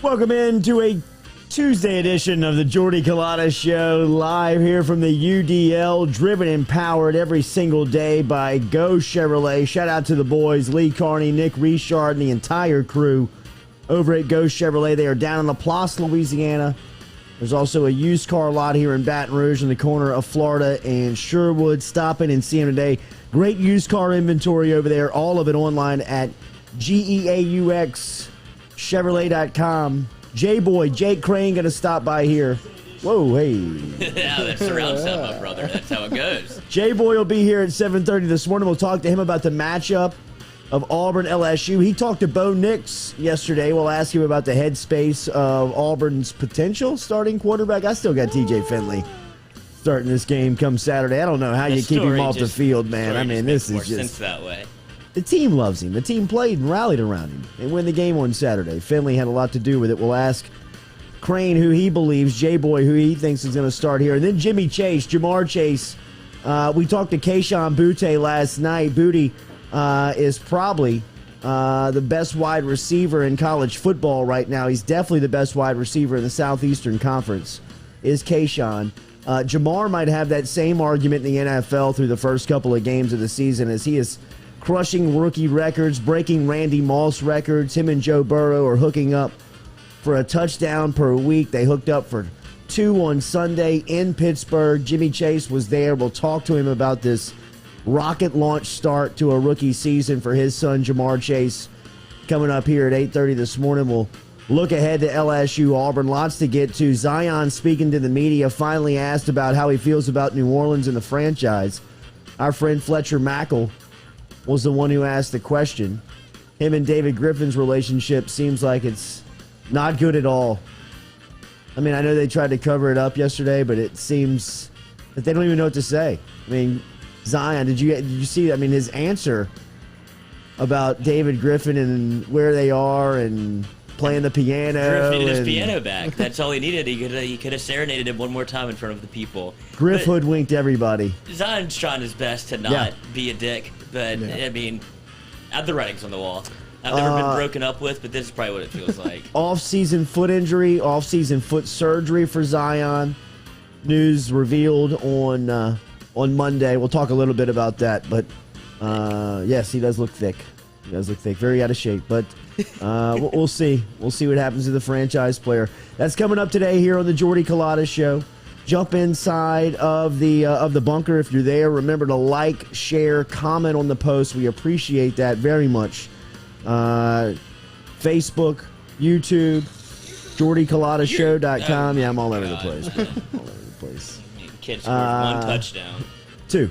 Welcome into a Tuesday edition of the Jordy Culotta Show, live here from the UDL, driven and powered every single day by Go Chevrolet. Shout out to the boys, Lee Carney, Nick Richard, and the entire crew over at Go Chevrolet. They are down in LaPlace, Louisiana. There's also a used car lot here in Baton Rouge in the corner of Florida and Sherwood. Stop in and see them today. Great used car inventory over there. All of it online at GEAUXChevrolet.com. JBoy, Jake Crain, going to stop by here. Whoa, hey. Yeah, that's surround sound, my brother. That's how it goes. JBoy will be here at 7:30 this morning. We'll talk to him about the matchup of Auburn LSU. He talked to Bo Nix yesterday. We'll ask him about the headspace of Auburn's potential starting quarterback. I still got TJ Finley starting this game come Saturday. I don't know how you keep him off the field, man. I mean, this is just that way. The team loves him. The team played and rallied around him and win the game on Saturday. Finley had a lot to do with it. We'll ask Crain who he believes, JBoy who he thinks is going to start here, and then Jimmy Chase, JaMarr Chase. We talked to Kayshon Boutte last night. Boutte is probably the best wide receiver in college football right now. He's definitely the best wide receiver in the Southeastern Conference, is Kayshon. JaMarr might have that same argument in the NFL through the first couple of games of the season, as he is crushing rookie records, breaking Randy Moss records. Him and Joe Burrow are hooking up for a touchdown per week. They hooked up for 2 on Sunday in Pittsburgh. Jimmy Chase was there. We'll talk to him about this rocket launch start to a rookie season for his son, JaMarr Chase, coming up here at 8:30 this morning. We'll look ahead to LSU Auburn. Lots to get to. Zion, speaking to the media, finally asked about how he feels about New Orleans and the franchise. Our friend Fletcher Mackel was the one who asked the question. Him and David Griffin's relationship seems like it's not good at all. I mean, I know they tried to cover it up yesterday, but it seems that they don't even know what to say. I mean, Zion, did you see, I mean, his answer about David Griffin and where they are and playing the piano. Griff needed his piano back. That's all he needed. He could have serenaded him one more time in front of the people. Griff hoodwinked everybody. Zion's trying his best to not be a dick, but I mean, the writing's on the wall. I've never been broken up with, but this is probably what it feels like. Off-season foot injury, off-season foot surgery for Zion. News revealed on Monday. We'll talk a little bit about that, but yes, he does look thick. He does look thick, very out of shape, but we'll see. We'll see what happens to the franchise player. That's coming up today here on the Jordy Culotta Show. Jump inside of the bunker if you're there. Remember to like, share, comment on the post. We appreciate that very much. Facebook, YouTube, JordyCulottaShow.com. Yeah, I'm all over the place. Man. All over the place. Kid scored 1 touchdown. 2.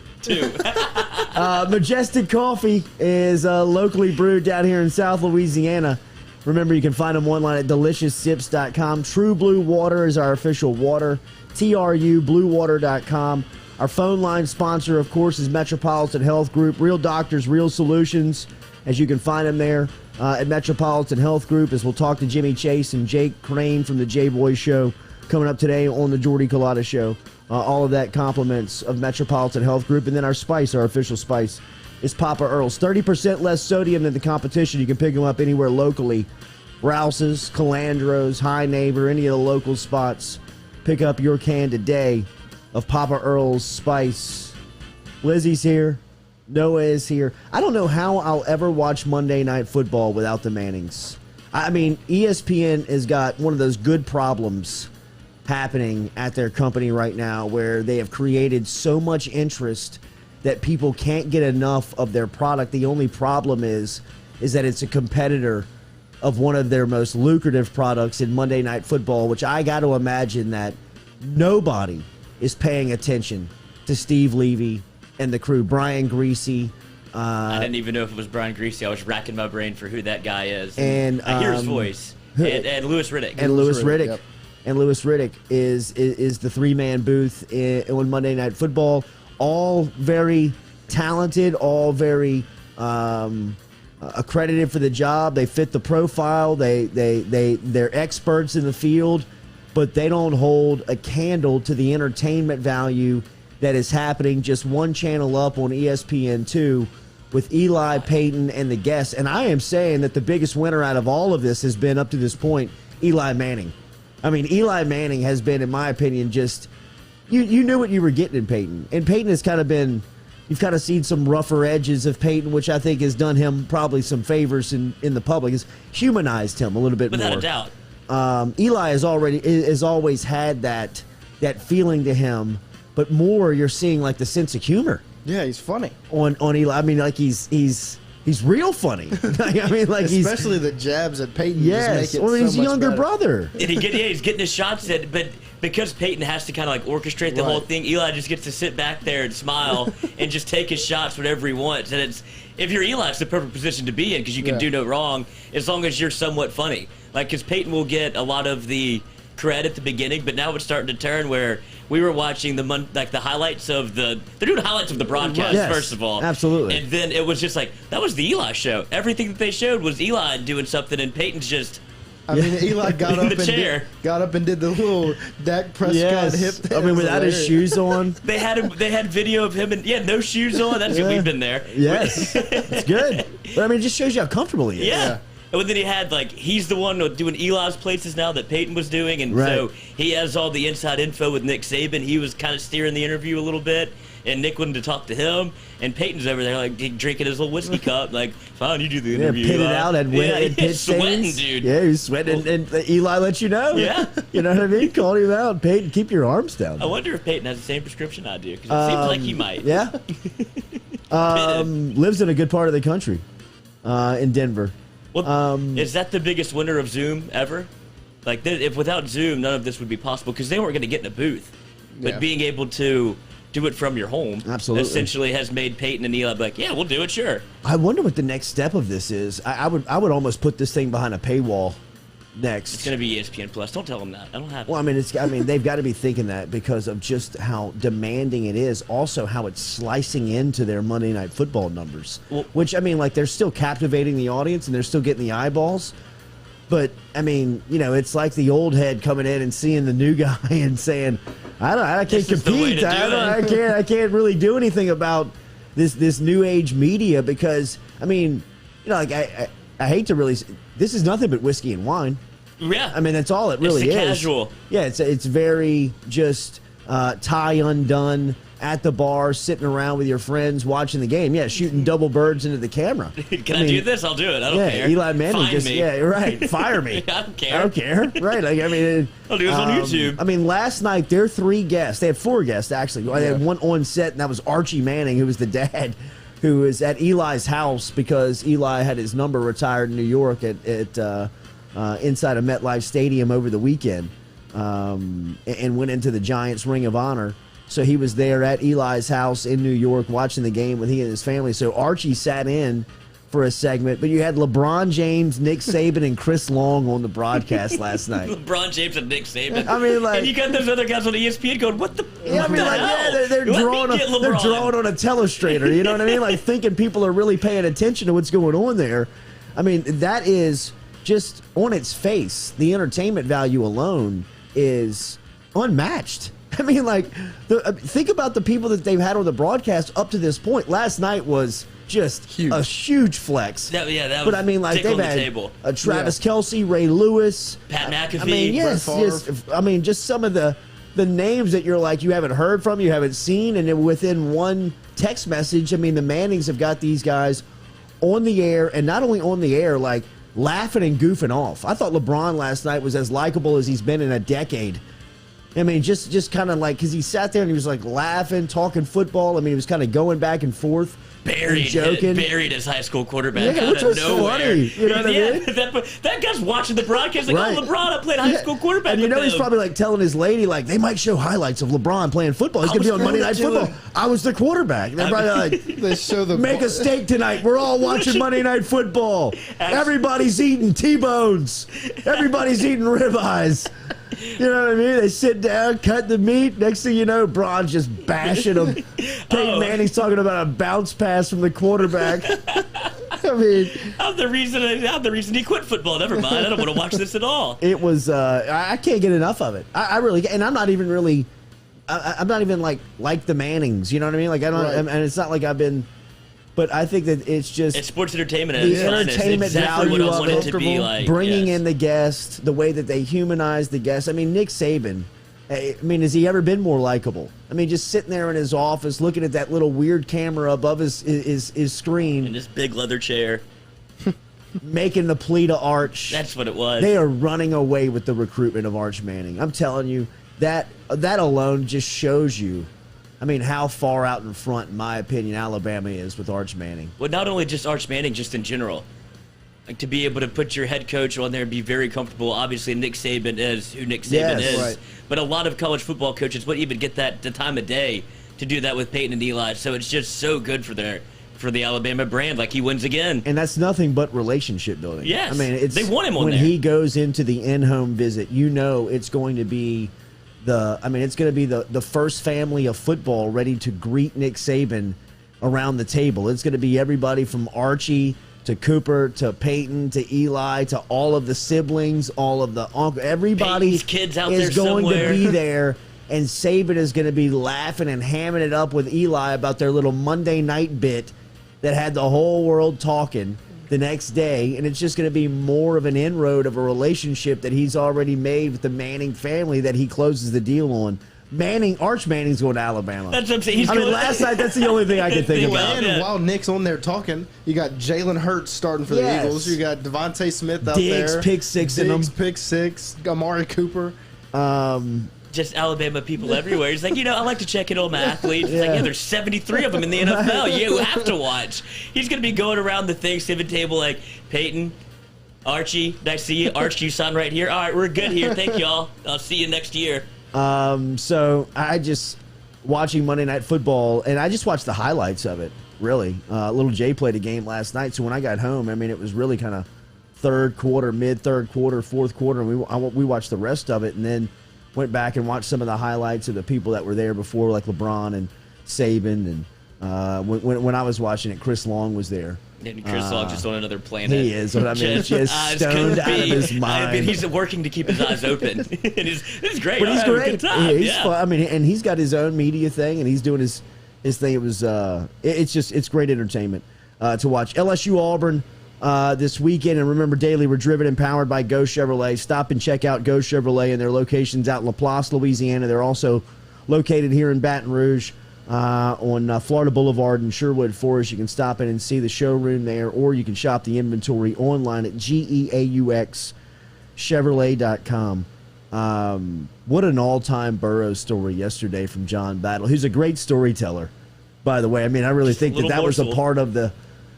Majestic Coffee is locally brewed down here in South Louisiana. Remember, you can find them online at DeliciousSips.com. True Blue Water is our official water. TRUBluewater.com. Our phone line sponsor, of course, is Metropolitan Health Group. Real doctors, real solutions, as you can find them there at Metropolitan Health Group, as we'll talk to Jimmy Chase and Jake Crain from the JBoy Show coming up today on the Jordy Culotta Show. All of that compliments of Metropolitan Health Group. And then our spice, our official spice, is Papa Earl's. 30% less sodium than the competition. You can pick them up anywhere locally. Rouse's, Calandro's, High Neighbor, any of the local spots. Pick up your can today of Papa Earl's spice. Lizzie's here. Noah is here. I don't know how I'll ever watch Monday Night Football without the Mannings. I mean, ESPN has got one of those good problems happening at their company right now, where they have created so much interest that people can't get enough of their product. The only problem is that it's a competitor of one of their most lucrative products in Monday Night Football, which I got to imagine that nobody is paying attention to Steve Levy and the crew. Brian Greasy. I didn't even know if it was Brian Greasy. I was racking my brain for who that guy is. And I hear his voice. And Louis Riddick. And Louis Riddick. Yep. And Louis Riddick is the three-man booth on Monday Night Football. All very talented, all very accredited for the job. They fit the profile. They're experts in the field, but they don't hold a candle to the entertainment value that is happening just one channel up on ESPN2 with Eli, Peyton, and the guests. And I am saying that the biggest winner out of all of this has been, up to this point, Eli Manning. I mean, Eli Manning has been, in my opinion, just you knew what you were getting in Peyton. And Peyton has kind of been, you've kind of seen some rougher edges of Peyton, which I think has done him probably some favors in the public. Has humanized him a little bit more. Without a doubt. Eli has always had that feeling to him, but more you're seeing like the sense of humor. Yeah, he's funny. On Eli. I mean, like he's real funny. I mean, like especially the jabs at Peyton. Yes, just make it or his so much younger better. brother. And he's getting his shots in, but because Peyton has to kind of like orchestrate the whole thing, Eli just gets to sit back there and smile and just take his shots whenever he wants. And if you're Eli, it's the perfect position to be in because you can do no wrong as long as you're somewhat funny. Like, because Peyton will get a lot of the credit at the beginning, but now it's starting to turn where we were watching the highlights of they're doing highlights of the broadcast, first of all. Absolutely. And then it was just like, that was the Eli show. Everything that they showed was Eli doing something, and Peyton's just... I mean, Eli got in up the chair. and did the little Dak Prescott hip. I mean, without his shoes on. They had video of him and no shoes on. That's we've been there. Yes, it's good. But I mean, it just shows you how comfortable he is. Yeah. And then he had he's the one doing Eli's places now that Peyton was doing, and so he has all the inside info with Nick Saban. He was kind of steering the interview a little bit, and Nick wanted to talk to him, and Peyton's over there drinking his little whiskey cup, like, fine, you do the interview. Yeah, pitted out at pitch sweating, stains. dude. Yeah, he was sweating, and Eli let you know. Yeah. You know what I mean? Called him out. Peyton, keep your arms down. I wonder if Peyton has the same prescription I do, because it seems like he might. Yeah. Lives in a good part of the country, in Denver. Well, is that the biggest winner of Zoom ever? Like, if without Zoom, none of this would be possible because they weren't going to get in a booth. But being able to do it from your home essentially has made Peyton and Eli like, yeah, we'll do it, sure. I wonder what the next step of this is. I would almost put this thing behind a paywall next. It's going to be ESPN Plus. Don't tell them that. I don't have it. Well, I mean, they've got to be thinking that because of just how demanding it is. Also, how it's slicing into their Monday Night Football numbers. Well, which, I mean, like, they're still captivating the audience and they're still getting the eyeballs. But, I mean, it's like the old head coming in and seeing the new guy and saying, I can't compete. I can't really do anything about this new age media because, I mean, I hate to really. This is nothing but whiskey and wine. Yeah, I mean that's all it really is. Casual. Yeah, it's very just tie undone at the bar, sitting around with your friends watching the game. Yeah, shooting double birds into the camera. Can I do this? I'll do it. I don't care. Eli Manning Find me. Yeah, right. Fire me. I don't care. I don't care. Right. Like, I mean, I'll do this on YouTube. I mean, last night their 3 guests. They had 4 guests actually. They had one on set, and that was Archie Manning, who was the dad, who was at Eli's house because Eli had his number retired in New York at inside of MetLife Stadium over the weekend, and went into the Giants Ring of Honor. So he was there at Eli's house in New York watching the game with he and his family. So Archie sat in for a segment, but you had LeBron James, Nick Saban, and Chris Long on the broadcast last night. LeBron James and Nick Saban. I mean, like, and you got those other guys on ESPN going, "What the? Yeah, I mean, like, yeah, they're drawing on a telestrator. You know what I mean? Like, thinking people are really paying attention to what's going on there. I mean, that is just on its face. The entertainment value alone is unmatched. I mean, like, think about the people that they've had on the broadcast up to this point. Last night was just a huge flex. That was but I mean, like, they've had Travis Kelce, Ray Lewis, Pat McAfee. I mean, yes. I mean, just some of the names that you're like you haven't heard from, you haven't seen, and then within one text message, I mean, the Mannings have got these guys on the air, and not only on the air, like laughing and goofing off. I thought LeBron last night was as likable as he's been in a decade. I mean, just kind of like, because he sat there and he was like laughing, talking football. I mean, he was kind of going back and forth. Joking. Buried his high school quarterback which was nowhere. Funny. You know what I mean? That guy's watching the broadcast like, oh, LeBron, I played high school quarterback and with he's probably like telling his lady, like, they might show highlights of LeBron playing football. He's going to be on Monday Night Football. I was the quarterback. They're probably like, they show the make a steak tonight. We're all watching Monday Night Football. Everybody's eating T-bones. Everybody's eating ribeyes. You know what I mean? They sit down, cut the meat. Next thing you know, Braun's just bashing them. Peyton Manning's talking about a bounce pass from the quarterback. I mean, I'm the reason he quit football. Never mind. I don't want to watch this at all. It was. I can't get enough of it. I really, and I'm not even really. I'm not even like the Mannings. You know what I mean? Like I don't, and it's not like I've been But I think that it's just It's sports entertainment. At the its finest. entertainment Exactly what value I of want it it, to be like. bringing yes. in the guest, the way that they humanize the guest. I mean, Nick Saban. I mean, has he ever been more likable? I mean, just sitting there in his office, looking at that little weird camera above his screen, in this big leather chair. making the plea to Arch. That's what it was. They are running away with the recruitment of Arch Manning. I'm telling you, that alone just shows you, I mean, how far out in front, in my opinion, Alabama is with Arch Manning. Well, not only just Arch Manning, just in general. Like, to be able to put your head coach on there and be very comfortable. Obviously, Nick Saban is who Nick Saban Yes. is. Right. But a lot of college football coaches wouldn't even get the time of day to do that with Peyton and Eli. So it's just so good for the Alabama brand. Like, he wins again. And that's nothing but relationship building. Yes. I mean, They want him on when there. he goes into the in-home visit, you know it's going to be the first family of football ready to greet Nick Saban around the table. It's going to be everybody from Archie to Cooper to Peyton to Eli to all of the siblings, all of the uncle. Everybody Peyton's kids out is there going somewhere. to be there. And Saban is going to be laughing and hamming it up with Eli about their little Monday night bit that had the whole world talking the next day. And it's just going to be more of an inroad of a relationship that he's already made with the Manning family that he closes the deal on. Arch Manning's going to Alabama. That's what I'm saying. Last night, that's the only thing I could think about. And Yeah. while Nick's on there talking, you got Jalen Hurts starting for Yes. the Eagles. You got Devontae Smith out Diggs, there. pick six in Diggs, them. pick six. Amari Cooper. Just Alabama people everywhere. He's like, I like to check in on my athletes. It's like, Yeah. there's 73 of them in the NFL. You have to watch. He's going to be going around the Thanksgiving table like, Peyton, Archie, nice to see you. Archie, you sign right here. All right, we're good here. Thank y'all. I'll see you next year. So I just watching Monday Night Football, and I just watched the highlights of it, really. Little Jay played a game last night, so when I got home, I mean, it was really kind of third quarter, mid-third quarter, fourth quarter, and we watched the rest of it, and then went back and watched some of the highlights of the people that were there before, like LeBron and Saban, and when I was watching it, Chris Long was there. And Chris Long just on another planet. He is, what I mean, just eyes stoned could out of be. his I mind. mean, he's working to keep his eyes open. And it's great. But he's I'm having a great. good time. He's Yeah. fun. I mean, and he's got his own media thing, and he's doing his thing. It was it's great entertainment to watch. LSU Auburn this weekend, and remember, daily we're driven and powered by Go Chevrolet. Stop and check out Go Chevrolet and their locations out in LaPlace, Louisiana. They're also located here in Baton Rouge. On Florida Boulevard in Sherwood Forest. You can stop in and see the showroom there, or you can shop the inventory online at GEAUXChevrolet.com. What an all-time Burrow story yesterday from John Battle, who's a great storyteller, by the way. I mean, I really think that was a part of the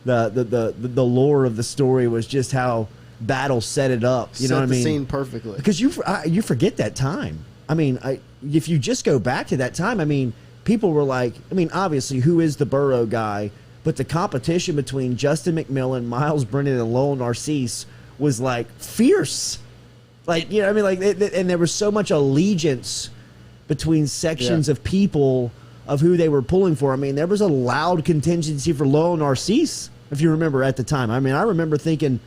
lore of the story, was just how Battle set it up. You know what I mean? Set the scene perfectly. Because you forget that time. I mean, if you just go back to that time, I mean, people were like, I mean, obviously, who is the Burrow guy? But the competition between Justin McMillan, Miles Brennan, and Lowell Narcisse was like fierce. Like, you know, I mean, like, and there was so much allegiance between sections of people of who they were pulling for. I mean, there was a loud contingency for Lowell Narcisse, if you remember at the time. I mean, I remember thinking,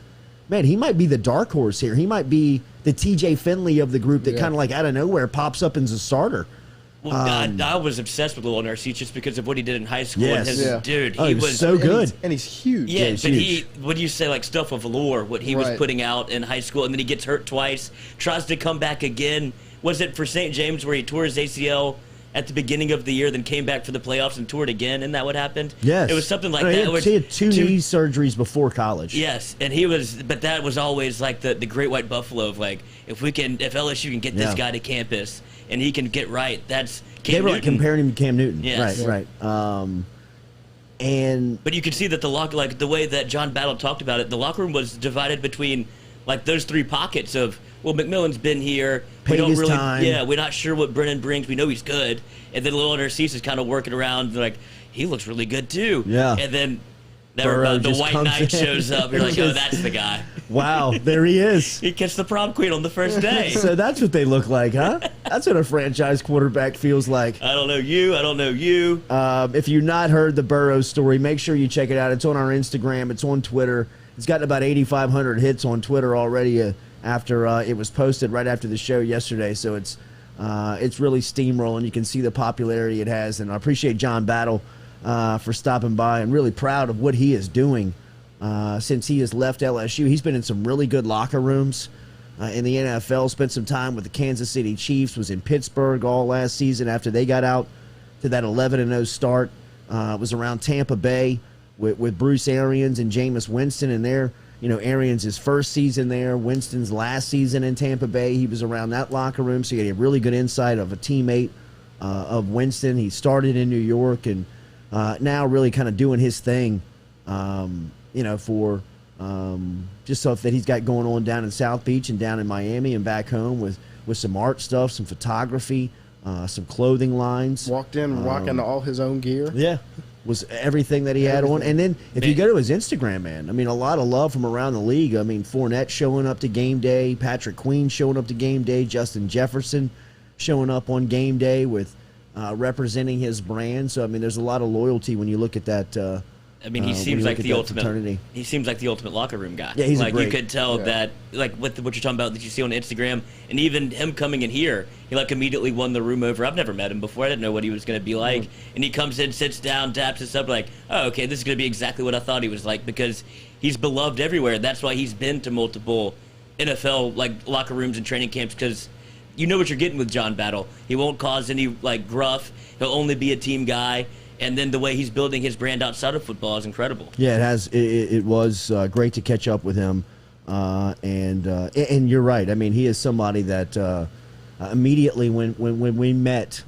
man, he might be the dark horse here. He might be the TJ Finley of the group that kind of like out of nowhere pops up as a starter. Well, I was obsessed with Lil Narcisse just because of what he did in high school. Yes. And his, dude, Oh, he was so good. And he's huge. Yeah, he's but huge. what do you say, like stuff of lore, what he was Right. putting out in high school, and then he gets hurt twice, tries to come back again. Was it for St. James where he tore his ACL at the beginning of the year, then came back for the playoffs and toured again? Isn't that what happened? Yes. It was something like No, that. He had two knee surgeries before college. Yes, and but that was always like the great white buffalo of like, if LSU can get this guy to campus and he can get right, that's Cam They were Newton. comparing him to Cam Newton. Yes. Right. And But you can see that the way that John Battle talked about it, the locker room was divided between like those three pockets of, well, McMillan's been here. Paid his time. Yeah, we're not sure what Brennan brings. We know he's good. And then Lil Narcisse is kind of working around like, he looks really good too. Yeah. And then Burrow the just White comes Knight in. shows up. You're like, oh, that's the guy. wow, there he is. He gets the prom queen on the first day. So that's what they look like, huh? That's what a franchise quarterback feels like. I don't know you. I don't know you. If you've not heard the Burrow story, make sure you check it out. It's on our Instagram. It's on Twitter. It's gotten about 8,500 hits on Twitter already after it was posted right after the show yesterday. So it's really steamrolling. You can see the popularity it has. And I appreciate John Battle for stopping by, and really proud of what he is doing since he has left LSU. He's been in some really good locker rooms in the NFL, spent some time with the Kansas City Chiefs, was in Pittsburgh all last season after they got out to that 11-0 start. Was around Tampa Bay with Bruce Arians and Jameis Winston, and there, Arians' his first season there, Winston's last season in Tampa Bay. He was around that locker room, so he had a really good insight of a teammate of Winston. He started in New York and now really kind of doing his thing, for just stuff that he's got going on down in South Beach and down in Miami and back home with some art stuff, some photography, some clothing lines. Walked in rocking all his own gear. Yeah. Was everything that he had on. And then if you go to his Instagram, man, I mean, a lot of love from around the league. I mean, Fournette showing up to game day, Patrick Queen showing up to game day, Justin Jefferson showing up on game day with representing his brand. So, I mean, there's a lot of loyalty when you look at that. He seems like the ultimate. Fraternity. He seems like the ultimate locker room guy. Yeah, he's like great. You could tell that, like what you're talking about that you see on Instagram, and even him coming in here, he like immediately won the room over. I've never met him before. I didn't know what he was going to be like, and he comes in, sits down, taps us up, like, oh, okay, this is going to be exactly what I thought he was like, because he's beloved everywhere. That's why he's been to multiple NFL like locker rooms and training camps, because you know what you're getting with John Battle. He won't cause any like gruff. He'll only be a team guy. And then the way he's building his brand outside of football is incredible. Yeah, it has. It was great to catch up with him, and you're right. I mean, he is somebody that immediately when we met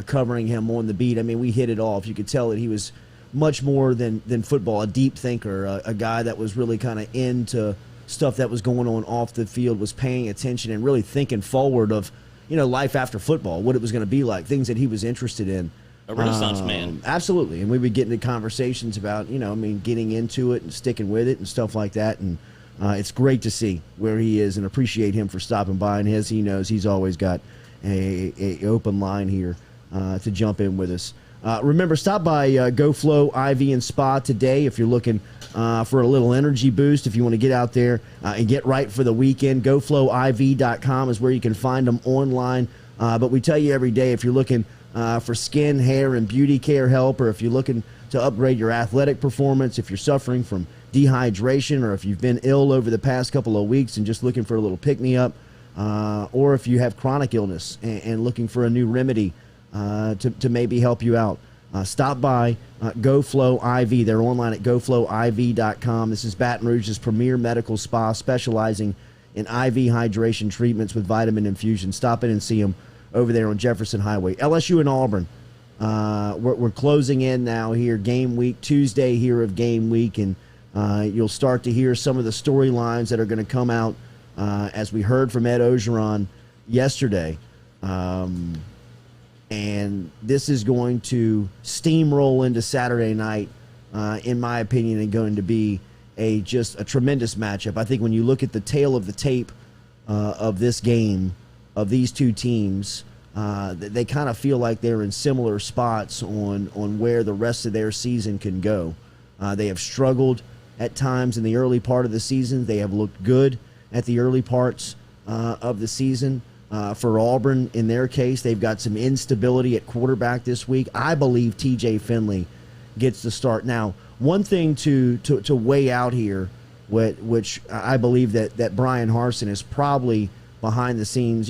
covering him on the beat, I mean, we hit it off. You could tell that he was much more than football, a deep thinker, a guy that was really kind of into stuff that was going on off the field, was paying attention and really thinking forward of life after football, what it was going to be like, things that he was interested in. A Renaissance man. Absolutely. And we would get into conversations about, getting into it and sticking with it and stuff like that. And it's great to see where he is and appreciate him for stopping by. And as he knows, he's always got a open line here to jump in with us. Remember, stop by GoFlow IV and Spa today if you're looking for a little energy boost. If you want to get out there and get right for the weekend, GoFlowIV.com is where you can find them online. But we tell you every day, if you're looking for skin, hair, and beauty care help, or if you're looking to upgrade your athletic performance, if you're suffering from dehydration, or if you've been ill over the past couple of weeks and just looking for a little pick-me-up, or if you have chronic illness and looking for a new remedy to maybe help you out, stop by GoFlow IV. They're online at GoFlowIV.com. This is Baton Rouge's premier medical spa specializing in IV hydration treatments with vitamin infusion. Stop in and see them over there on Jefferson Highway. LSU and Auburn. We're closing in now here, game week, Tuesday here of game week, and you'll start to hear some of the storylines that are going to come out as we heard from Ed Ogeron yesterday. And this is going to steamroll into Saturday night, in my opinion, and going to be just a tremendous matchup. I think when you look at the tail of the tape of this game, of these two teams, they kind of feel like they're in similar spots on where the rest of their season can go. They have struggled at times in the early part of the season. They have looked good at the early parts of the season. For Auburn, in their case, they've got some instability at quarterback this week. I believe TJ Finley gets the start. Now, one thing to weigh out here, which I believe that Brian Harsin is probably behind the scenes,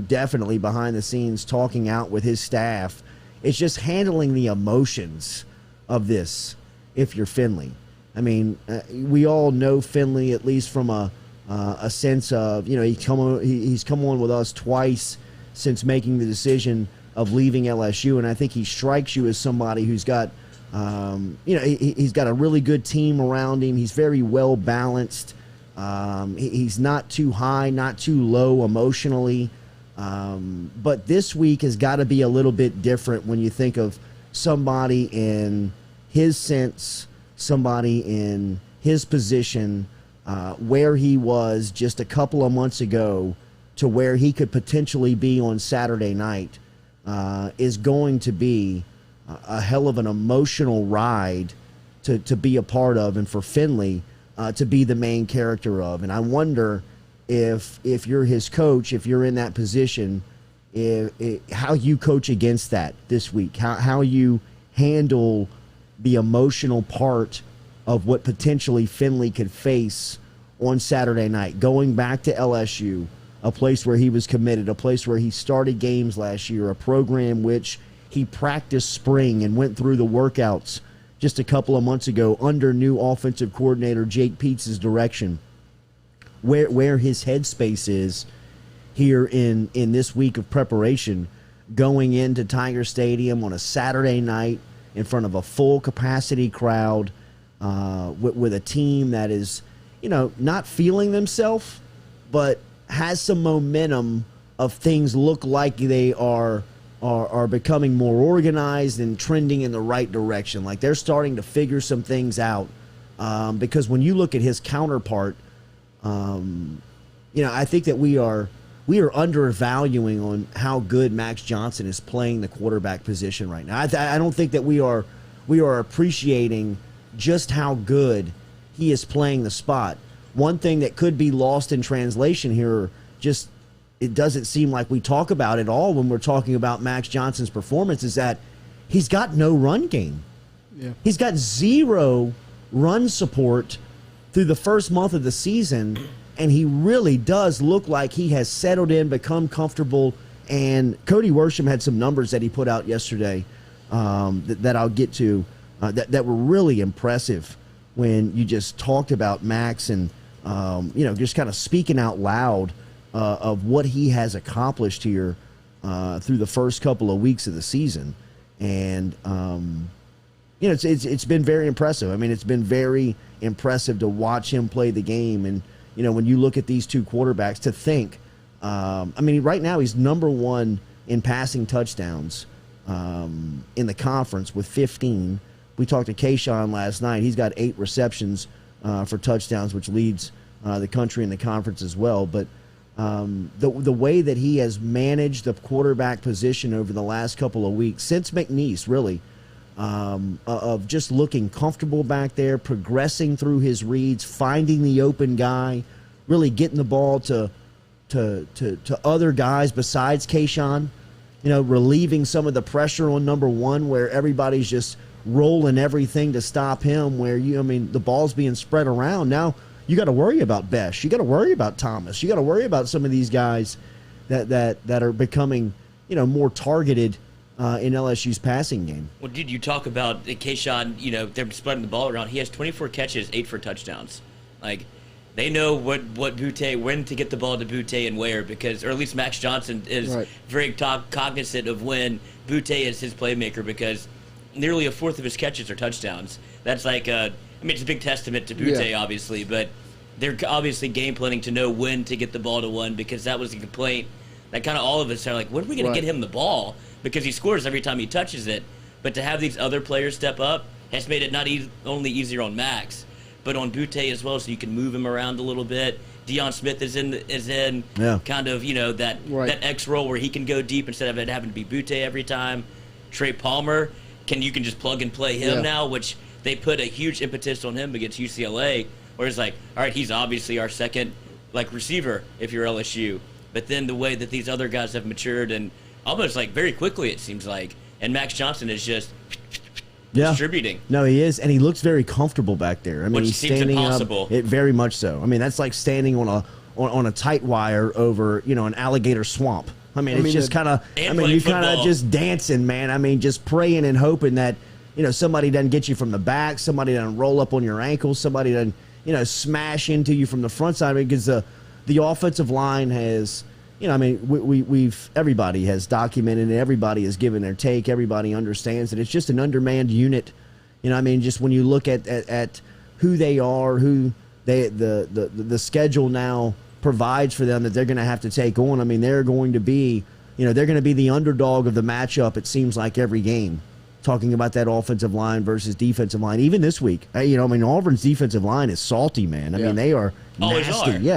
definitely behind the scenes talking out with his staff. It's just handling the emotions of this if you're Finley. I mean, we all know Finley, at least from a sense of, he's come on with us twice since making the decision of leaving LSU, and I think he strikes you as somebody who's got, he's got a really good team around him. He's very well balanced. He's not too high, not too low emotionally. But this week has got to be a little bit different when you think of somebody in his sense, somebody in his position, where he was just a couple of months ago to where he could potentially be on Saturday night, is going to be a hell of an emotional ride to be a part of, and for Finley to be the main character of. And I wonder if you're his coach, if you're in that position, how you coach against that this week, how you handle the emotional part of what potentially Finley could face on Saturday night, going back to LSU, a place where he was committed, a place where he started games last year, a program which he practiced spring and went through the workouts just a couple of months ago under new offensive coordinator Jake Peetz's direction. Where his headspace is here in this week of preparation, going into Tiger Stadium on a Saturday night in front of a full capacity crowd, with a team that is, not feeling themselves, but has some momentum of things look like they are becoming more organized and trending in the right direction. Like they're starting to figure some things out. Because when you look at his counterpart, I think that we are undervaluing on how good Max Johnson is playing the quarterback position right now. I don't think that we are appreciating just how good he is playing the spot. One thing that could be lost in translation here, just it doesn't seem like we talk about it all when we're talking about Max Johnson's performance, is that he's got no run game. Yeah. He's got zero run support through the first month of the season, and he really does look like he has settled in, become comfortable. And Cody Worsham had some numbers that he put out yesterday that I'll get to that were really impressive when you just talked about Max and, just kind of speaking out loud of what he has accomplished here through the first couple of weeks of the season. And, it's been very impressive. I mean, it's been very impressive to watch him play the game. And, when you look at these two quarterbacks, to think, right now he's number one in passing touchdowns in the conference with 15. We talked to Kayshawn last night. He's got 8 receptions for touchdowns, which leads the country in the conference as well. But the way that he has managed the quarterback position over the last couple of weeks, since McNeese, really, of just looking comfortable back there, progressing through his reads, finding the open guy, really getting the ball to other guys besides Kayshawn, relieving some of the pressure on number one where everybody's just rolling everything to stop him, where the ball's being spread around. Now you got to worry about Besh. You got to worry about Thomas. You got to worry about some of these guys that are becoming, more targeted in LSU's passing game. Well, did you talk about Kayshawn? They're spreading the ball around. He has 24 catches, 8 for touchdowns. Like, they know when to get the ball to Butte and where, because, or at least Max Johnson is very cognizant of when Butte is his playmaker, because nearly a fourth of his catches are touchdowns. That's like, it's a big testament to Butte, obviously, but they're obviously game planning to know when to get the ball to one, because that was a complaint that kind of all of us are like, when are we going to get him the ball? Because he scores every time he touches it. But to have these other players step up has made it not only easier on Max, but on Butte as well, so you can move him around a little bit. Deion Smith is in kind of, that X role where he can go deep instead of it having to be Butte every time. Trey Palmer, you can just plug and play him now, which they put a huge impetus on him against UCLA, where it's like, all right, he's obviously our second receiver if you're LSU. But then the way that these other guys have matured, and almost very quickly, it seems like, and Max Johnson is just distributing. No, he is, and he looks very comfortable back there. Which he's seems standing impossible. up. Very much so. That's like standing on a tight wire over an alligator swamp. It's just kind of. You kind of just dancing, man. Just praying and hoping that somebody doesn't get you from the back, somebody doesn't roll up on your ankles, somebody doesn't smash into you from the front side. Because the offensive line has. We've everybody has documented and everybody has given their take. Everybody understands that it's just an undermanned unit. Just when you look at who they are, who the schedule now provides for them that they're going to have to take on. They're going to be, they're going to be the underdog of the matchup. It seems like every game. Talking about that offensive line versus defensive line, even this week. Auburn's defensive line is salty, man. They are nasty.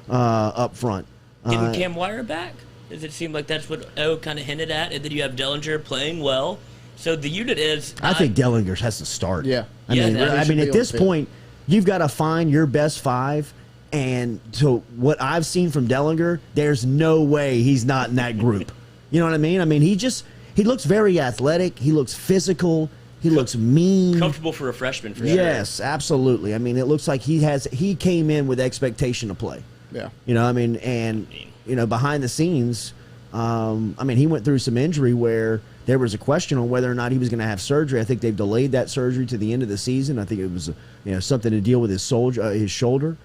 Up front. Getting Cam Wire back? Does it seem like that's what O kind of hinted at? And then you have Dellinger playing well. So the unit is... I think Dellinger has to start. Yeah. At this point, you've got to find your best 5. And to what I've seen from Dellinger, there's no way he's not in that group. You know what I mean? He looks very athletic. He looks physical. He looks mean. Comfortable for a freshman, for sure. Yes, absolutely. I mean, it looks like he came in with expectation to play. Yeah. You know, I mean, and, you know, behind the scenes, I mean, he went through some injury where there was a question on whether or not he was going to have surgery. I think they've delayed that surgery to the end of the season. I think it was, you know, something to deal with his shoulder.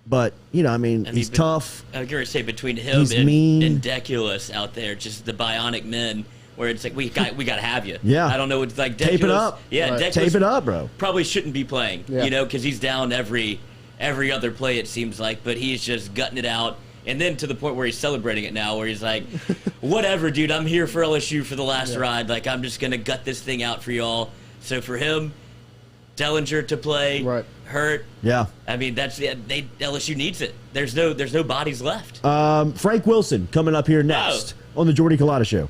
But, you know, I mean he's tough. I was going to say, between him and Deculus out there, just the bionic men, where it's like, we got to have you. Yeah. I don't know. It's like Deculus. Tape it up. Yeah, right. Deculus Tape it up, bro. Probably shouldn't be playing, Yeah. you know, because he's down every other play, it seems like. But he's just gutting it out. And then to the point where he's celebrating it now, where he's like, whatever, dude, I'm here for LSU for the last ride. Like, I'm just going to gut this thing out for y'all. So for him, Dellinger to play, Right. Hurt. Yeah. I mean, LSU needs it. There's no bodies left. Frank Wilson coming up here next on the Jordy Culotta Show.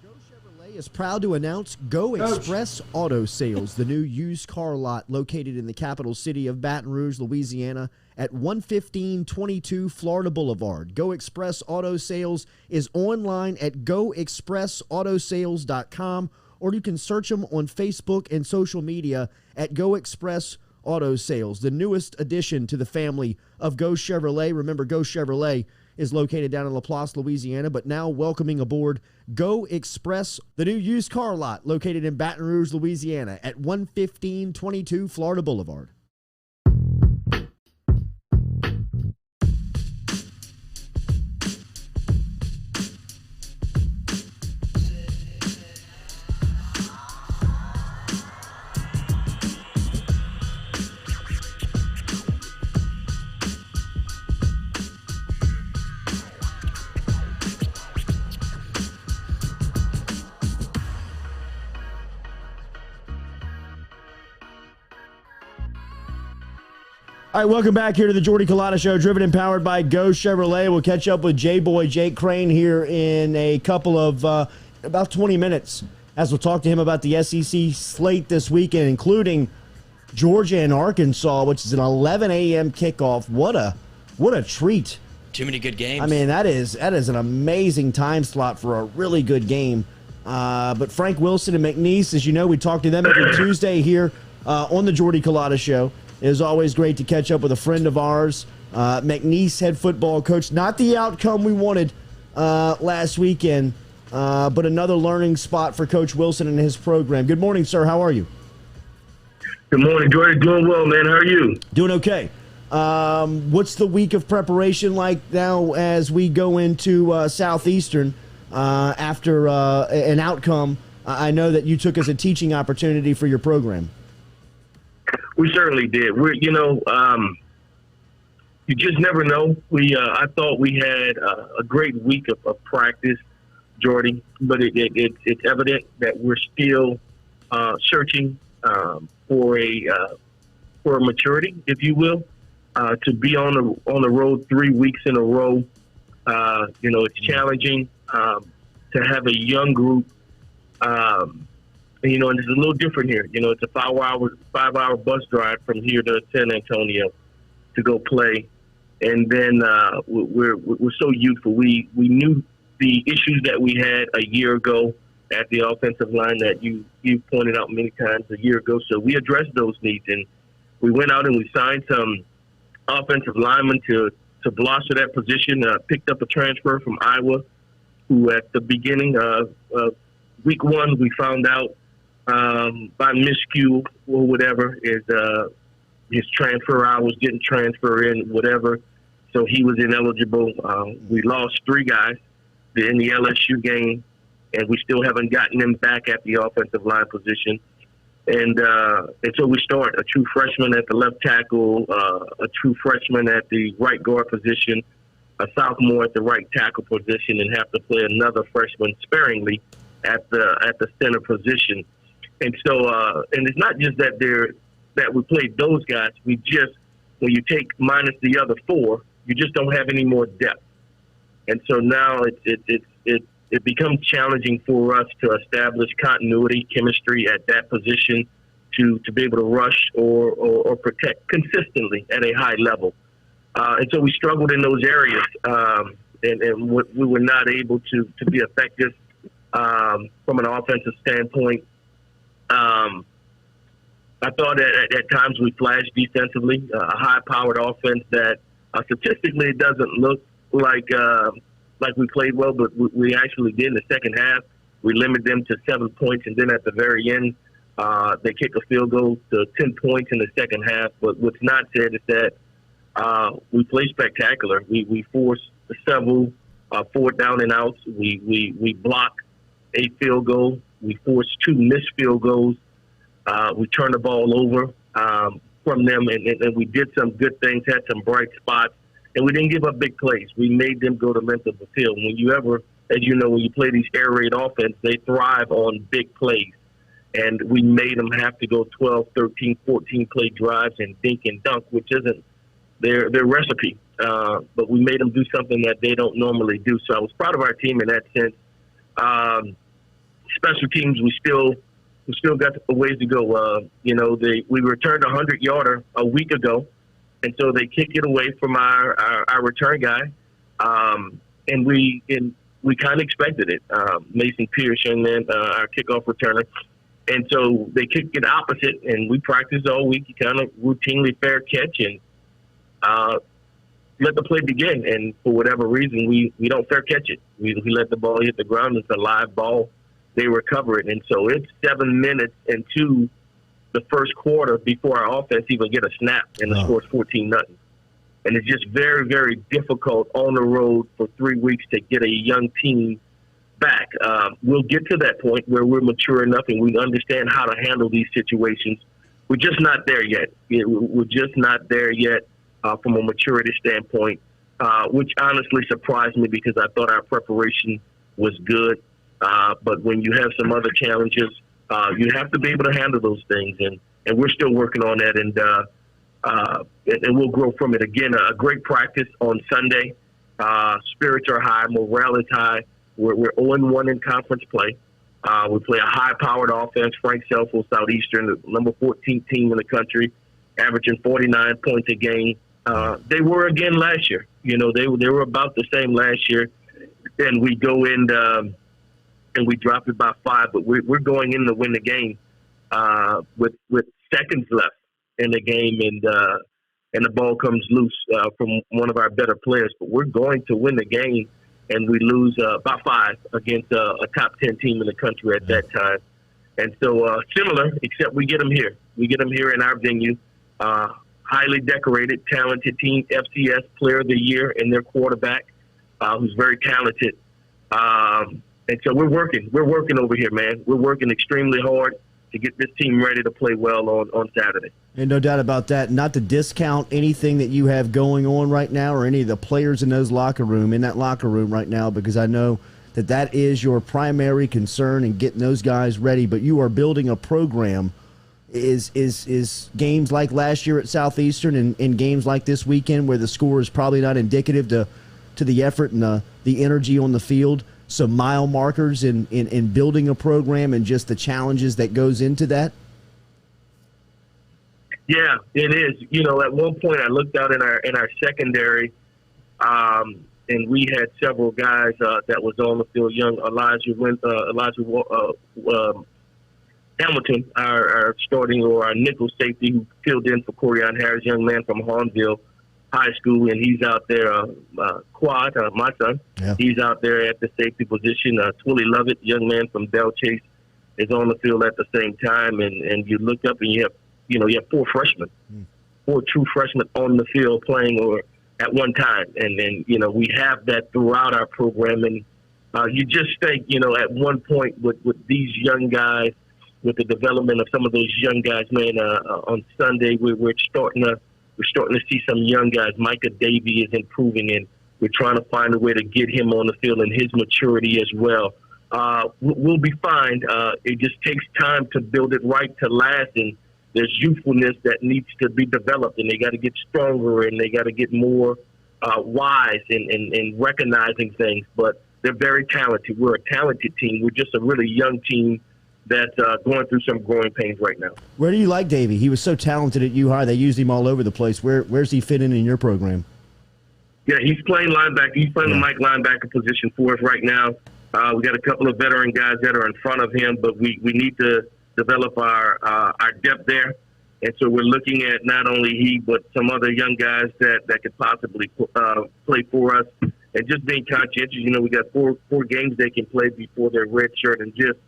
Go Chevrolet is proud to announce Go Express Auto Sales, the new used car lot located in the capital city of Baton Rouge, Louisiana, at 11522 Florida Boulevard. Go Express Auto Sales is online at goexpressautosales.com, or you can search them on Facebook and social media at Go Express Auto Sales, the newest addition to the family of Go Chevrolet. Remember, Go Chevrolet is located down in Laplace, Louisiana, but now welcoming aboard Go Express, the new used car lot located in Baton Rouge, Louisiana at 11522 Florida Boulevard. All right, welcome back here to the Jordy Culotta Show, driven and powered by Go Chevrolet. We'll catch up with JBoy Jake Crain here in a couple of about 20 minutes as we'll talk to him about the SEC slate this weekend, including Georgia and Arkansas, which is an 11 a.m. kickoff. What a treat. Too many good games. I mean, that is an amazing time slot for a really good game. But Frank Wilson and McNeese, as you know, we talk to them every Tuesday here on the Jordy Culotta Show. It is always great to catch up with a friend of ours, McNeese, head football coach. Not the outcome we wanted last weekend, but another learning spot for Coach Wilson and his program. Good morning, sir. How are you? Good morning, Jordy. Doing well, man. How are you? Doing okay. What's the week of preparation like now as we go into Southeastern after an outcome? I know that you took as a teaching opportunity for your program. We certainly did. You just never know. I thought we had a great week of practice, Jordy, but it's evident that we're still searching for a maturity, if you will, to be on the road 3 weeks in a row. It's challenging to have a young group. And it's a little different here. It's a 5-hour bus drive from here to San Antonio to go play. And then we're so youthful. We knew the issues that we had a year ago at the offensive line that you pointed out many times a year ago. So we addressed those needs, and we went out and we signed some offensive linemen to bolster that position. Picked up a transfer from Iowa, who at the beginning of week one we found out by miscue or whatever is his transfer hours didn't transfer in, whatever. So he was ineligible. We lost 3 guys in the LSU game, and we still haven't gotten them back at the offensive line position. And so we start a true freshman at the left tackle, a true freshman at the right guard position, a sophomore at the right tackle position, and have to play another freshman sparingly at the center position. And so, and it's not just that we played those guys. We just, when you take minus the other 4, you just don't have any more depth. And so now it becomes challenging for us to establish continuity, chemistry at that position to be able to rush or protect consistently at a high level. And so we struggled in those areas, and we were not able to be effective from an offensive standpoint. I thought at times we flashed defensively, a high-powered offense that statistically it doesn't look like we played well, but we actually did in the second half. We limited them to 7 points, and then at the very end, they kick a field goal to 10 points in the second half. But what's not said is that we played spectacular. We forced several fourth down and outs. We blocked a field goal. We forced 2 missed field goals. We turned the ball over from them, and we did some good things, had some bright spots, and we didn't give up big plays. We made them go the length of the field. When you ever, as you know, when you play these air raid offense, they thrive on big plays. And we made them have to go 12, 13, 14 play drives and dink and dunk, which isn't their recipe. But we made them do something that they don't normally do. So I was proud of our team in that sense. Special teams, we still got a ways to go. We returned a 100-yarder a week ago, and so they kicked it away from our return guy, and we kind of expected it. Mason Pierce, young man, our kickoff returner, and so they kicked it opposite, and we practiced all week, kind of routinely fair catch, and let the play begin. And for whatever reason, we don't fair catch it. We let the ball hit the ground. It's a live ball. They recover it. And so it's 7 minutes into the first quarter before our offense even get a snap, and the score's 14-0. And it's just very, very difficult on the road for 3 weeks to get a young team back. We'll get to that point where we're mature enough and we understand how to handle these situations. We're just not there yet. We're just not there yet from a maturity standpoint, which honestly surprised me because I thought our preparation was good. But when you have some other challenges, you have to be able to handle those things. And we're still working on that, and we'll grow from it. Again, a great practice on Sunday. Spirits are high. Morale is high. We're 0-1 in conference play. We play a high-powered offense. Frank Selfo, Southeastern, the number 14 team in the country, averaging 49 points a game. They were again last year. They were about the same last year. And we go in and we drop it by 5. But we're going in to win the game with seconds left in the game, and the ball comes loose from one of our better players. But we're going to win the game, and we lose by 5 against a top 10 team in the country at that time. And so similar, except we get them here. We get them here in our venue. Highly decorated, talented team, FCS Player of the Year, and their quarterback, who's very talented. And so we're working over here, man. We're working extremely hard to get this team ready to play well on Saturday. And no doubt about that. Not to discount anything that you have going on right now or any of the players in that locker room right now, because I know that is your primary concern in getting those guys ready. But you are building a program. Is games like last year at Southeastern and games like this weekend where the score is probably not indicative to the effort and the energy on the field, some mile markers in building a program and just the challenges that goes into that? Yeah, it is. At one point I looked out in our secondary, and we had several guys that was on the field. Young Elijah Hamilton, our starting or our nickel safety, who filled in for Corian Harris, young man from Hahnville High School, and he's out there. Quad, my son, he's out there at the safety position. Twilly Lovett, young man from Bell Chase, is on the field at the same time. And you look up and you have 4 freshmen, 4 true freshmen on the field playing or at one time. And then we have that throughout our program. And you just think at one point with these young guys, with the development of some of those young guys, man, on Sunday we're starting to see some young guys. Micah Davey is improving, and we're trying to find a way to get him on the field and his maturity as well. We'll be fine. It just takes time to build it right to last, and there's youthfulness that needs to be developed, and they got to get stronger, and they got to get more wise in recognizing things. But they're very talented. We're a talented team. We're just a really young team that's going through some growing pains right now. Where do you like Davey? He was so talented at U-High. They used him all over the place. Where's he fit in your program? Yeah, he's playing linebacker. He's playing the Mike linebacker position for us right now. We got a couple of veteran guys that are in front of him, but we need to develop our depth there. And so we're looking at not only he, but some other young guys that could possibly play for us. And just being conscientious, you know, we got four games they can play before their red shirt, and just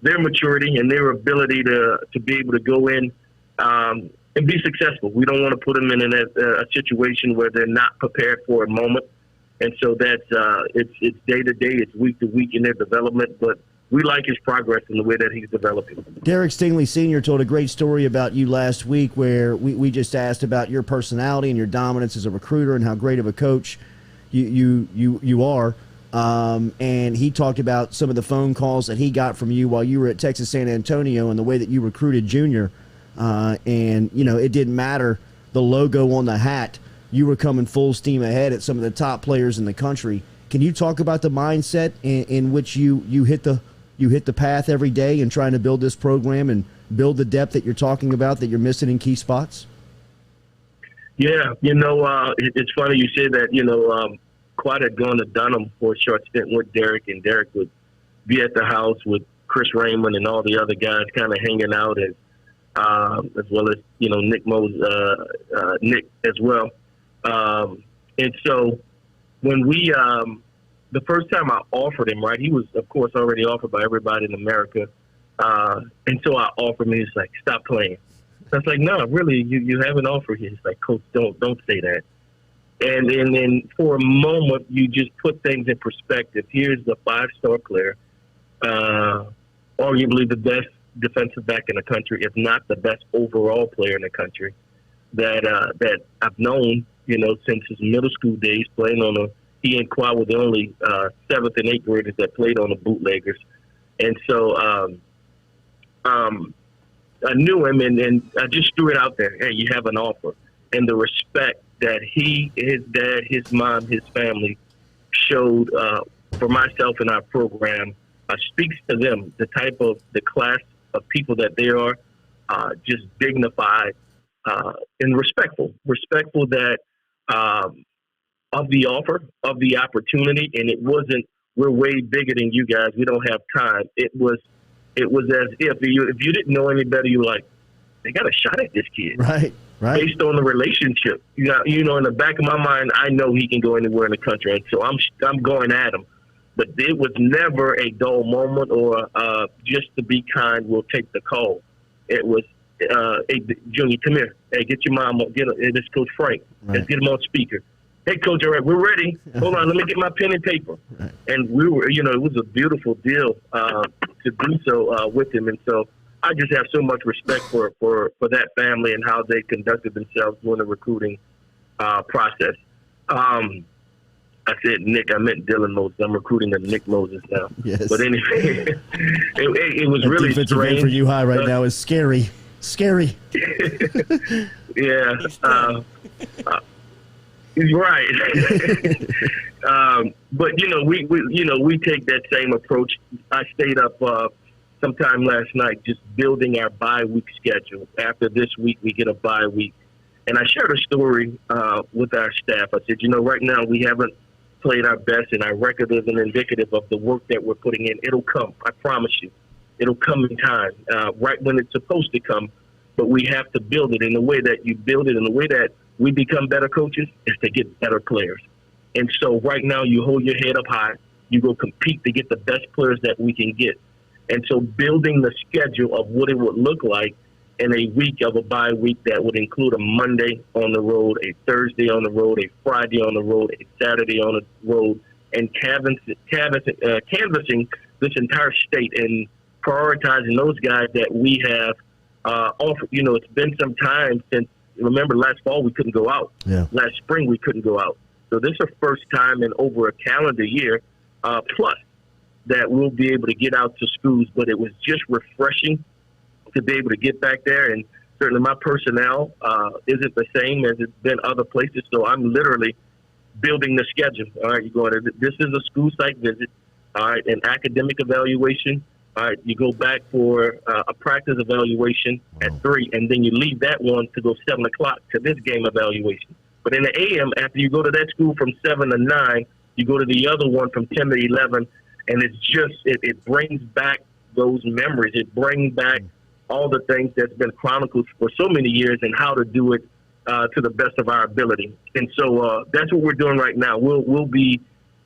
their maturity and their ability to be able to go in and be successful. We don't want to put them in a situation where they're not prepared for a moment. And so that's it's day to day, it's week to week in their development. But we like his progress in the way that he's developing. Derek Stingley Sr. told a great story about you last week, where we just asked about your personality and your dominance as a recruiter and how great of a coach you are. And he talked about some of the phone calls that he got from you while you were at Texas San Antonio and the way that you recruited Junior. And, you know, it didn't matter the logo on the hat. You were coming full steam ahead at some of the top players in the country. Can you talk about the mindset in which you hit the path every day in trying to build this program and build the depth that you're talking about that you're missing in key spots? Yeah, you know, it's funny you say that. You know, Quad had gone to Dunham for a short stint with Derek, and Derek would be at the house with Chris Raymond and all the other guys kind of hanging out, as well as, you know, Nick as well. And so when we, the first time I offered him, right, he was, of course, already offered by everybody in America. And so I offered him, he's like, stop playing. I was like, no, really, you have an offer here. He's like, Coach, don't say that. And then for a moment, you just put things in perspective. Here's the 5-star player, arguably the best defensive back in the country, if not the best overall player in the country, that I've known, you know, since his middle school days, playing on he and Quad were the only 7th and 8th graders that played on the bootleggers. And so I knew him, and I just threw it out there. Hey, you have an offer. And the respect that he, his dad, his mom, his family showed for myself and our program speaks to them, the class of people that they are, just dignified and respectful that of the offer, of the opportunity. And it wasn't, we're way bigger than you guys, we don't have time. It was as if you didn't know any better, you were like, they got a shot at this kid. Right. Based on the relationship. You know, in the back of my mind, I know he can go anywhere in the country. And so I'm going at him. But it was never a dull moment or just to be kind, we'll take the call. It was, hey, Junior, come here. Hey, get your mom. This Coach Frank. Right. Let's get him on speaker. Hey, Coach, all right, we're ready. Hold on, let me get my pen and paper. Right. And we were, you know, it was a beautiful deal to do so with him. And so I just have so much respect for that family and how they conducted themselves during the recruiting process. I said Nick, I meant Dylan Moses. I'm recruiting the Nick Moses now. Yes. But anyway, it was that really defensive strange. end for you high right now is scary. Scary. Yeah. He's right. But you know, we take that same approach. I stayed up sometime last night just building our bye week schedule. After this week, we get a bye week. And I shared a story with our staff. I said, you know, right now we haven't played our best, and our record isn't indicative of the work that we're putting in. It'll come. I promise you. It'll come in time, right when it's supposed to come. But we have to build it in the way that you build it, in the way that we become better coaches, is to get better players. And so right now you hold your head up high. You go compete to get the best players that we can get. And so building the schedule of what it would look like in a week of a bye week that would include a Monday on the road, a Thursday on the road, a Friday on the road, a Saturday on the road, and canvassing this entire state and prioritizing those guys that we have offered. You know, it's been some time since, remember, last fall we couldn't go out. Yeah. Last spring we couldn't go out. So this is the first time in over a calendar year plus that we'll be able to get out to schools. But it was just refreshing to be able to get back there. And certainly my personnel isn't the same as it's been other places. So I'm literally building the schedule. All right, you go to, this is a school site visit. All right, an academic evaluation. All right, you go back for a practice evaluation at 3, and then you leave that one to go 7 o'clock to this game evaluation. But in the AM, after you go to that school from 7 to 9, you go to the other one from 10 to 11, And it's just, it brings back those memories. It brings back all the things that's been chronicled for so many years and how to do it to the best of our ability. And so that's what we're doing right now. We'll be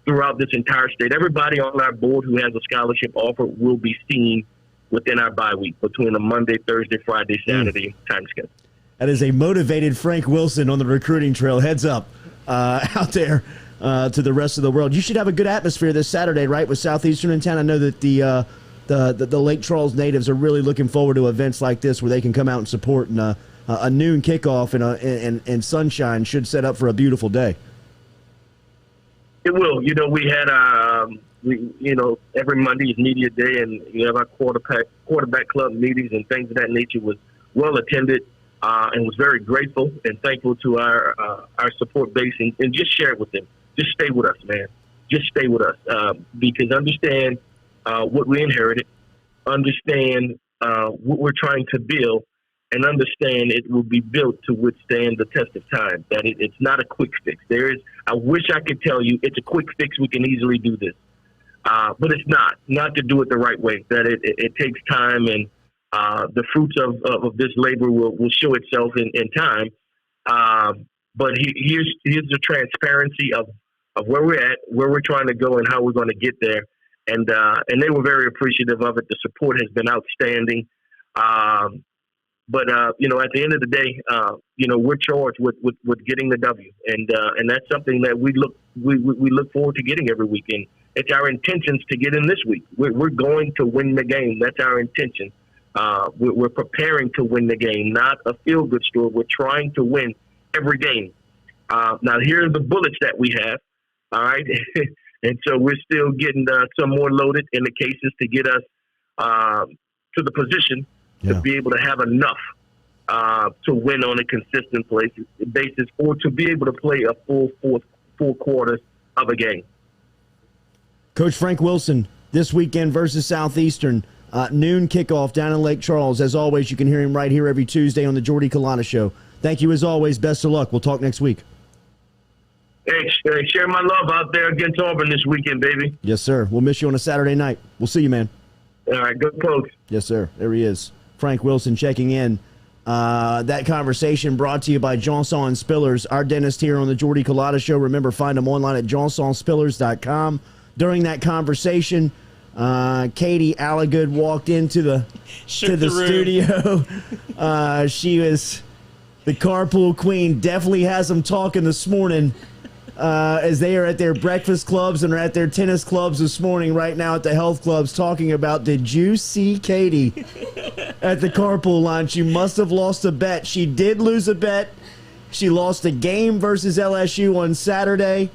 throughout this entire state. Everybody on our board who has a scholarship offer will be seen within our bye week between a Monday, Thursday, Friday, Saturday time schedule. That is a motivated Frank Wilson on the recruiting trail. Heads up out there to the rest of the world. You should have a good atmosphere this Saturday, right, with Southeastern in town. I know that the Lake Charles natives are really looking forward to events like this where they can come out and support, and a noon kickoff and sunshine should set up for a beautiful day. It will. You know, we had every Monday is media day, and you have our quarterback club meetings and things of that nature. Was well attended, and was very grateful and thankful to our support base, and just share it with them. Just stay with us, man. Just stay with us, because understand what we inherited, understand what we're trying to build, and understand it will be built to withstand the test of time. That it's not a quick fix. I wish I could tell you it's a quick fix. We can easily do this, but it's not to do it the right way. That it takes time, and the fruits of this labor will show itself in time. But here's the transparency of where we're at, where we're trying to go, and how we're going to get there. And they were very appreciative of it. The support has been outstanding. But at the end of the day, we're charged with getting the W, and that's something that we look forward to getting every weekend. It's our intentions to get in this week. We're going to win the game. That's our intention. We're preparing to win the game, not a feel-good story. We're trying to win every game. Now, here are the bullets that we have, all right? And so we're still getting some more loaded in the cases to get us to the position to be able to have enough to win on a consistent basis, or to be able to play a full quarters of a game. Coach Frank Wilson, this weekend versus Southeastern, noon kickoff down in Lake Charles. As always, you can hear him right here every Tuesday on the Jordy Culotta Show. Thank you as always. Best of luck. We'll talk next week. Hey, share my love out there against Auburn this weekend, baby. Yes, sir. We'll miss you on a Saturday night. We'll see you, man. All right, good folks. Yes, sir. There he is. Frank Wilson checking in. That conversation brought to you by Johnson Spillers, our dentist here on the Jordy Culotta Show. Remember, find them online at johnsonspillers.com. During that conversation, Katie Alligood walked into the studio. She was the carpool queen. Definitely has them talking this morning as they are at their breakfast clubs and are at their tennis clubs this morning right now at the health clubs talking about, did you see Katie at the carpool line? She must have lost a bet. She did lose a bet. She lost a game versus LSU on Saturday.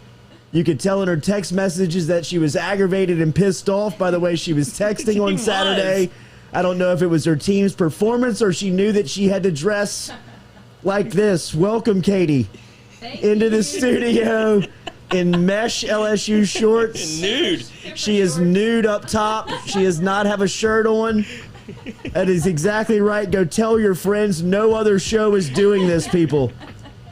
You could tell in her text messages that she was aggravated and pissed off by the way she was texting on Saturday. I don't know if it was her team's performance or she knew that she had to dress like this. Welcome, Katie, into the studio in mesh LSU shorts. Nude. She is nude up top. She does not have a shirt on. That is exactly right. Go tell your friends. No other show is doing this, people.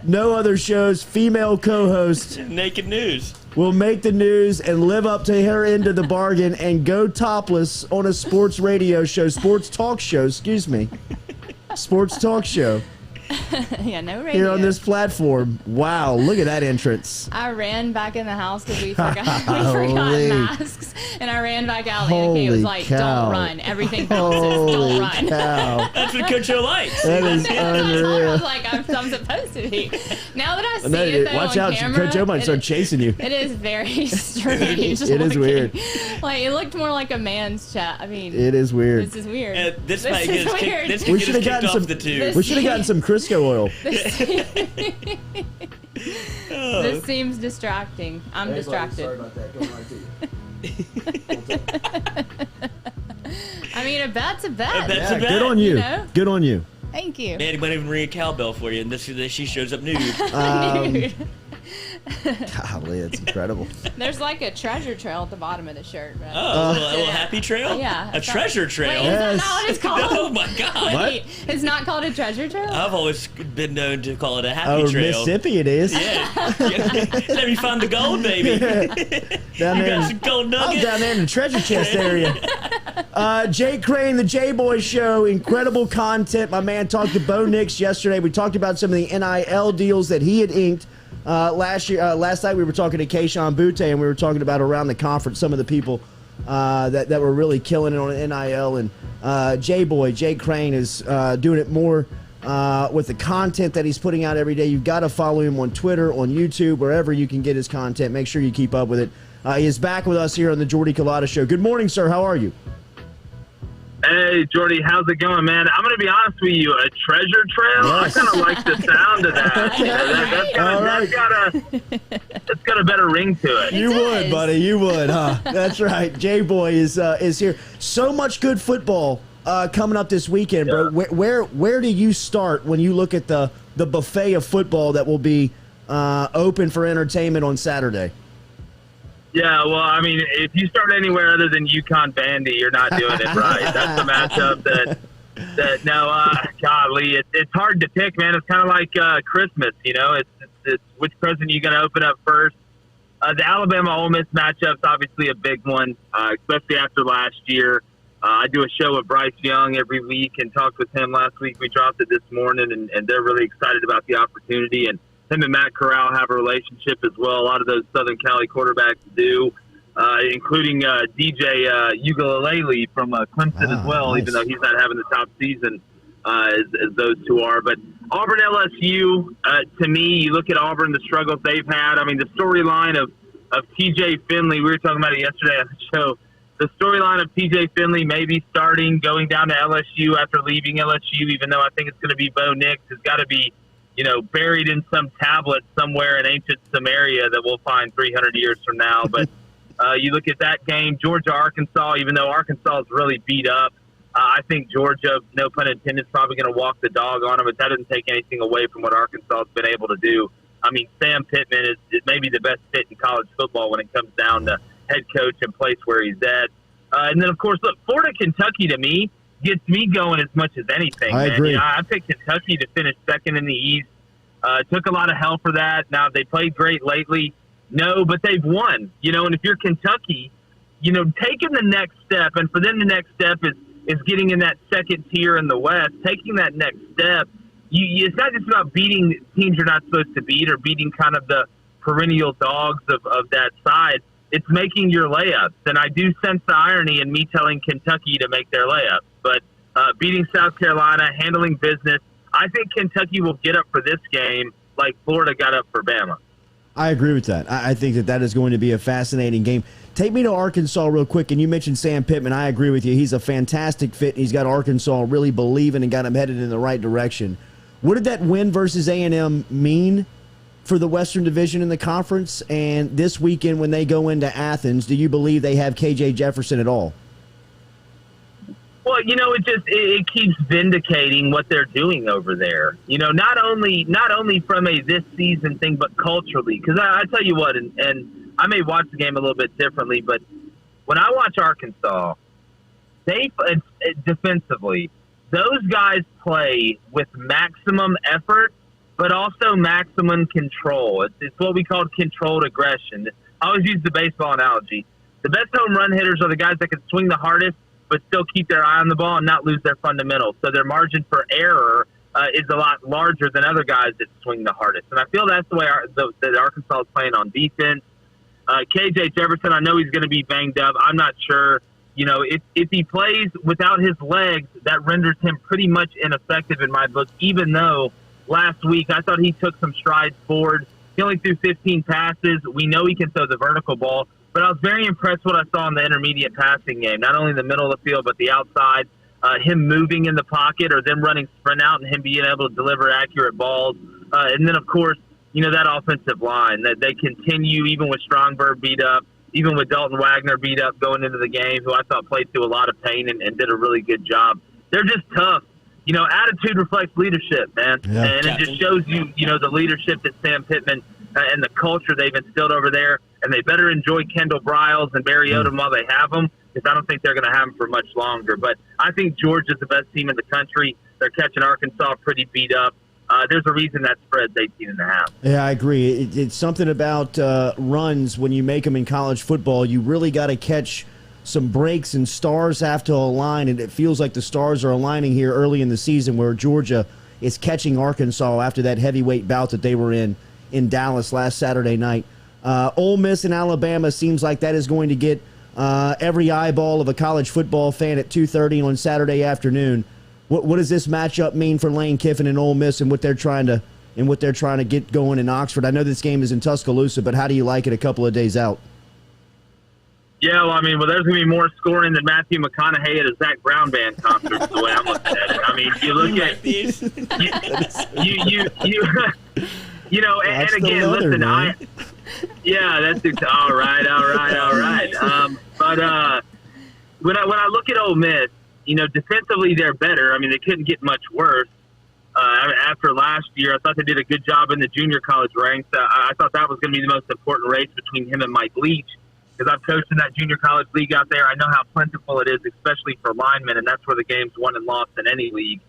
No other shows, female co-host. Naked news. Will make the news and live up to her end of the bargain and go topless on a sports radio show, sports talk show, sports talk show. Yeah, no radio. Here on this platform. Wow, look at that entrance. I ran back in the house because we forgot masks, and I ran back out, and Kate was like, "Don't run. Everything bounces. Don't run." That's what Coach O likes. That is unreal. I was like, I'm supposed to be. Now that I see it, though, watch on out, camera, Coach O might start chasing you. It is very strange. It is weird. Like, it looked more like a man's chat. I mean, it is weird. This is weird. This might get us weird. kicked. We should have gotten some. We should have gotten some Crisco oil. This seems distracting. I'm distracted. Sorry about that. Don't lie to you. I mean, a bet's a bet. That's a bet. Good on you. You know? Good on you. Thank you. Man, he might even ring a cowbell for you, and she shows up nude. Nude. Golly, that's incredible. There's like a treasure trail at the bottom of the shirt. Right? Oh, a little happy trail? Yeah. A treasure trail? Wait, is that not what it's called? Oh, my God. Wait, it's not called a treasure trail? I've always been known to call it a happy trail. Mississippi it is. Yeah. Let me find the gold, baby. Down You there got some gold nuggets? down there in the treasure chest area. Jay Crain, the JBoy Show, incredible content. My man talked to Bo Nix yesterday. We talked about some of the NIL deals that he had inked last night. We were talking to Keyshawn Butte, and we were talking about around the conference some of the people that were really killing it on NIL. And JBoy, Jay Crain, is doing it more with the content that he's putting out every day. You've got to follow him on Twitter, on YouTube, wherever you can get his content. Make sure you keep up with it. He is back with us here on the Jordy Culotta Show. Good morning, sir. How are you? Hey, Jordy, how's it going, man? I'm going to be honest with you. A treasure trail? Yes. I kind of like the sound of that. You know, that's got a better ring to it. You would, buddy. You would, huh? That's right. JBoy is here. So much good football coming up this weekend, bro. Where do you start when you look at the buffet of football that will be open for entertainment on Saturday? Yeah, well, I mean, if you start anywhere other than UConn Vandy, you're not doing it right. That's the matchup golly, it's hard to pick, man. It's kind of like Christmas, you know. It's which present you going to open up first. The Alabama-Ole Miss matchup's obviously a big one, especially after last year. I do a show with Bryce Young every week and talked with him last week. We dropped it this morning, and they're really excited about the opportunity. And him and Matt Corral have a relationship as well. A lot of those Southern Cali quarterbacks do, including DJ Ugalele from Clemson as well, nice. even though he's not having the top season as those two are. But Auburn LSU, to me, you look at Auburn, the struggles they've had. I mean, the storyline of TJ Finley, we were talking about it yesterday on the show. The storyline of TJ Finley maybe starting, going down to LSU after leaving LSU, even though I think it's going to be Bo Nix, has got to be, you know, buried in some tablet somewhere in ancient Samaria that we'll find 300 years from now. But you look at that game, Georgia-Arkansas, even though Arkansas is really beat up, I think Georgia, no pun intended, is probably going to walk the dog on them, but that doesn't take anything away from what Arkansas has been able to do. I mean, Sam Pittman is maybe the best fit in college football when it comes down to head coach and place where he's at. And then, of course, look, Florida-Kentucky to me gets me going as much as anything. I agree. You know, I picked Kentucky to finish second in the East. Took a lot of hell for that. Now, they played great lately. No, but they've won. You know, and if you're Kentucky, you know, taking the next step, and for them the next step is getting in that second tier in the West, taking that next step, it's not just about beating teams you're not supposed to beat or beating kind of the perennial dogs of that side. It's making your layups. And I do sense the irony in me telling Kentucky to make their layups. But beating South Carolina, handling business, I think Kentucky will get up for this game like Florida got up for Bama. I agree with that. I think that is going to be a fascinating game. Take me to Arkansas real quick, and you mentioned Sam Pittman. I agree with you. He's a fantastic fit. He's got Arkansas really believing and got him headed in the right direction. What did that win versus A&M mean for the Western Division in the conference? And this weekend when they go into Athens, do you believe they have KJ Jefferson at all? Well, you know, it keeps vindicating what they're doing over there. You know, not only from a this season thing, but culturally. Because I tell you what, and I may watch the game a little bit differently, but when I watch Arkansas, they defensively, those guys play with maximum effort, but also maximum control. It's what we call controlled aggression. I always use the baseball analogy. The best home run hitters are the guys that can swing the hardest, but still keep their eye on the ball and not lose their fundamentals. So their margin for error is a lot larger than other guys that swing the hardest. And I feel that's the way that Arkansas is playing on defense. KJ Jefferson, I know he's going to be banged up. I'm not sure. You know, if he plays without his legs, that renders him pretty much ineffective in my book, even though last week I thought he took some strides forward. He only threw 15 passes. We know he can throw the vertical ball. But I was very impressed what I saw in the intermediate passing game, not only the middle of the field but the outside, him moving in the pocket or them running sprint out and him being able to deliver accurate balls. And then, of course, you know, that offensive line, that they continue, even with Strongberg beat up, even with Dalton Wagner beat up going into the game, who I thought played through a lot of pain and did a really good job. They're just tough. You know, attitude reflects leadership, man. Yeah. And it just shows you, you know, the leadership that Sam Pittman and the culture they've instilled over there, and they better enjoy Kendall Briles and Barry Odom while they have them, because I don't think they're going to have them for much longer. But I think Georgia's the best team in the country. They're catching Arkansas pretty beat up. There's a reason that spread's 18.5. Yeah, I agree. It's something about runs when you make them in college football. You really got to catch some breaks, and stars have to align, and it feels like the stars are aligning here early in the season, where Georgia is catching Arkansas after that heavyweight bout that they were in Dallas last Saturday night. Ole Miss and Alabama seems like that is going to get every eyeball of a college football fan at 2:30 on Saturday afternoon. What does this matchup mean for Lane Kiffin and Ole Miss and what they're trying to get going in Oxford? I know this game is in Tuscaloosa, but how do you like it a couple of days out? Yeah, well, there's going to be more scoring than Matthew McConaughey at a Zach Brown band concert, is the way I'm looking at it. I mean, you look at these. You know, and again, leather, listen, man. that's all right. But when I look at Ole Miss, you know, defensively they're better. I mean, they couldn't get much worse. After last year, I thought they did a good job in the junior college ranks. I thought that was going to be the most important race between him and Mike Leach, because I've coached in that junior college league out there. I know how plentiful it is, especially for linemen, and that's where the game's won and lost in any league,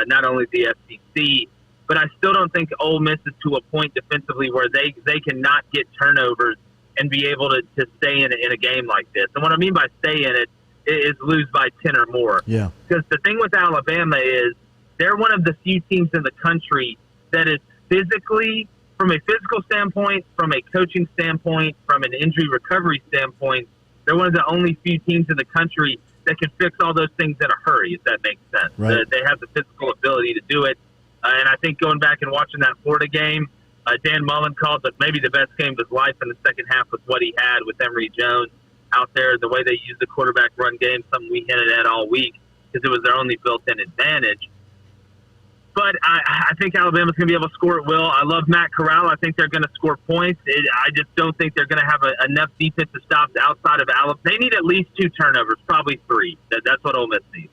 not only the SEC. But I still don't think Ole Miss is to a point defensively where they cannot get turnovers and be able to stay in a game like this. And what I mean by stay in it is lose by 10 or more. Yeah. Because the thing with Alabama is they're one of the few teams in the country that is physically, from a physical standpoint, from a coaching standpoint, from an injury recovery standpoint, they're one of the only few teams in the country that can fix all those things in a hurry, if that makes sense. Right. They have the physical ability to do it. And I think going back and watching that Florida game, Dan Mullen called it maybe the best game of his life in the second half with what he had with Emory Jones out there, the way they used the quarterback run game, something we hinted at all week, because it was their only built-in advantage. But I think Alabama's going to be able to score at will. I love Matt Corral. I think they're going to score points. I just don't think they're going to have enough defensive stops outside of Alabama. They need at least 2 turnovers, probably 3. That's what Ole Miss needs.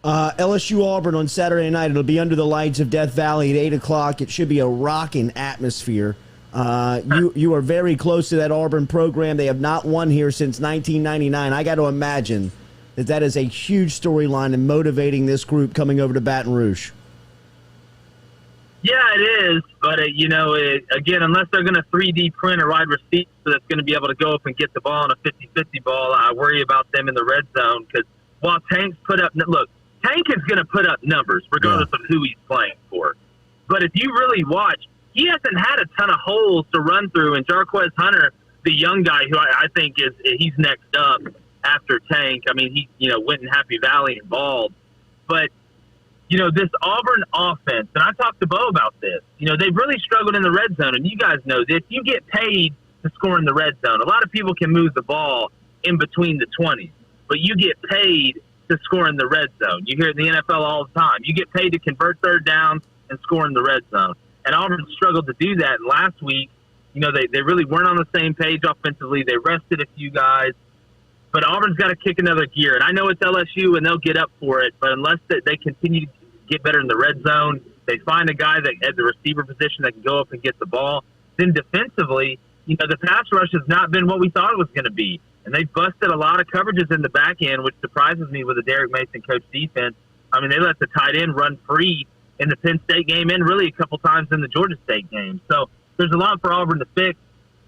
LSU Auburn on Saturday night. It'll be under the lights of Death Valley at 8 o'clock. It should be a rocking atmosphere. You are very close to that Auburn program. They have not won here since 1999. I got to imagine that is a huge storyline and motivating this group coming over to Baton Rouge. Yeah, it is. But, again, unless they're going to 3D print a wide receiver that's going to be able to go up and get the ball on a 50-50 ball, I worry about them in the red zone, because while Tank's put up – look, Tank is going to put up numbers regardless of who he's playing for. But if you really watch, he hasn't had a ton of holes to run through. And Jarquez Hunter, the young guy who I think he's next up after Tank. I mean, he went in Happy Valley and balled. But, this Auburn offense, and I talked to Bo about this, they've really struggled in the red zone. And you guys know this. You get paid to score in the red zone. A lot of people can move the ball in between the 20s, but you get paid to score in the red zone. You hear it in the NFL all the time. You get paid to convert third downs and score in the red zone. And Auburn struggled to do that. And last week, they really weren't on the same page offensively. They rested a few guys. But Auburn's got to kick another gear. And I know it's LSU, and they'll get up for it. But unless they continue to get better in the red zone, they find a guy that at the receiver position that can go up and get the ball, then defensively, the pass rush has not been what we thought it was going to be. And they've busted a lot of coverages in the back end, which surprises me with a Derek Mason coach defense. I mean, they let the tight end run free in the Penn State game and really a couple times in the Georgia State game. So there's a lot for Auburn to fix.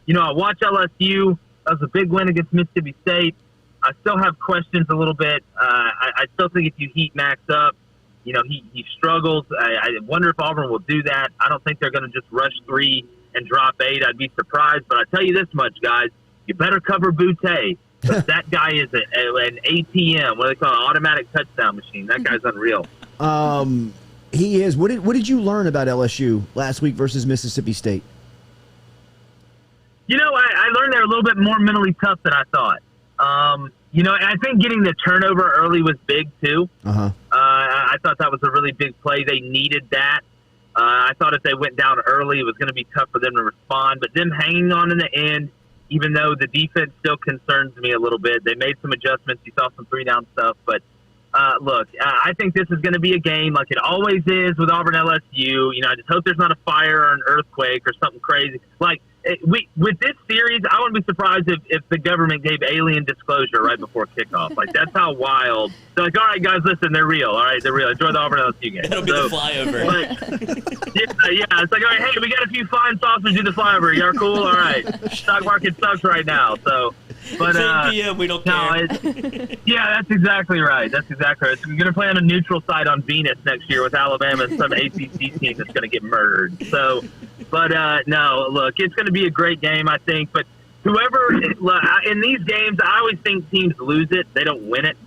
I watch LSU. That was a big win against Mississippi State. I still have questions a little bit. I still think if you heat Max up, he struggles. I wonder if Auburn will do that. I don't think they're going to just rush 3 and drop 8. I'd be surprised. But I tell you this much, guys. You better cover Boutte. That guy is an ATM, what do they call an automatic touchdown machine. That guy's unreal. He is. What did you learn about LSU last week versus Mississippi State? I learned they're a little bit more mentally tough than I thought. I think getting the turnover early was big, too. I thought that was a really big play. They needed that. I thought if they went down early, it was going to be tough for them to respond. But them hanging on in the end, even though the defense still concerns me a little bit. They made some adjustments. You saw some 3-down stuff. But, look, I think this is going to be a game like it always is with Auburn LSU. I just hope there's not a fire or an earthquake or something crazy. Like, with this series, I wouldn't be surprised if the government gave alien disclosure right before kickoff. Like, that's how wild. They're like, all right, guys, listen, they're real. All right, they're real. Enjoy the Auburn LSU game. That'll be the flyover. Yeah. It's like, all right, hey, we got a few flying saucers do the flyover. You're cool? All right. Stock market sucks right now. So, but 10 p.m., we don't care. Yeah, that's exactly right. So we're going to play on a neutral site on Venus next year with Alabama and some ACC team that's going to get murdered. So, but no, look, it's going to be a great game, I think. But whoever in these games, I always think teams lose it; they don't win it.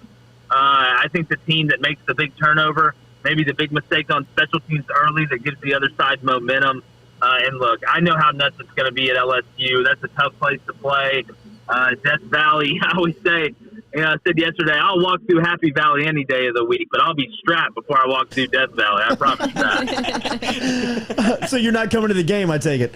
I think the team that makes the big turnover, maybe the big mistake on special teams early, that gives the other side momentum. And look, I know how nuts it's going to be at LSU. That's a tough place to play. Death Valley, I always say. I said yesterday, I'll walk through Happy Valley any day of the week, but I'll be strapped before I walk through Death Valley. I promise that. So you're not coming to the game, I take it.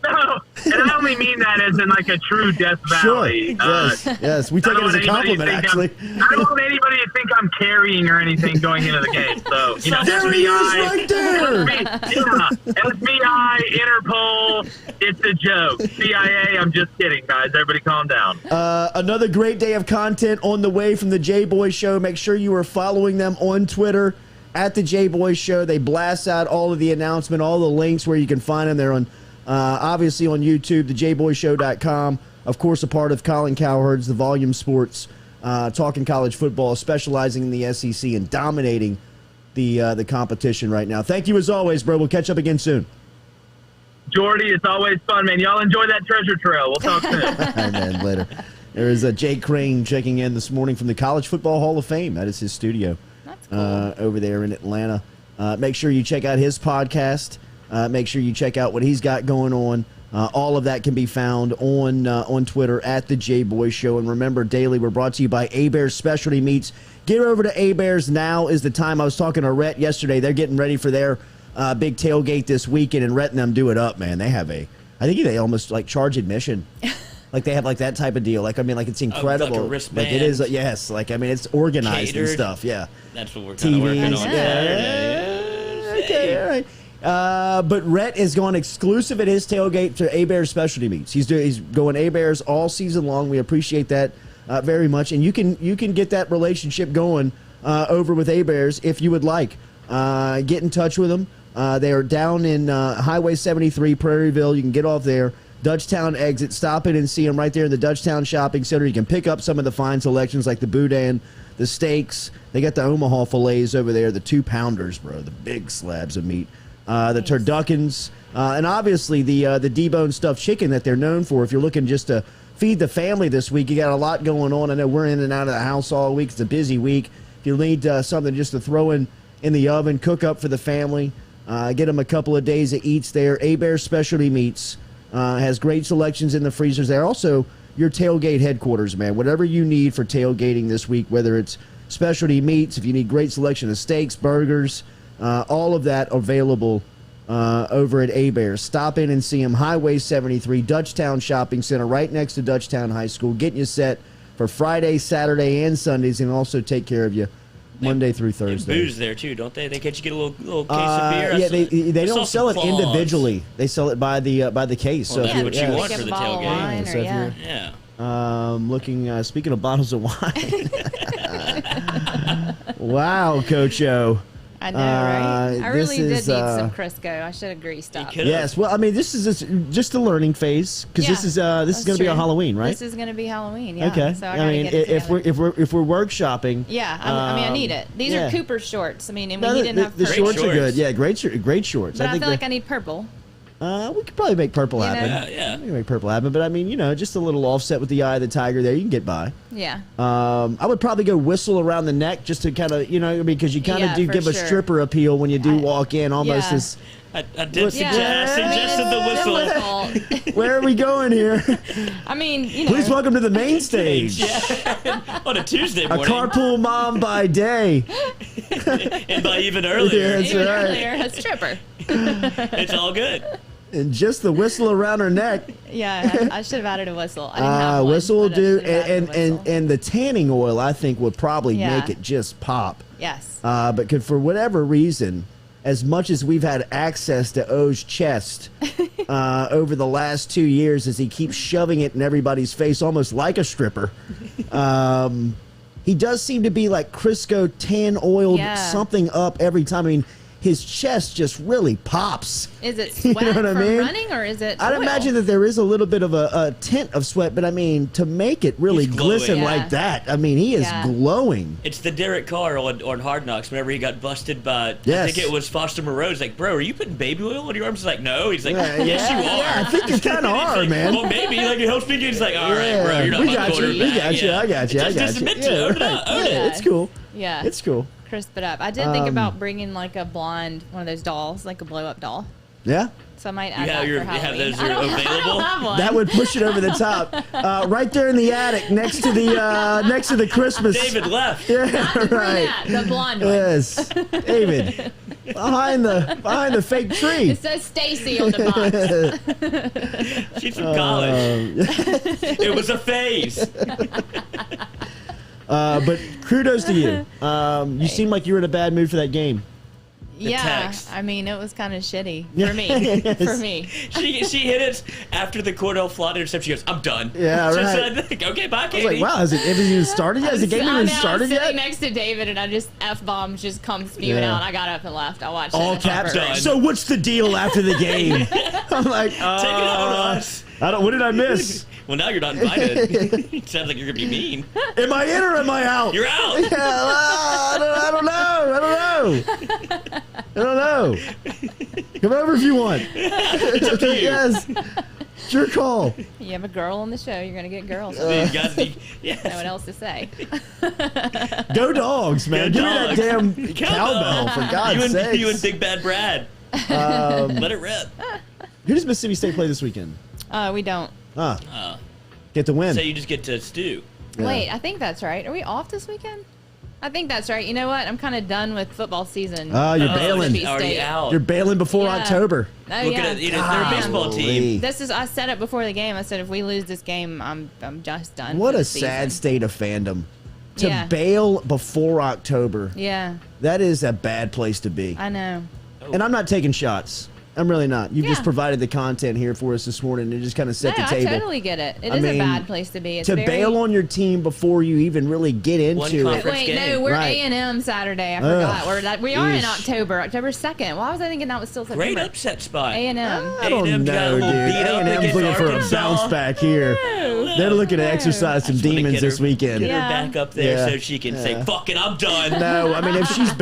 No, and I only mean that as in like a true Death Valley. Sure. Yes. We take it as a compliment, actually. I don't want anybody to think I'm carrying or anything going into the game. So, there he is right there. FBI, Interpol, it's a joke. CIA, I'm just kidding, guys. Everybody calm down. Another great day of content on the way from the JBoy Show. Make sure you are following them on Twitter at the JBoy Show. They blast out all of the announcement, all the links where you can find them. They're on obviously on YouTube, thejboyshow.com. Of course, a part of Colin Cowherd's The Volume Sports, talking college football, specializing in the SEC and dominating the competition right now. Thank you as always, bro. We'll catch up again soon. Jordy, it's always fun, man. Y'all enjoy that treasure trail. We'll talk soon. All right, man, later. There is Jake Crain checking in this morning from the College Football Hall of Fame. That is his studio. That's cool. Over there in Atlanta. Make sure you check out his podcast. Make sure you check out what he's got going on. All of that can be found on Twitter at the JBoy Show. And remember, daily, we're brought to you by A-Bears Specialty Meats. Get over to A-Bears. Now is the time. I was talking to Rhett yesterday. They're getting ready for their big tailgate this weekend, and Rhett and them do it up, man. They have I think they almost like charge admission. Like they have like that type of deal. Like, I mean, like it's incredible. Like a wristband. Like it is, yes. Like, I mean, it's organized and stuff. Yeah. That's what we're kind of working on Saturday. Okay, all right. But Rhett is going exclusive at his tailgate to A-Bears Specialty Meats. He's going A-Bears all season long. We appreciate that very much. And you can get that relationship going over with A-Bears if you would like. Get in touch with them. They are down in Highway 73, Prairieville. You can get off there. Dutchtown exit. Stop in and see them right there in the Dutchtown Shopping Center. You can pick up some of the fine selections like the boudin, the steaks. They got the Omaha fillets over there, the 2-pounders, bro, the big slabs of meat. The turduckens, and obviously the deboned stuffed chicken that they're known for. If you're looking just to feed the family this week, you got a lot going on. I know we're in and out of the house all week. It's a busy week. If you need something just to throw in the oven, cook up for the family, get them a couple of days of eats there. A-Bear Specialty Meats has great selections in the freezers. They're also your tailgate headquarters, man. Whatever you need for tailgating this week, whether it's specialty meats, if you need great selection of steaks, burgers, all of that available over at A-Bears. Stop in and see them. Highway 73, Dutchtown Shopping Center, right next to Dutchtown High School. Getting you set for Friday, Saturday, and Sundays, and also take care of you Monday through Thursday. Booze there too, don't they? They catch you get a little case of beer. Yeah, they don't sell it individually. They sell it by the case. Well, so that's what you want for a the bottle of wine tailgate. or, Yeah. Looking. Speaking of bottles of wine. Wow, Coach O. I know, right? I really did need some uh, Crisco. I should have greased up. Yes. Well, I mean, this is just a learning phase because this is going to be on Halloween, right? This is going to be Halloween. Yeah. Okay. So I mean, if we're workshopping. Yeah. I mean, I need it. These are Cooper shorts. I mean, and we didn't have the purple. shorts are good. Yeah, great shorts. But I feel like I need purple. We could probably make purple happen. Yeah. We can make purple happen, but I mean, just a little offset with the eye of the tiger there. You can get by. Yeah. I would probably go whistle around the neck just to kind of, because you kind of do give a stripper appeal when you do walk in, almost as. I suggested the whistle. Where are we going here? I mean, Please welcome to the main stage. On a Tuesday morning. A carpool mom by day. And by even earlier. Yeah, that's earlier, a stripper. It's all good. And just the whistle around her neck. Yeah, I should have added a whistle. I didn't have one, whistle will do, and and the tanning oil I think would probably make it just pop. Yes. But for whatever reason, as much as we've had access to O's chest over the last 2 years as he keeps shoving it in everybody's face, almost like a stripper. He does seem to be like Crisco tan oiled something up every time. I mean, his chest just really pops. Is it sweat you know from I mean? running, or is it I'd oil? imagine that there is a little bit of a tint of sweat, but I mean, to make it really glisten like that, I mean, he is glowing. It's the Derek Carr on Hard Knocks whenever he got busted by, I think it was Foster Moreau's like, bro, are you putting baby oil on your arms? He's like, no. He's like, yes, you are. Yeah, I think you kind of are, like, man. Well, maybe. Like, it helps me get, he's like, all right, bro, you're not my quarterback. We got you. I got you. Just admit to it. Own it. It's cool. Yeah. It's cool. Crisp it up. I did think about bringing like a blonde, one of those dolls, like a blow-up doll. Yeah. So I might add that for Halloween. Those I don't available? have one. That would push it over the top. Right there in the attic, next to the Christmas. David left. Yeah, Right. The blonde one. Yes, David, behind the fake tree. It says Stacy on the box. She's from college. It was a phase. But kudos to you. You seem like you were in a bad mood for that game. Text. I mean, it was kind of shitty for me. Yes. For me. She hit it after the Cordell Flott interception. She goes, I'm done. Yeah, She right. said, okay, bye, I was Katie. like, wow, has it even started yet? Has the game even started I'm yet? sitting next to David, and I just F-bombs just come spewing out. I got up and left. I watched All it. caps. Done. So what's the deal after the game? I'm like, Take it out on us. What did I miss? Well, now you're not invited. It sounds like you're going to be mean. Am I in or am I out? You're out. Yeah, I don't know. I don't know. Come over if you want. It's up to you. Yes. It's your call. You have a girl on the show, you're going to get girls. You guys need, yes. Know what else to say? Go Dogs, man. Go Give me that Dogs. damn cowbell, for God's sake. You and Big Bad Brad. Let it rip. Who does Mississippi State play this weekend? We don't. Get the win. So you just get to stew. Yeah. Wait, I think that's right. Are we off this weekend? I think that's right. You know what? I'm kind of done with football season. Oh, you're bailing. Mississippi Already State. out. You're bailing before Yeah. October. Oh, Look yeah. at it. They're a baseball team. I said it before the game. I said if we lose this game, I'm just done. What for a the sad season. state of fandom. To Yeah. bail before October. Yeah, That is a bad place to be. I know. And I'm not taking shots. I'm really not. You've just Yeah. provided the content here for us this morning and just kind of set No, the table. I totally get it. It I is mean, a bad place to be. It's to very... bail on your team before you even really get into One it. conference Wait, game. no, we're Right. A&M Saturday. I Ugh. forgot. We are in Yeesh. October 2nd. Why was I thinking that was still September? Great upset spot. A&M. I don't A&M got a know, little dude. beat up A&M's against looking for a Arkansas. bounce back here. They're looking to exercise some Just wanna demons get her- this weekend. Get Yeah. her back up there Yeah. so she can say, Yeah. fuck it, I'm done. No, I mean, if she's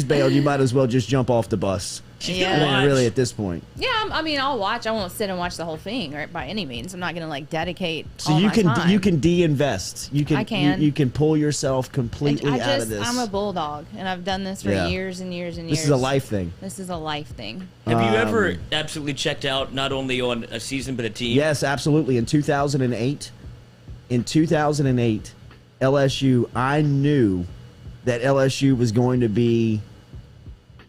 bailed, you might as well just jump off the bus. She's Yeah. I gonna mean, watch. really, at this point. Yeah, I mean, I'll watch. I won't sit and watch the whole thing, right? By any means, I'm not gonna like dedicate. So all you my can time. you can de-invest. You can I can. You can pull yourself completely And out of this. I'm a bulldog, and I've done this for Yeah. years and years and years. This is a life thing. This is a life thing. Have you ever absolutely checked out not only on a season but a team? Yes, absolutely. In 2008, LSU, I knew that LSU was going to be.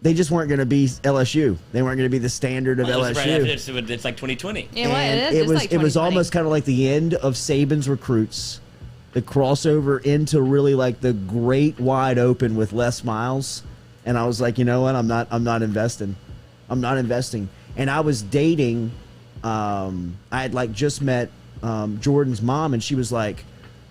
They just weren't going to be LSU. They weren't going to be the standard of Well, it was right LSU. after it's like 2020. Yeah, well, And it is. It's like it was 2020. almost kind of like the end of Saban's recruits, the crossover into really like the great wide open with Les Miles, and I was like, you know what, I'm not investing. And I was dating. I had like just met Jordan's mom, and she was like,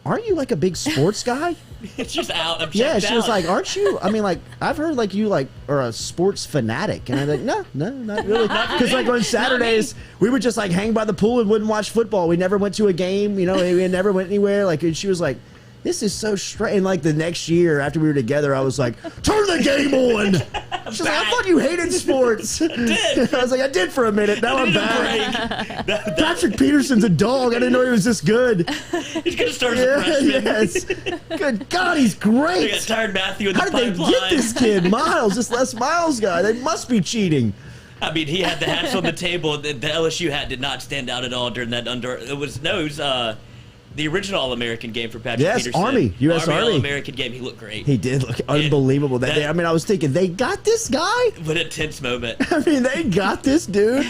"Aren't you like a big sports guy?" It's just out. I'm Yeah, checked she was out. like, "Aren't you?" I mean, like, I've heard like you like are a sports fanatic, and I'm like, no, not really. Because like on Saturdays, we would just like hang by the pool and wouldn't watch football. We never went to a game, you know. We never went anywhere. Like, and she was like, "This is so strange." And like the next year after we were together, I was like, "Turn the game on." She's like, "I thought you hated sports." I did. I was like, "I did for a minute. Now I'm Need a back." break. Patrick Peterson's a dog. I didn't know he was this good. He's gonna start as a freshman. Yes. Good God, he's great. They got tired Matthew in the How did they pipeline. get this kid, Miles? This Les Miles guy. They must be cheating. I mean, he had the hats on the table. The LSU hat did not stand out at all during that under. It was the original All-American game for Patrick Yes, Peterson. Army, U.S. Army. All-American game. He looked great. He did look unbelievable that day. I mean, I was thinking, they got this guy? What a tense moment. I mean, they got this dude.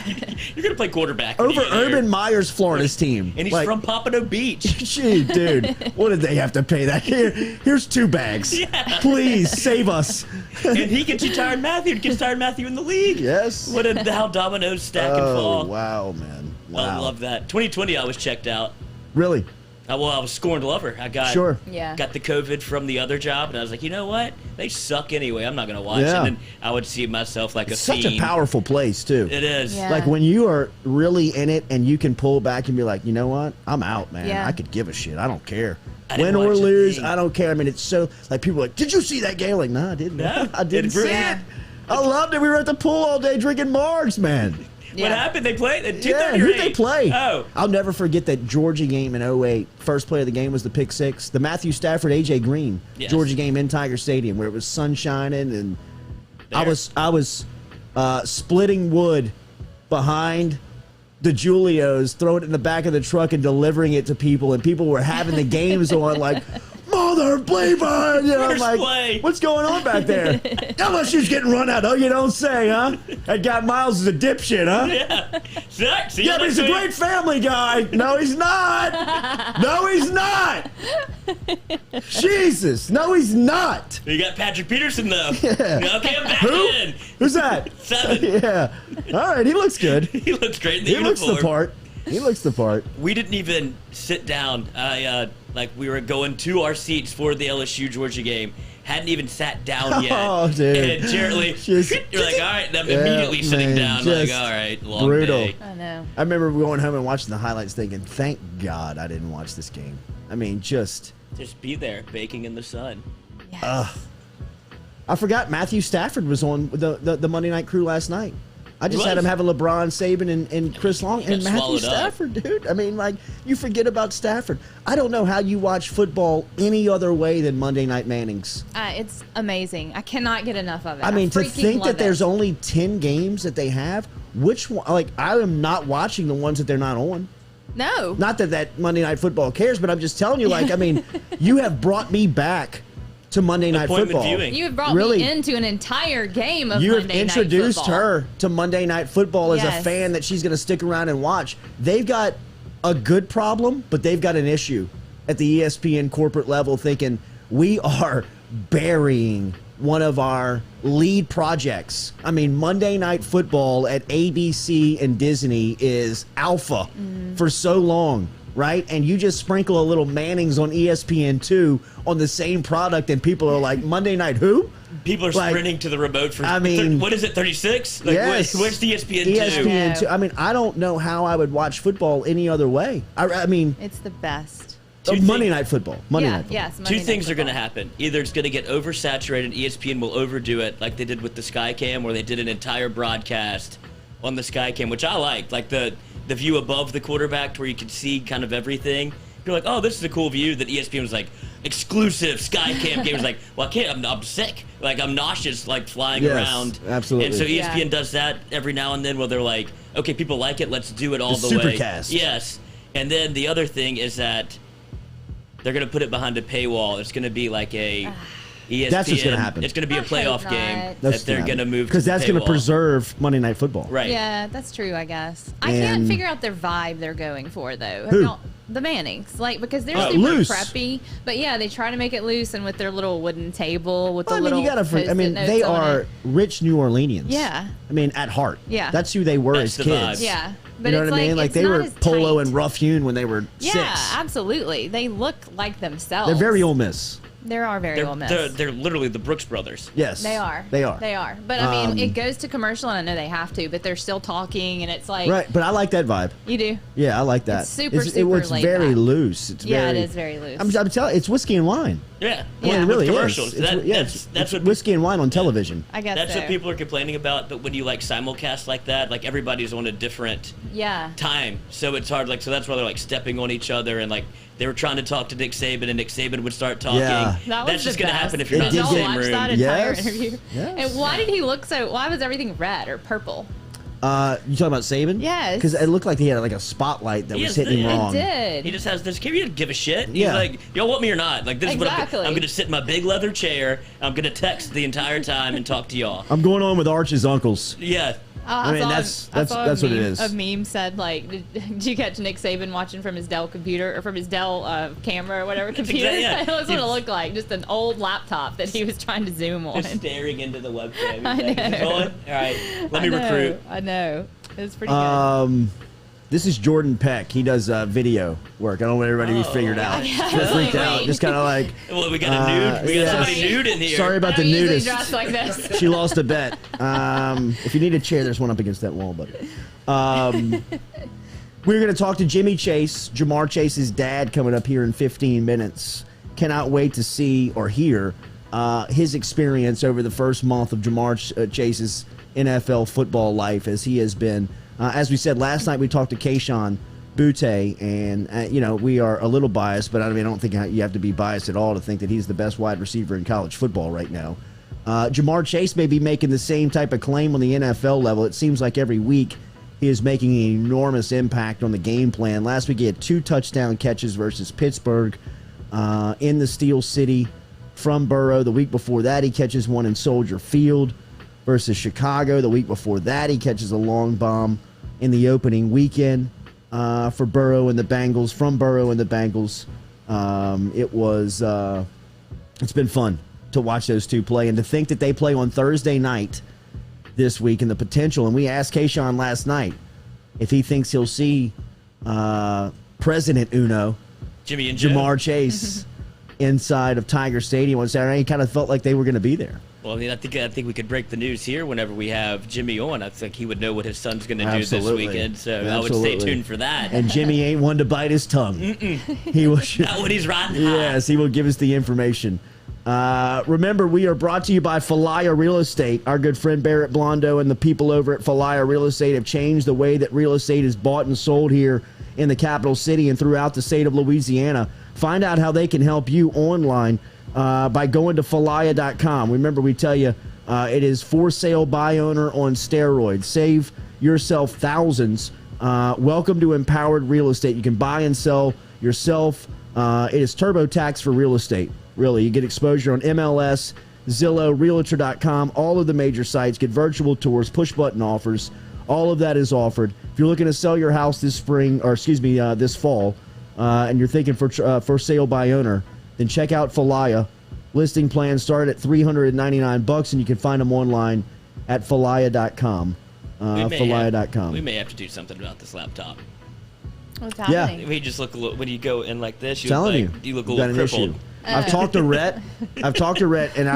You're going to play quarterback. Over Urban Meyer's Florida's team. And he's from Pompano Beach. Gee, dude, what did they have to pay that? Here's 2 bags. Yeah. Please, save us. And he gets you Tyrann Mathieu. He gets Tyrann Mathieu in the league. Yes. How dominoes stack and fall. Wow, man. Wow. I love that. 2020, I was checked out. Really? I was scorned lover. I got got the COVID from the other job, and I was like, you know what? They suck anyway. I'm not going to watch it. And I would see myself like it's a fiend. such a powerful place, too. It is. Yeah. Like when you are really in it and you can pull back and be like, you know what? I'm out, man. Yeah. I could give a shit. I don't care. I didn't Win or watch a lose, thing. I don't care. I mean, it's so, like, people are like, did you see that game? Like, no, I didn't. No, I didn't see yeah. it. I loved it. We were at the pool all day drinking margs, man. What happened? They played at 2:38. Yeah, who'd they play? Oh. I'll never forget that Georgia game in 2008. First play of the game was the pick 6. The Matthew Stafford, A.J. Green Georgia game in Tiger Stadium where it was sun shining and I was splitting wood behind the Julios, throwing it in the back of the truck and delivering it to people, and people were having the games on like, mother bleeper! You know, I'm like, play. what's going on back there? LSU's getting run out. Oh, you don't say, huh? That guy Miles is a dipshit, huh? Yeah. See Yeah, but he's a great family guy. No, he's not. No, he's not. Jesus. No, he's not. You got Patrick Peterson, though. Yeah. Okay, I'm back Who? in. Who's that? 7. Yeah. All right, he looks good. He looks great in the He looks uniform. the part. He looks the part. We didn't even sit down. We were going to our seats for the LSU Georgia game. Hadn't even sat down yet. Oh, dude. And Jarrett Lee, you're like, all right. And I'm immediately sitting down. Like, all right, long brutal. day. I know. I remember going home and watching the highlights thinking, thank God I didn't watch this game. I mean, just be there, baking in the sun. Yes. I forgot Matthew Stafford was on the Monday Night Crew last night. I just had him having LeBron, Saban, and Chris Long, and Matthew Stafford, dude. I mean, like, you forget about Stafford. I don't know how you watch football any other way than Monday Night Mannings. It's amazing. I cannot get enough of it. I mean, to freaking think love that there's it. only 10 games that they have, which one, like, I am not watching the ones that they're not on. No. Not that Monday Night Football cares, but I'm just telling you, like, I mean, you have brought me back to Monday Night Football. Viewing. You have brought me into an entire game of You have Monday Night introduced Football. her to Monday Night Football as a Yes. fan that she's going to stick around and watch. They've got a good problem, but they've got an issue at the ESPN corporate level thinking we are burying one of our lead projects. I mean, Monday Night Football at ABC and Disney is alpha for so long, right? And you just sprinkle a little Mannings on ESPN2 on the same product, and people are like, Monday Night who? People are sprinting to the remote for, I mean, what is it, 36? Like, yes. Where's the ESPN2? ESPN2. I mean, I don't know how I would watch football any other way. I mean, It's the best. Monday Night Football. Monday Night Football. Yes. Monday Two Night things are going to Football. happen. Either it's going to get oversaturated, ESPN will overdo it like they did with the Skycam, where they did an entire broadcast on the Skycam, which I liked, like the view above the quarterback to where you could see kind of everything. You're like, oh, this is a cool view. That ESPN was like, exclusive Skycam game. Was like, well, I can't. I'm sick. Like, I'm nauseous, like flying around. Absolutely. And so ESPN does that every now and then, where they're like, okay, people like it. Let's do it all the way. Supercast. Yes. And then the other thing is that they're going to put it behind a paywall. It's going to be like a ESPN. That's what's going to happen. It's going to be a I playoff hope game not. that they're going to move because that's going to paywall. preserve Monday Night Football. Right. Yeah, that's true, I guess. I And- can't figure out their vibe they're going for, though. Who? The Mannings. Like, because they're Oh, super loose. preppy. But yeah, they try to make it loose, and with their little wooden table with Well, the I mean, little you gotta. I Post-it mean, notes they on are it. rich New Orleanians. Yeah. I mean, at heart. Yeah. That's who they were That's as the kids. vibe. Yeah. But You know it's what I mean? Like it's they not were as polo tight. and rough hewn when they were Yeah, 6. absolutely. They look like themselves. They're very Ole Miss. They are very Ole Miss. They're literally the Brooks brothers. Yes. They are. They are. They are. But I mean, it goes to commercial, and I know they have to, but they're still talking, and it's like Right, but I like that vibe. you do. Yeah, I like that. It's super, it's super it's laid very back. loose. It's Yeah, very, it is very loose. I'm telling it's whiskey and wine. Yeah. I mean, Yeah. it really With commercials. is. It's, That's what whiskey and wine on television. I guess That's so. what people are complaining about. But when you like simulcast like that, like everybody's on a different Yeah. time, so it's hard. Like, so that's why they're like stepping on each other, and like they were trying to talk to Nick Saban, and Nick Saban would start talking. Yeah. That was That's just the gonna best. happen if you're It not in did the Y'all same watched room. that entire Yes. interview? Yes. And why did he look so? Why was everything red or purple? You talking about Saban? Yes. Because it looked like he had like a spotlight that was hitting him wrong. It did. He just has this. He doesn't give a shit. He's Yeah. like, y'all want me or not? Like, this is what Exactly. I'm going to sit in my big leather chair. I'm going to text the entire time and talk to y'all. I'm going on with Arch's uncles. Yeah. I mean, that's what it is. A meme said, like, did you catch Nick Saban watching from his Dell computer or from his Dell camera or whatever computer? Yeah. That's what it looked like. Just an old laptop that he was trying to zoom on. Just staring into the webcam. I He's like, "Is it know. on? All right, let me recruit. I know. It was pretty good. This is Jordan Peck. He does video work. I don't want everybody to be figured out. Just freaked out. Just kind of like. Well, we got a nude. We got somebody nude in here. Sorry about I the don't usually nudist. dress like this. She lost a bet. If you need a chair, there's one up against that wall, buddy. We're going to talk to Jimmy Chase, JaMarr Chase's dad, coming up here in 15 minutes. Cannot wait to see or hear his experience over the first month of JaMarr Chase's NFL football life, as he has been. As we said last night, we talked to Kayshon Boutte, and we are a little biased, but I don't think you have to be biased at all to think that he's the best wide receiver in college football right now. JaMarr Chase may be making the same type of claim on the NFL level. It seems like every week he is making an enormous impact on the game plan. Last week he had 2 touchdown catches versus Pittsburgh in the Steel City from Burrow. The week before that he catches one in Soldier Field versus Chicago. The week before that he catches a long bomb in the opening weekend for Burrow and the Bengals. From Burrow and the Bengals, it's been fun to watch those two play, and to think that they play on Thursday night this week, and the potential. And we asked Kayshon last night if he thinks he'll see President Uno, Jimmy and Joe. JaMarr Chase, inside of Tiger Stadium on Saturday. He kind of felt like they were going to be there. Well, I mean, I think we could break the news here whenever we have Jimmy on. I think he would know what his son's going to do this Absolutely. weekend, so I Absolutely. would stay tuned for that. And Jimmy ain't one to bite his tongue. He will. Not when he's riding high. Yes, he will give us the information. Remember, we are brought to you by Falaya Real Estate. Our good friend Barrett Blondo and the people over at Falaya Real Estate have changed the way that real estate is bought and sold here in the capital city and throughout the state of Louisiana. Find out how they can help you online by going to Falaya.com. Remember, we tell you it is for sale by owner on steroids. Save yourself thousands. Welcome to Empowered Real Estate. You can buy and sell yourself. It is TurboTax for real estate. Really, you get exposure on MLS, Zillow, Realtor.com, all of the major sites. Get virtual tours, push-button offers. All of that is offered. If you're looking to sell your house this fall, and you're thinking for sale by owner, then check out Falaya. Listing plans start at $399, and you can find them online at Falaya.com. Falaya.com. We may have to do something about this laptop. What's happening? We just look a little, when you go in like this, you look a got little an crippled. issue. I've talked to Rhett. And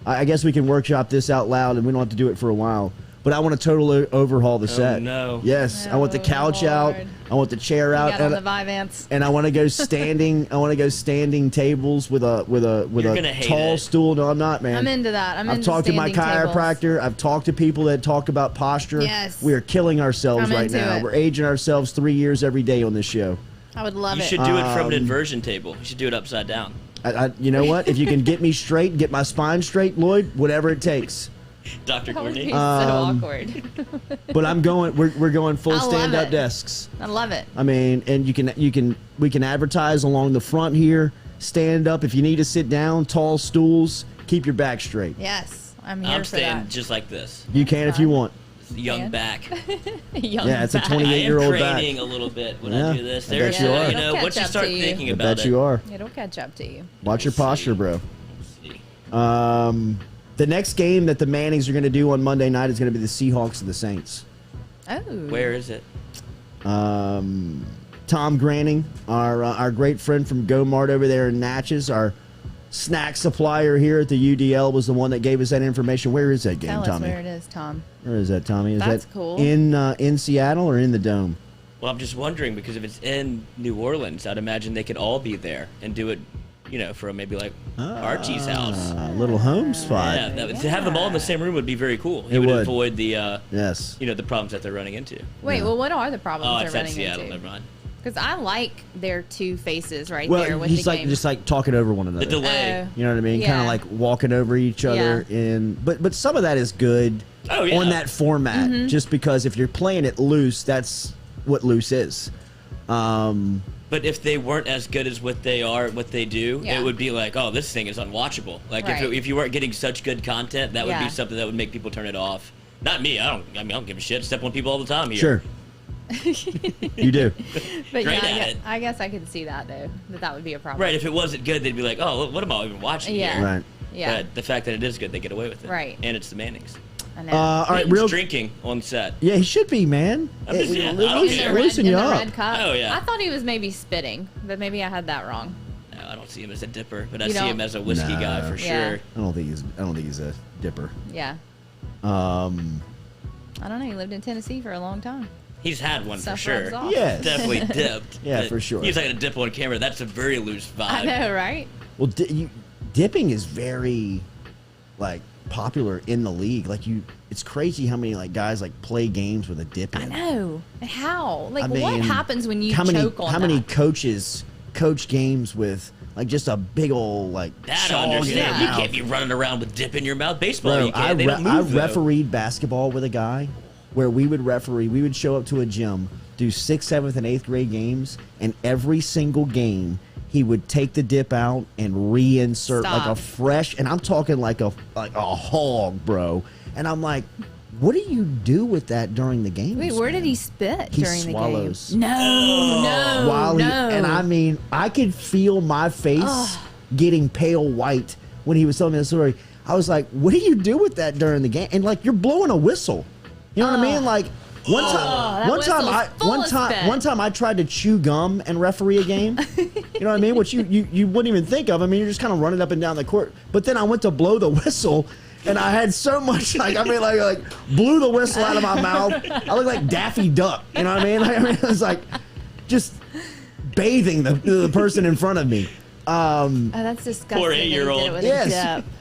I guess we can workshop this out loud, and we don't have to do it for a while. But I want to totally overhaul the set. No. Yes, I want the couch out. I want the chair out. Got on the Vivance. And I want to go standing. I want to go standing tables with a tall stool. No, I'm not, man. I'm into that. I've talked to my chiropractor. I've talked to people that talk about posture. Yes. We are killing ourselves I'm right into now. it. We're aging ourselves 3 years every day on this show. I would love You it. should do it from an inversion table. You should do it upside down. You know what? If you can get me straight, get my spine straight, Lloyd, whatever it takes. Dr. That would be Courtney. so awkward. But I'm going. We're going full I love stand-up it. desks. I love it. I mean, and we can advertise along the front here. Stand up if you need to sit down. Tall stools. Keep your back straight. Yes, I'm here I'm for standing that. just like this. You can if you want. Young Man. back. Young Yeah, it's a back. 28-year-old I am back. training a little bit when Yeah, I do this. I bet There's, you are. It'll once you catch start up to you. thinking I about bet it. you are. It'll catch up to you. Watch your Let's see. posture, bro. Let's see. The next game that the Mannings are going to do on Monday night is going to be the Seahawks and the Saints. Oh. Where is it? Tom Granning, our great friend from Go Mart over there in Natchez, our snack supplier here at the UDL, was the one that gave us that information. Where is that game, Tell us Tommy? where it is, Tom. Where is that, Tommy? Is That's that cool. in Seattle or in the Dome? Well, I'm just wondering because if it's in New Orleans, I'd imagine they could all be there and do it, from maybe like Archie's house. A little home spot. Yeah, to have them all in the same room would be very cool. It would would. avoid the Yes. the problems that they're running into. Wait, Yeah. well, what are the Oh, problems it's they're at running Seattle. into? Never mind. Because I like their two faces right there Well, with he's the like game. just like talking over one another. The delay. You know what I mean? Yeah. Kind of like walking over each other. But some of that is good. on that format. Just because if you're playing it loose, that's what loose is. But if they weren't as good as what they are, what they do, it would be like, oh, this thing is unwatchable. Like if you weren't getting such good content, that would be something that would make people turn it off. Not me. I don't give a shit. Step on people all the time here. Sure. You do. But I guess I could see that though. That would be a problem. Right. If it wasn't good, they'd be like, oh, what am I even watching here? Right. Yeah. But the fact that it is good, they get away with it. Right. And it's the Mannings. I know. All right, He's drinking on set. Yeah, he should be, man. Loosen you up. Red cup. Oh, yeah. I thought he was maybe spitting, but maybe I had that wrong. No, I don't see him as a dipper, but I see him as a whiskey guy for sure. I don't think he's a dipper. Yeah. I don't know. He lived in Tennessee for a long time. He's had one Stuff for sure. rubs off. Yes. Definitely dipped. Yeah, But for sure. He's like a dip on camera. That's a very loose vibe. I know, right? Well, dipping is very, like, popular in the league. Like, it's crazy how many, like, guys, like, play games with a dip in. I know. How? Like, I what mean, happens when you choke on How many coaches coach games with, like, just a big old, like, That I understand. You can't be running around with dip in your mouth. Baseball, Bro, you can't. They don't move, I though. refereed basketball with a guy where we would show up to a gym, do 6th, 7th, and 8th grade games, and every single game he would take the dip out and reinsert like a fresh, and I'm talking like a hog, bro. And I'm like, what do you do with that during the game? Wait, where did he spit during swallows. the game? No. And I mean, I could feel my face getting pale white when he was telling me the story. I was like, what do you do with that during the game? And like, you're blowing a whistle. You know what I mean? Like, one time I tried to chew gum and referee a game. You know what I mean? Which you wouldn't even think of. I mean, you're just kind of running up and down the court. But then I went to blow the whistle, and I had so much like blew the whistle out of my mouth. I looked like Daffy Duck. You know what I mean? It was like just bathing the person in front of me. That's disgusting. Poor 8-year-old.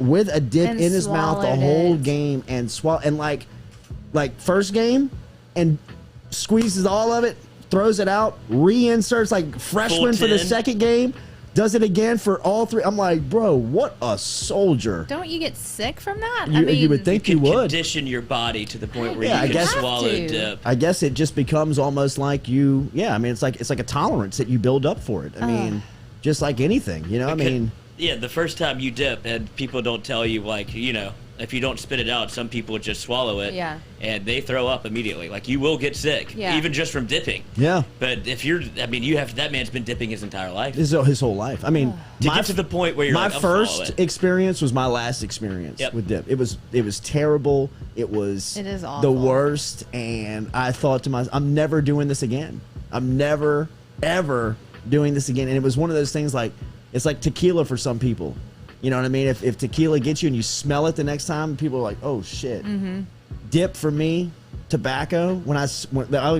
With a dip And in his mouth the whole game and swallow and like first game and squeezes all of it, throws it out, reinserts like freshman for the second game, does it again for all three. I'm like, bro, what a soldier. Don't you get sick from that? You would think you would. Condition your body to the point where Yeah, you I can guess- swallow dip. I guess it just becomes almost like you. Yeah, I mean, it's like a tolerance that you build up for it. I mean, just like anything, you know. I mean, Yeah, the first time you dip and people don't tell you, like, you know, if you don't spit it out, some people just swallow it. Yeah. And they throw up immediately. Like, you will get sick, even just from dipping. yeah, But if that man's been dipping his entire life. his whole life. I mean, To get to the point where you're my like, I'm swallowing first it. experience was my last experience with dip. It was terrible. It is the awful. worst, and I thought to myself, I'm never doing this again. I'm never ever doing this again. And it was one of those things like it's like tequila for some people. You know what I mean? If tequila gets you and you smell it the next time, people are like, oh shit. Mm-hmm. Dip for me, tobacco. When I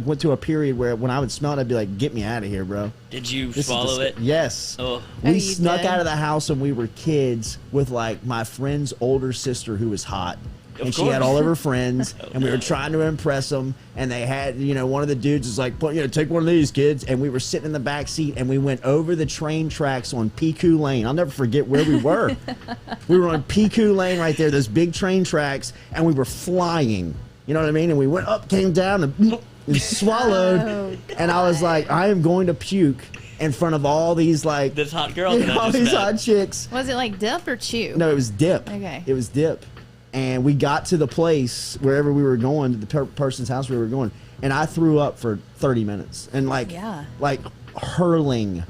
went to a period where when I would smell it, I'd be like, get me out of here, bro. Did you This is swallow it? Yes. Oh. We you snuck did? out of the house when we were kids with like my friend's older sister who was hot. Of And she course. had all of her friends, and we were trying to impress them. And they had, one of the dudes was like, take one of these, kids. And we were sitting in the back seat, and we went over the train tracks on Piku Lane. I'll never forget where we were. We were on Piku Lane right there, those big train tracks, and we were flying. You know what I mean? And we went up, came down, and swallowed. Oh, and I was like, I am going to puke in front of all these like This hot girl that I all just these met. hot chicks. Was it like dip or chew? No, it was dip. Okay. It was dip. And we got to the place wherever we were going, to the person's house we were going, and I threw up for 30 minutes and like hurling,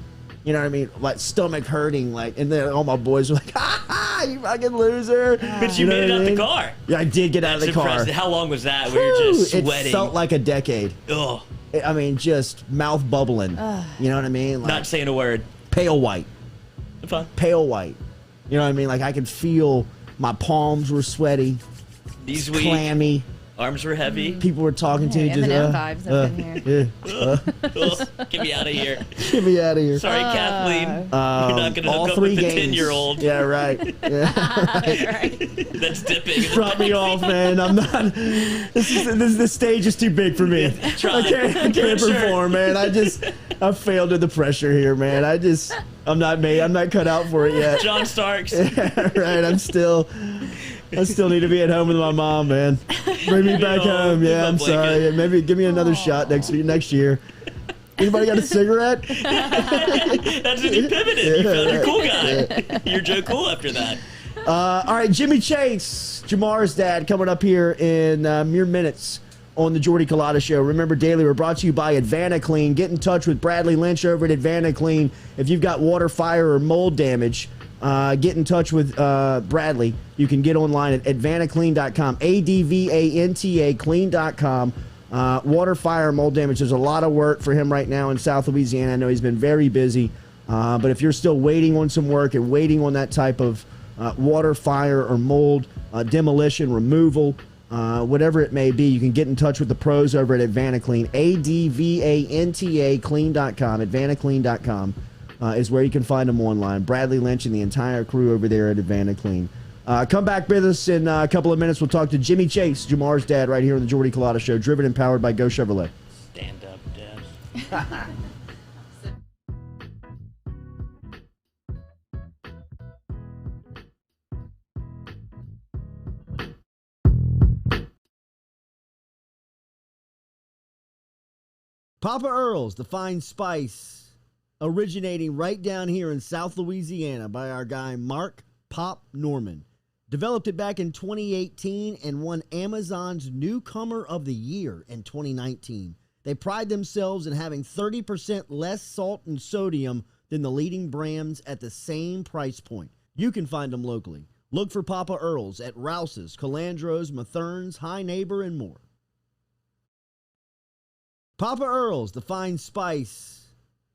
you know what I mean? Like stomach hurting, like, and then all my boys were like, ha ha, you fucking loser. But you know made it what I out the mean? car. Yeah, I did get out of the car. Impressive. How long was that? Where you're just Whew, sweating. It felt like a decade. Ugh. I mean, just mouth bubbling. You know what I mean? Like, Not saying a word. pale white. I'm fine. Pale white. You know what I mean? Like I could feel my palms were sweaty, These weak. clammy. Arms were heavy. People were talking to you. Just Eminem vibes up in here. Ugh. Get me out of here. Get me out of here. Sorry, Kathleen. You're not going to all hook up three with the games. 10-year-old. Yeah, right. Yeah. That's dipping. Drop me off, man. I'm not. This stage is too big for me. I can't Sure. perform, man. I failed to the pressure here, man. I'm not made. I'm not cut out for it yet. John Starks. Right. I still need to be at home with my mom, man. Bring me back home. Yeah, I'm sorry. Maybe give me another shot next year. Anybody got a cigarette? That's when you pivoted. You found your cool guy. You're Joe Cool after that. All right, Jimmy Chase, JaMarr's dad, coming up here in mere minutes on the Jordy Culotta Show. Remember, daily, we're brought to you by AdvantaClean. Get in touch with Bradley Lynch over at AdvantaClean. If you've got water, fire, or mold damage, get in touch with Bradley. You can get online at advantaclean.com, ADVANTA clean.com. Water, fire, mold damage. There's a lot of work for him right now in South Louisiana. I know he's been very busy. But if you're still waiting on some work and waiting on that type of water, fire, or mold demolition, removal, whatever it may be, you can get in touch with the pros over at AdvantaClean, ADVANTA clean.com. AdvantaClean.com is where you can find them online. Bradley Lynch and the entire crew over there at AdvantaClean. Come back with us in a couple of minutes. We'll talk to Jimmy Chase, JaMarr's dad, right here on the Jordy Culotta Show, driven and powered by Go Chevrolet. Stand up, Dad. Papa Earl's, the fine spice, originating right down here in South Louisiana by our guy Mark Pop Norman. Developed it back in 2018 and won Amazon's Newcomer of the Year in 2019. They pride themselves in having 30% less salt and sodium than the leading brands at the same price point. You can find them locally. Look for Papa Earl's at Rouse's, Calandro's, Mathern's, High Neighbor, and more. Papa Earl's, the fine spice,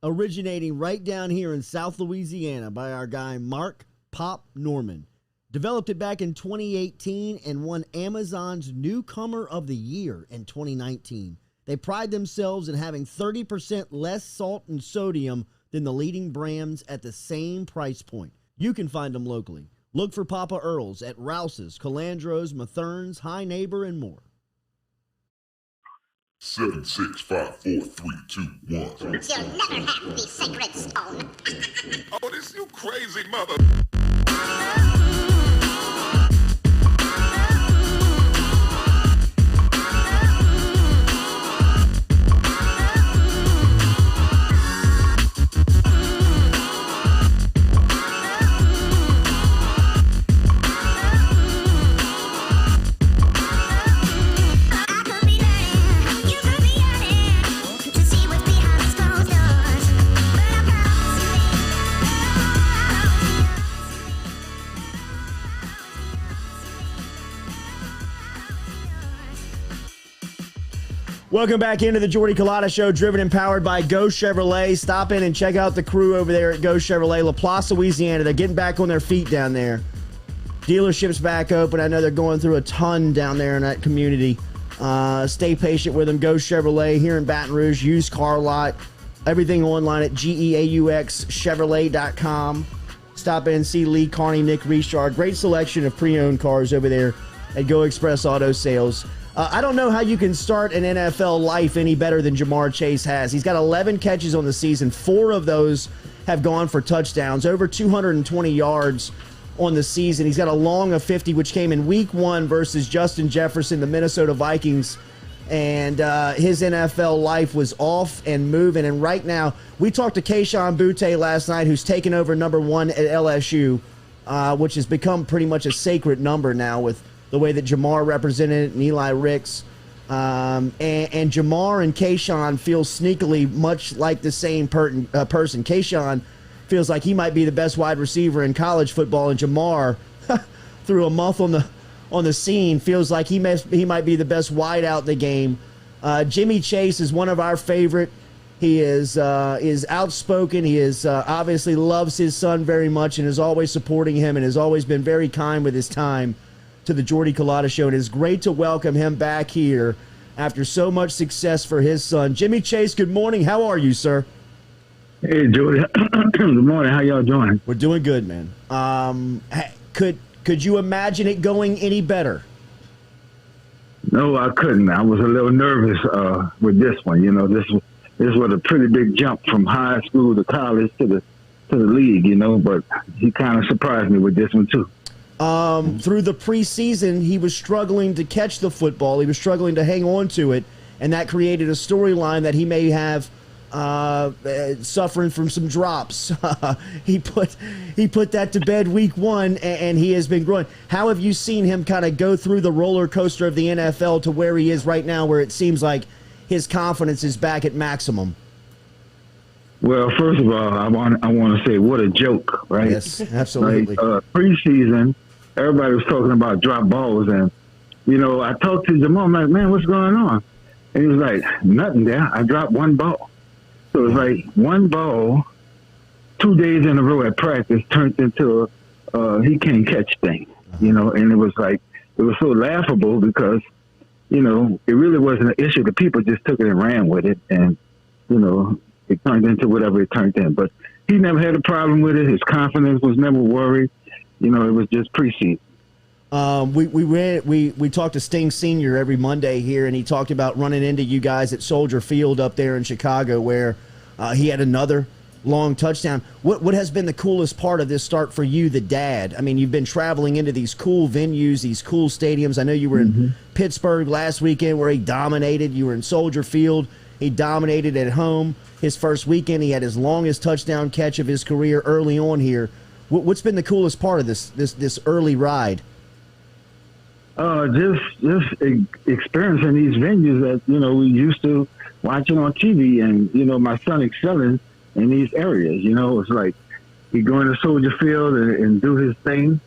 originating right down here in South Louisiana by our guy Mark Pop Norman. Developed it back in 2018 and won Amazon's Newcomer of the Year in 2019. They pride themselves in having 30% less salt and sodium than the leading brands at the same price point. You can find them locally. Look for Papa Earl's at Rouse's, Calandro's, Mathern's, High Neighbor, and more. 7, 6, 5, 4, 3, 2, 1. You'll never have the sacred stone. Oh, this you crazy mother. Welcome back into the Jordy Culotta Show, driven and powered by Go Chevrolet. Stop in and check out the crew over there at Go Chevrolet, LaPlace, Louisiana. They're getting back on their feet down there. Dealership's back open. I know they're going through a ton down there in that community. Stay patient with them. Go Chevrolet here in Baton Rouge. Used car lot. Everything online at GEAUXChevrolet.com. Stop in and see Lee Carney, Nick Richard. Great selection of pre-owned cars over there at Go Express Auto Sales. I don't know how you can start an NFL life any better than JaMarr Chase has. He's got 11 catches on the season. 4 of those have gone for touchdowns, over 220 yards on the season. He's got a long of 50, which came in week 1 versus Justin Jefferson, the Minnesota Vikings. And his NFL life was off and moving. And right now, we talked to Kayshon Boutte last night, who's taken over number 1 at LSU, which has become pretty much a sacred number now with the way that JaMarr represented it and Eli Ricks. And JaMarr and Kayshon feel sneakily much like the same person. Kayshon feels like he might be the best wide receiver in college football, and JaMarr, through a month on the scene, feels like he might be the best wide out in the game. Jimmy Chase is one of our favorite. He is outspoken. He is obviously loves his son very much and is always supporting him and has always been very kind with his time to the Jordy Culotta Show. And it's great to welcome him back here after so much success for his son. Jimmy Chase, good morning. How are you, sir? Hey, Jordy. Good morning. How y'all doing? We're doing good, man. Could you imagine it going any better? No, I couldn't. I was a little nervous with this one. You know, this was a pretty big jump from high school to college to to the league, but he kind of surprised me with this one too. Through the preseason, he was struggling to catch the football. He was struggling to hang on to it, and that created a storyline that he may have suffering from some drops. He put that to bed week 1, and he has been growing. How have you seen him kind of go through the roller coaster of the NFL to where he is right now, where it seems like his confidence is back at maximum? Well, first of all, I want to say what a joke, right? Yes, absolutely. Preseason, everybody was talking about drop balls, and I talked to JaMarr. I'm like, man, what's going on? And he was like, nothing there. I dropped one ball. So it's like one ball, 2 days in a row at practice turned into a he can't catch thing, and it was so laughable because, it really wasn't an issue. The people just took it and ran with it, and, it turned into whatever it turned in. But he never had a problem with it. His confidence was never worried. It was just preseason. We talked to Sting Sr. every Monday here, and he talked about running into you guys at Soldier Field up there in Chicago, where he had another long touchdown. What has been the coolest part of this start for you, the dad? I mean, you've been traveling into these cool venues, these cool stadiums. I know you were in Pittsburgh last weekend where he dominated. You were in Soldier Field. He dominated at home. His first weekend, he had his longest touchdown catch of his career early on here. What's been the coolest part of this early ride? Just experiencing these venues that, we used to watching on TV, and, my son excelling in these areas. It's like he go into Soldier Field and do his thing.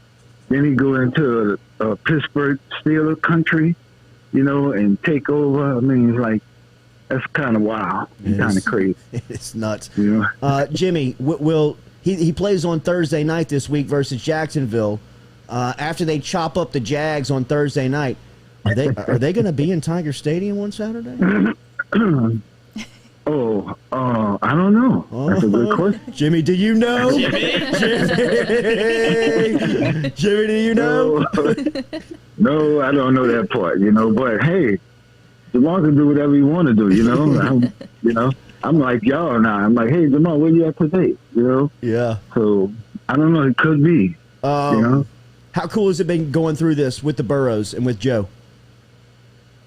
Then he go into Pittsburgh Steelers country, and take over. I mean, it's like, that's kind of wild. It's kind of crazy. It's nuts. Jimmy, he plays on Thursday night this week versus Jacksonville. After they chop up the Jags on Thursday night, are they going to be in Tiger Stadium on Saturday? I don't know. That's a good question. Jimmy, do you know? Jimmy, do you know? No, I don't know that part. But hey, JaMarr can do whatever you want to do. I'm like y'all now. I'm like, hey, JaMarr, where you at today? Yeah. So I don't know. It could be. How cool has it been going through this with the Burrows and with Joe?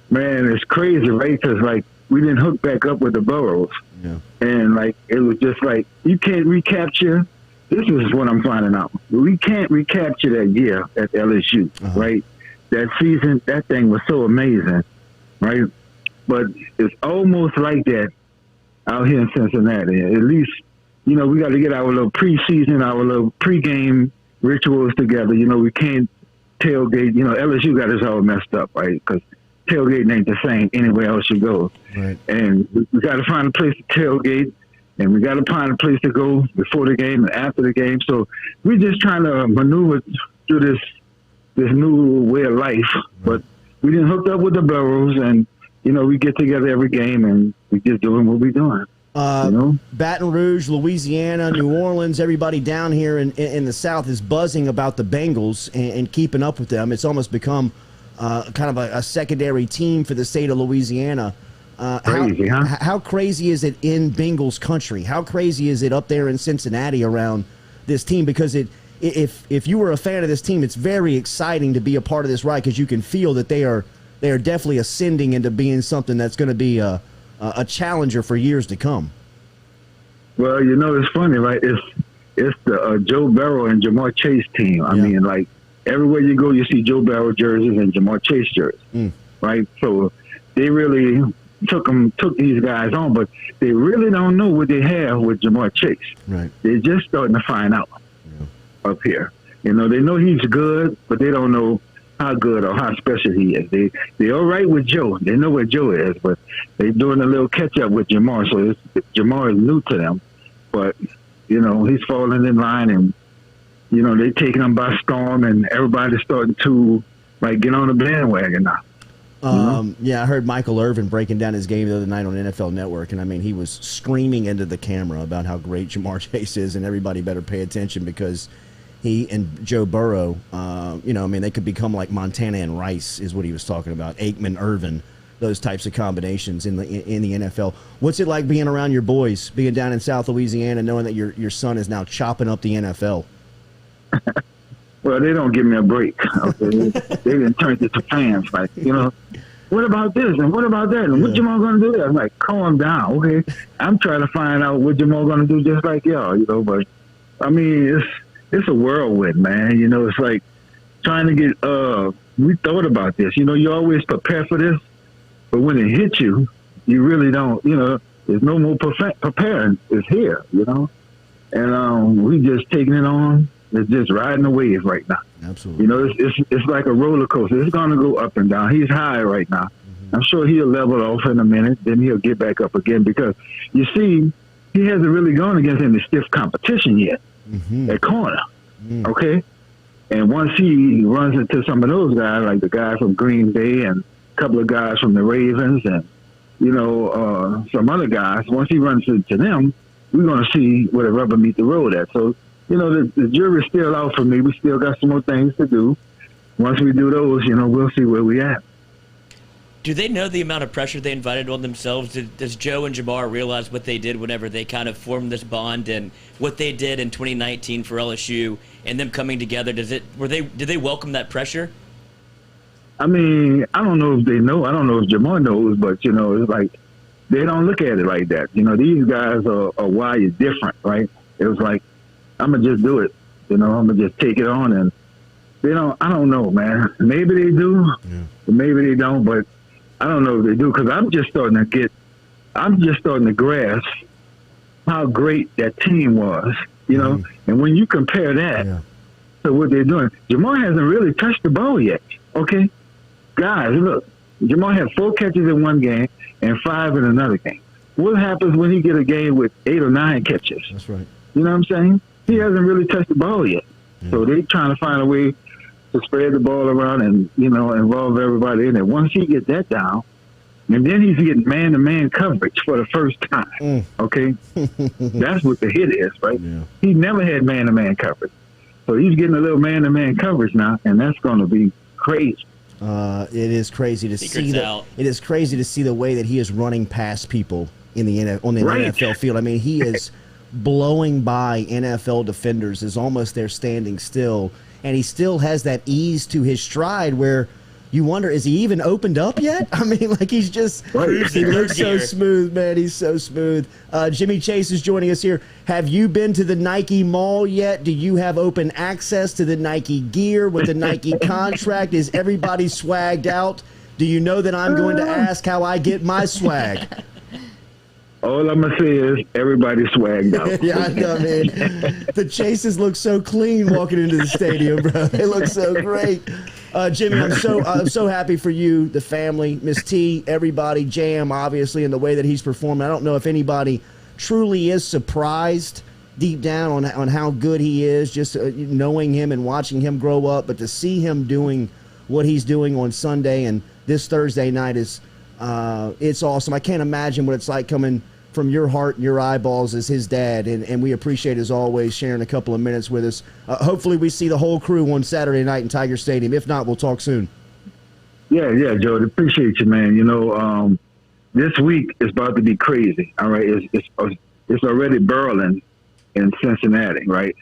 Man, it's crazy, right? Because, we didn't hook back up with the Burrows. Yeah. And, it was just you can't recapture. This is what I'm finding out. We can't recapture that year at LSU, right? That season, that thing was so amazing, right? But it's almost like that out here in Cincinnati. At least, we got to get our little preseason, our little pregame rituals together. We can't tailgate. LSU got us all messed up, right? Because tailgating ain't the same anywhere else you go. Right. And we got to find a place to tailgate, and we got to find a place to go before the game and after the game. So we're just trying to maneuver through this new way of life. But we didn't hook up with the Burrows, and, we get together every game, and we just doing what we're doing. Baton Rouge, Louisiana, New Orleans, everybody down here in the South is buzzing about the Bengals and keeping up with them. It's almost become kind of a secondary team for the state of Louisiana. Crazy, huh? How crazy is it in Bengals country? How crazy is it up there in Cincinnati around this team? Because if you were a fan of this team, it's very exciting to be a part of this ride because you can feel that they are definitely ascending into being something that's going to be a challenger for years to come. Well, it's funny, right? It's the Joe Burrow and JaMarr Chase team. I mean, everywhere you go, you see Joe Burrow jerseys and JaMarr Chase jerseys, right? So they really took these guys on, but they really don't know what they have with JaMarr Chase. Right. They're just starting to find out up here. They know he's good, but they don't know how good or how special he is. They're all right with Joe. They know what Joe is, but they're doing a little catch-up with JaMarr, so JaMarr is new to them. But, he's falling in line, and, they're taking him by storm, and everybody's starting to, get on the bandwagon now. Yeah, I heard Michael Irvin breaking down his game the other night on NFL Network, and, he was screaming into the camera about how great JaMarr Chase is, and everybody better pay attention because he and Joe Burrow, they could become like Montana and Rice is what he was talking about. Aikman, Irvin. those types of combinations in the NFL. What's it like being around your boys, being down in South Louisiana, knowing that your son is now chopping up the NFL? Well, they don't give me a break. Okay? They didn't turn it to fans, like, what about this and what about that and what JaMarr going to do? I'm like, calm down, okay? I'm trying to find out what JaMarr going to do just like y'all, but I mean, it's a whirlwind, man. It's like trying to get, we thought about this. You always prepare for this, but when it hits you, you really don't, there's no more preparing. It's here, and we just taking it on. It's just riding the wave right now. Absolutely. It's like a roller coaster. It's going to go up and down. He's high right now. I'm sure he'll level off in a minute. Then he'll get back up again because, you see, he hasn't really gone against any stiff competition yet at corner. Okay? And once he runs into some of those guys, like the guy from Green Bay and a couple of guys from the Ravens and, some other guys, once he runs into them, we're going to see where the rubber meets the road at. So, the jury's still out for me. We still got some more things to do. Once we do those, we'll see where we at. Do they know the amount of pressure they invited on themselves? Does Joe and JaMarr realize what they did whenever they kind of formed this bond and what they did in 2019 for LSU and them coming together? Did they welcome that pressure? I mean, I don't know if they know. I don't know if JaMarr knows, but, it's like they don't look at it like that. These guys are wired different, right? It was like, I'm going to just do it. I'm going to just take it on. And, I don't know, man. Maybe they do. Maybe they don't. But I don't know if they do because I'm just starting to grasp how great that team was, And when you compare that to what they're doing, JaMarr hasn't really touched the ball yet, okay? Guys, look, JaMarr had 4 catches in one game and 5 in another game. What happens when he get a game with 8 or 9 catches? That's right. You know what I'm saying? He hasn't really touched the ball yet. So they're trying to find a way to spread the ball around and, involve everybody in it. Once he gets that down, and then he's getting man-to-man coverage for the first time, okay? That's what the hit is, right? Yeah. He never had man-to-man coverage. So he's getting a little man-to-man coverage now, and that's going to be crazy. It is crazy to see that. It is crazy to see the way that he is running past people on the NFL field. I mean, he is blowing by NFL defenders, is almost there standing still, and he still has that ease to his stride where you wonder, is he even opened up yet? I mean, like he's just, he looks so smooth, man. He's so smooth. Jimmy Chase is joining us here. Have you been to the Nike Mall yet? Do you have open access to the Nike gear with the Nike contract? Is everybody swagged out? Do you know that I'm going to ask how I get my swag? All I'm going to say is everybody swagged out. Yeah, I know, man. The Chases look so clean walking into the stadium, bro. They look so great. Jimmy, I'm so happy for you, the family, Miss T, everybody, Jam, obviously, and the way that he's performing. I don't know if anybody truly is surprised deep down on how good he is, just knowing him and watching him grow up. But to see him doing what he's doing on Sunday and this Thursday night is it's awesome. I can't imagine what it's like coming from your heart and your eyeballs as his dad, and we appreciate, as always, sharing a couple of minutes with us. Hopefully we see the whole crew on Saturday night in Tiger Stadium. If not, we'll talk soon. Yeah, Jordy. Appreciate you, man. This week is about to be crazy, all right? It's already burling in Cincinnati, right?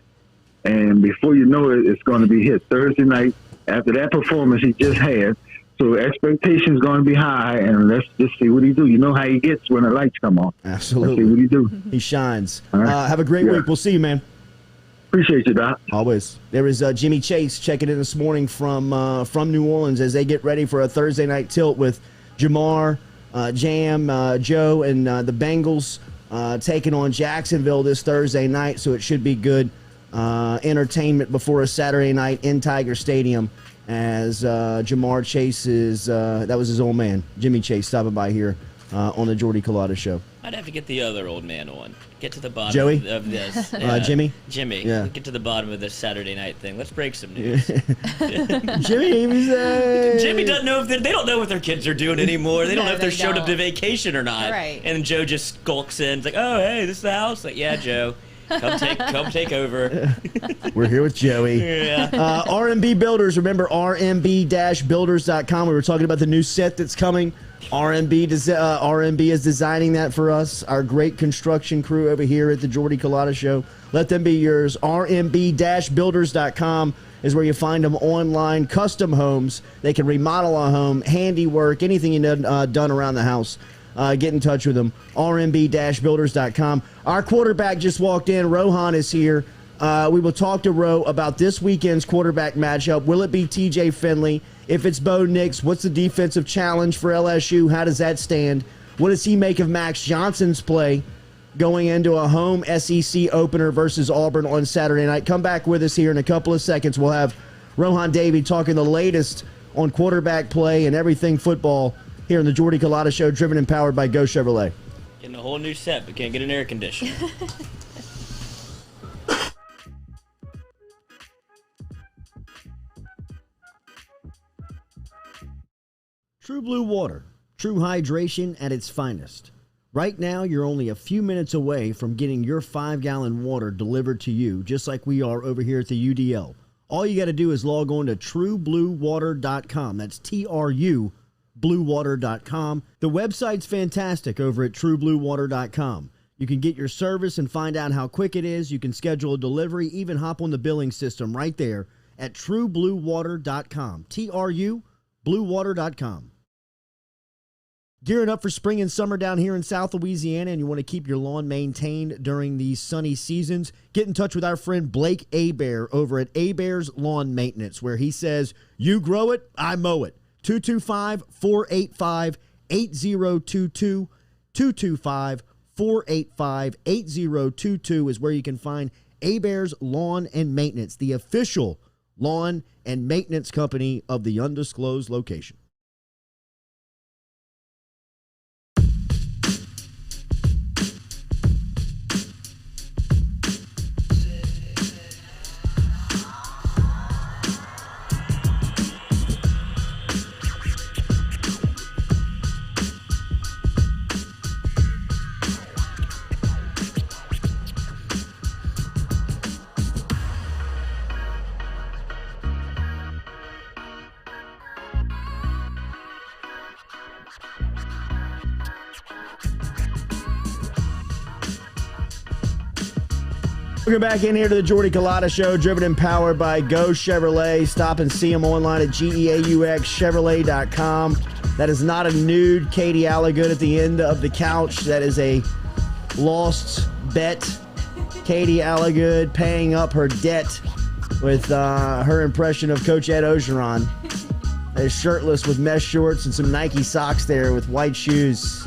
And before you know it, it's going to be hit Thursday night after that performance he just had. So expectations going to be high, and let's just see what he do. You know how he gets when the lights come on. Absolutely. Let's see what he do. He shines. All right. Have a great week. We'll see you, man. Appreciate you, Doc. Always. There is Jimmy Chase checking in this morning from New Orleans as they get ready for a Thursday night tilt with JaMarr, Jam, Joe, and the Bengals taking on Jacksonville this Thursday night. So it should be good entertainment before a Saturday night in Tiger Stadium. As JaMarr Chase is, that was his old man, Jimmy Chase, stopping by here on the Jordy Culotta Show. I'd have to get the other old man on. Get to the bottom of this. Jimmy? Jimmy. Yeah. Get to the bottom of this Saturday night thing. Let's break some news. Jimmy doesn't know if they don't know what their kids are doing anymore. They don't know if they're showed up to vacation or not. Right. And Joe just skulks in. It's like, oh, hey, this is the house? Like, yeah, Joe. Come take over. We're here with Joey. Yeah. RMB Builders. Remember, rmb-builders.com. We were talking about the new set that's coming RMB is designing that for us. Our great construction crew over here at the Jordy Culotta Show. Let them be yours. RMB-builders.com is where you find them online. Custom homes. They can remodel a home, handiwork, anything you need done around the house. Get in touch with them. RMB-builders.com. Our quarterback just walked in. Rohan is here. We will talk to Ro about this weekend's quarterback matchup. Will it be TJ Finley? If it's Bo Nix, what's the defensive challenge for LSU? How does that stand? What does he make of Max Johnson's play going into a home SEC opener versus Auburn on Saturday night? Come back with us here in a couple of seconds. We'll have Rohan Davey talking the latest on quarterback play and everything football here in the Jordy Culotta Show, driven and powered by Go Chevrolet. Getting a whole new set, but can't get an air conditioner. True Blue Water, true hydration at its finest. Right now, you're only a few minutes away from getting your 5-gallon water delivered to you, just like we are over here at the UDL. All you got to do is log on to truebluewater.com. That's TRU, bluewater.com. The website's fantastic over at truebluewater.com. You can get your service and find out how quick it is. You can schedule a delivery, even hop on the billing system right there at truebluewater.com. TRU, bluewater.com. Gearing up for spring and summer down here in South Louisiana, and you want to keep your lawn maintained during these sunny seasons, get in touch with our friend Blake Hebert over at Hebert's Lawn Maintenance, where he says, you grow it, I mow it. 225-485-8022. 225-485-8022 is where you can find Hebert's Lawn and Maintenance, the official lawn and maintenance company of the undisclosed location. Welcome back in here to the Jordy Culotta Show, driven and powered by Go Chevrolet. Stop and see them online at GEAUXChevrolet.com. That is not a nude Katie Alligood at the end of the couch. That is a lost bet. Katie Alligood paying up her debt with her impression of Coach Ed Ogeron. Is shirtless with mesh shorts and some Nike socks there with white shoes.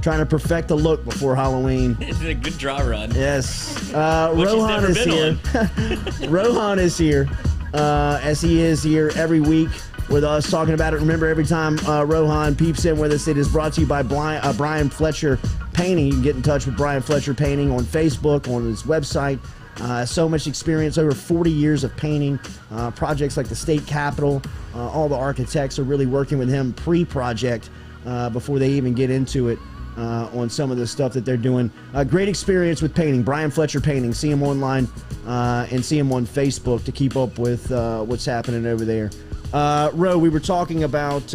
Trying to perfect the look before Halloween. It's a good dry run. Yes. Rohan is here. Rohan is here, as he is here every week with us talking about it. Remember, every time Rohan peeps in with us, it is brought to you by Brian Fletcher Painting. You can get in touch with Brian Fletcher Painting on Facebook, on his website. So much experience, over 40 years of painting. Projects like the state capitol. All the architects are really working with him pre-project before they even get into it. On some of the stuff that they're doing. Great experience with painting. Brian Fletcher Painting. See him online and see him on Facebook to keep up with what's happening over there. Ro, we were talking about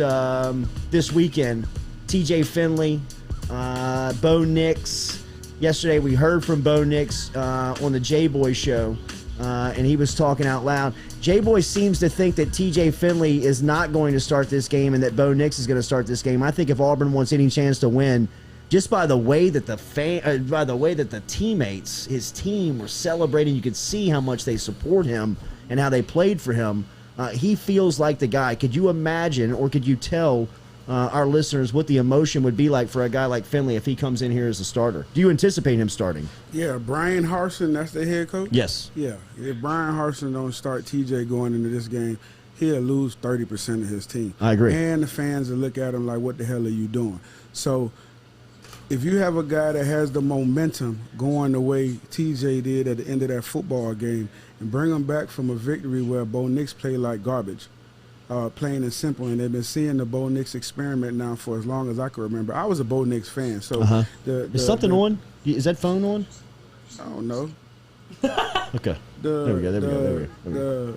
this weekend. TJ Finley, Bo Nix. Yesterday we heard from Bo Nix on the JBoy show, and he was talking out loud. JBoy seems to think that TJ Finley is not going to start this game and that Bo Nix is going to start this game. I think if Auburn wants any chance to win, just by the way that the teammates, his team, were celebrating, you could see how much they support him and how they played for him. He feels like the guy. Could you imagine, or could you tell our listeners what the emotion would be like for a guy like Finley if he comes in here as a starter? Do you anticipate him starting? Yeah, Brian Harsin, that's the head coach? Yes. Yeah, if Brian Harsin don't start TJ going into this game, he'll lose 30% of his team. I agree. And the fans will look at him like, what the hell are you doing? So if you have a guy that has the momentum going the way TJ did at the end of that football game and bring him back from a victory where Bo Nix played like garbage, plain and simple, and they've been seeing the Bo Nix experiment now for as long as I can remember. I was a Bo Nix fan. So is something on? Is that phone on? I don't know. Okay. There we go.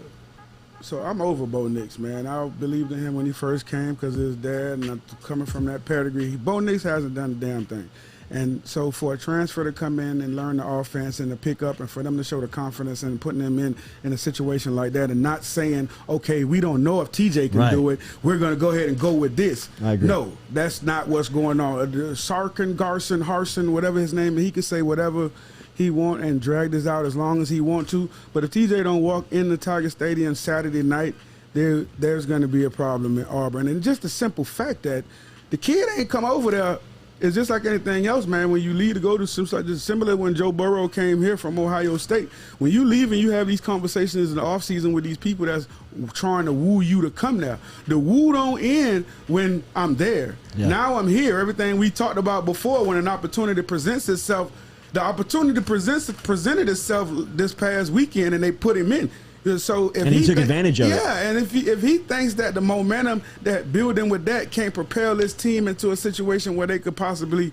So I'm over Bo Nix, man. I believed in him when he first came because of his dad, and coming from that pedigree. Bo Nix hasn't done a damn thing. And so for a transfer to come in and learn the offense and to pick up and for them to show the confidence and putting them in a situation like that and not saying, okay, we don't know if TJ can do it, we're going to go ahead and go with this. I agree. No, that's not what's going on. Sarkin, Garson, Harson, whatever his name is, he can say whatever he want and drag this out as long as he want to. But if TJ don't walk in the Tiger Stadium Saturday night, there's going to be a problem in Auburn. And just the simple fact that the kid ain't come over there. It's just like anything else, man. When you leave to go to similar when Joe Burrow came here from Ohio State. When you leave and you have these conversations in the offseason with these people that's trying to woo you to come there. The woo don't end when I'm there. Yeah. Now I'm here. Everything we talked about before, when an opportunity presents itself, the opportunity presented itself this past weekend, and they put him in. So if he took advantage of it. Yeah, and if he thinks that the momentum that building with that can't propel this team into a situation where they could possibly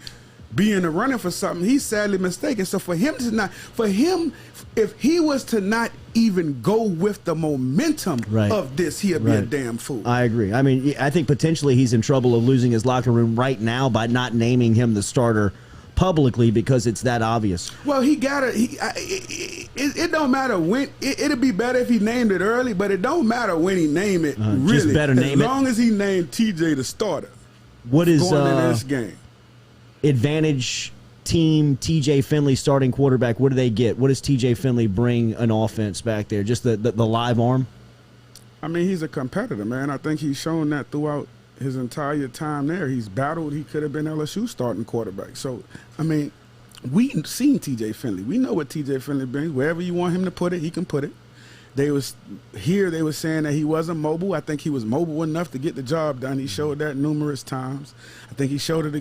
be in the running for something, he's sadly mistaken. So if he was to not even go with the momentum of this, he'd be a damn fool. I agree. I mean, I think potentially he's in trouble of losing his locker room right now by not naming him the starter publicly because it's that obvious. Well, he gotta. It don't matter when. It'd be better if he named it early, but it don't matter when he name it. Really, just better name as long as he named TJ the starter. What is going into this game? Advantage team TJ Finley starting quarterback? What do they get? What does TJ Finley bring an offense back there? Just the live arm? I mean, he's a competitor, man. I think he's shown that throughout his entire time there. He's battled. He could have been LSU starting quarterback. So, I mean, we've seen TJ Finley. We know what TJ Finley brings. Wherever you want him to put it, he can put it. They were saying that he wasn't mobile. I think he was mobile enough to get the job done. He showed that numerous times. I think he showed it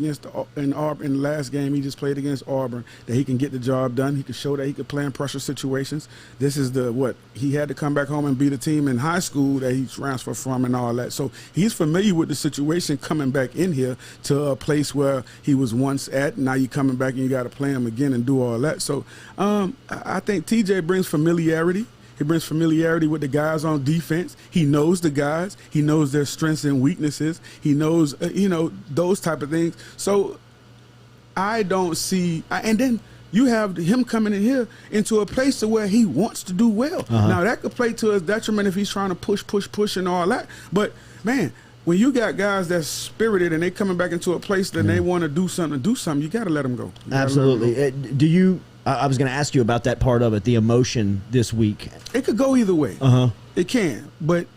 in Auburn in the last game he just played against Auburn, that he can get the job done. He could show that he could play in pressure situations. This is he had to come back home and beat a team in high school that he transferred from and all that. So he's familiar with the situation coming back in here to a place where he was once at. Now you're coming back and you got to play him again and do all that. So I think TJ brings familiarity. He brings familiarity with the guys on defense. He knows the guys. He knows their strengths and weaknesses. He knows, those type of things. So I don't see – and then you have him coming in here into a place to where he wants to do well. Now, that could play to his detriment if he's trying to push and all that. But, man, when you got guys that's spirited and they coming back into a place that they want to do something, you got to let them go. Absolutely. Do you – I was going to ask you about that part of it, the emotion this week. It could go either way. It can. But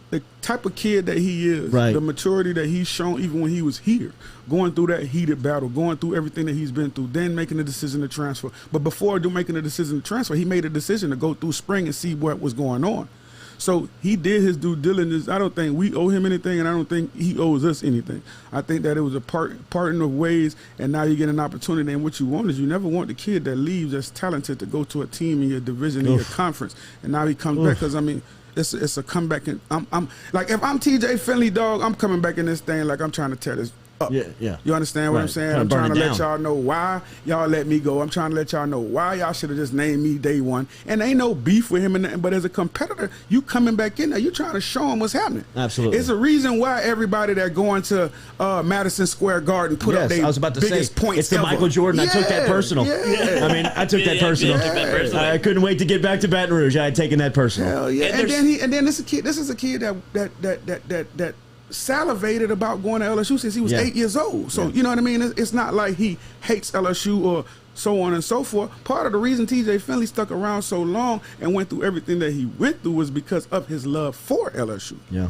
the type of kid that he is, the maturity that he's shown even when he was here, going through that heated battle, going through everything that he's been through, then making the decision to transfer. But before making the decision to transfer, he made a decision to go through spring and see what was going on. So he did his due diligence. I don't think we owe him anything, and I don't think he owes us anything. I think that it was a parting of ways, and now you get an opportunity. And what you want is you never want the kid that leaves that's talented to go to a team in your division, in your conference. And now he comes back because, I mean, it's a comeback. And I'm like, if I'm TJ Finley, dog, I'm coming back in this thing like I'm trying to tear this up. Yeah. You understand what I'm saying? I'm trying to let y'all know why y'all let me go. I'm trying to let y'all know why y'all should have just named me day one. And ain't no beef with him. But as a competitor, you coming back in there, you trying to show him what's happening. Absolutely. It's a reason why everybody that going to Madison Square Garden put up their biggest points it's the Michael Jordan. I took that personal. I mean, I took that personal. I couldn't wait to get back to Baton Rouge. I had taken that personal. Hell yeah. And then this is a kid that salivated about going to LSU since he was 8 years old. So, you know what I mean? It's not like he hates LSU or so on and so forth. Part of the reason TJ Finley stuck around so long and went through everything that he went through was because of his love for LSU. Yeah.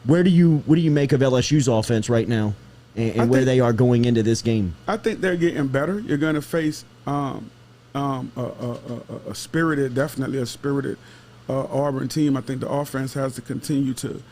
What do you make of LSU's offense right now and where they are going into this game? I think they're getting better. You're going to face a spirited Auburn team. I think the offense has to continue to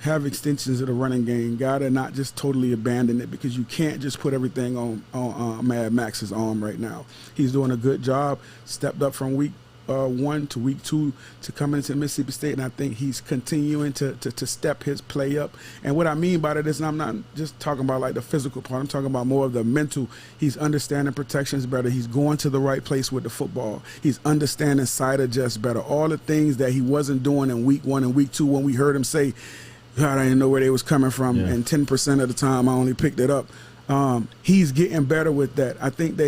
have extensions of the running game. Gotta not just totally abandon it, because you can't just put everything on Mad Max's arm right now. He's doing a good job, stepped up from week 1 to week 2 to come into Mississippi State, and I think he's continuing to step his play up. And what I mean by that is I'm not just talking about like the physical part. I'm talking about more of the mental. He's understanding protections better. He's going to the right place with the football. He's understanding side adjusts better. All the things that he wasn't doing in week 1 and week 2 when we heard him say, God, I didn't know where they was coming from, and 10% of the time I only picked it up. He's getting better with that. I think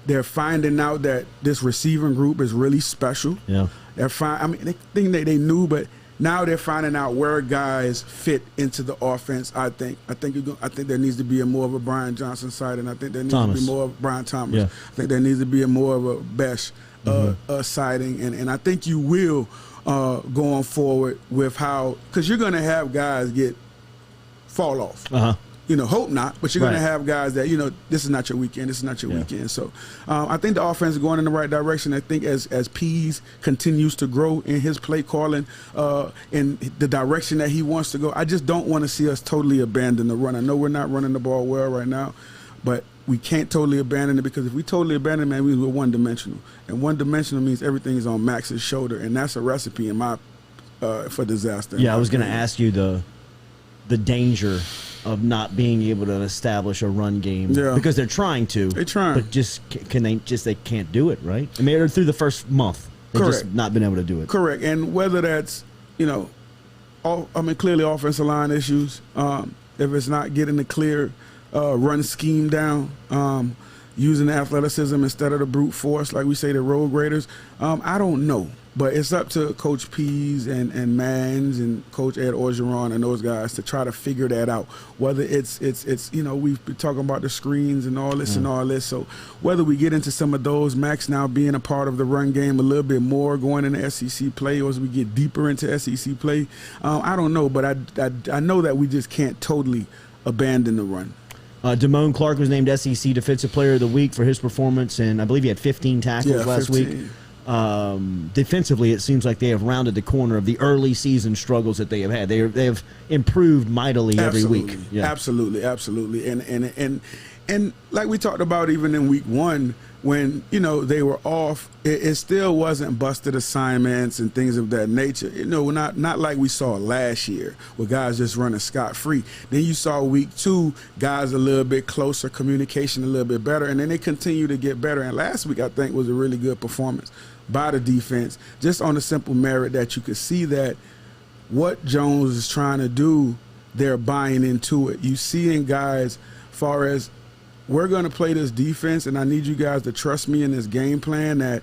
they're finding out that this receiving group is really special. Yeah, they think that they knew, but now they're finding out where guys fit into the offense. I think there needs to be more of a Brian Johnson side, and I think there needs to be more of Brian Thomas. Yeah. I think there needs to be more of a Besh siding, and I think you will going forward with how, because you're going to have guys fall off. Hope not, but you're going to have guys that, this is not your weekend, this is not your weekend. So I think the offense is going in the right direction. I think as Pease continues to grow in his play calling, in the direction that he wants to go, I just don't want to see us totally abandon the run. I know we're not running the ball well right now, but we can't totally abandon it, because if we totally abandon it, man, we're one-dimensional. And one-dimensional means everything is on Max's shoulder, and that's a recipe for disaster. Yeah, I was going to ask you the danger of not being able to establish a run game, because they're trying to. They're trying, but they can't do it, right? I mean, through the first month, they've just not been able to do it. Correct, and whether that's clearly offensive line issues. If it's not getting the clear run scheme down, using the athleticism instead of the brute force, like we say, the road graders. I don't know, but it's up to Coach Pease and Mans and Coach Ed Orgeron and those guys to try to figure that out. Whether it's we've been talking about the screens and all this and all this. So whether we get into some of those, Max now being a part of the run game a little bit more, going into SEC play, or as we get deeper into SEC play, I don't know, but I know that we just can't totally abandon the run. Damone Clark was named SEC Defensive Player of the Week for his performance, and I believe he had 15 tackles last week. Defensively, it seems like they have rounded the corner of the early season struggles that they have had. They have improved mightily every week. Yeah. Absolutely. And like we talked about even in week 1, when they were off, it still wasn't busted assignments and things of that nature. Not like we saw last year where guys just running scot-free. Then you saw week 2, guys a little bit closer, communication a little bit better, and then they continue to get better. And last week I think was a really good performance by the defense, just on the simple merit that you could see that what Jones is trying to do, they're buying into it. You see in guys, far as we're going to play this defense, and I need you guys to trust me in this game plan that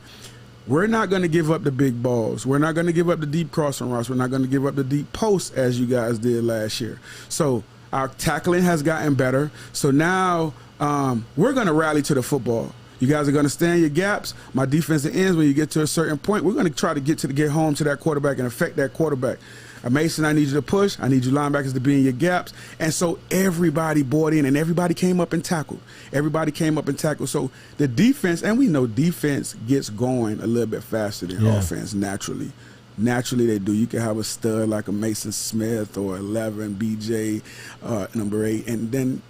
we're not going to give up the big balls. We're not going to give up the deep crossing routes. We're not going to give up the deep posts as you guys did last year. So our tackling has gotten better. So now we're going to rally to the football. You guys are going to stand your gaps. My defensive ends, when you get to a certain point, we're going to try to get home to that quarterback and affect that quarterback. Mason, I need you to push. I need you linebackers to be in your gaps. And so everybody bought in, and everybody came up and tackled. So the defense, and we know defense gets going a little bit faster than offense naturally. Naturally they do. You can have a stud like a Mason Smith or 11, BJ, number 8, and then,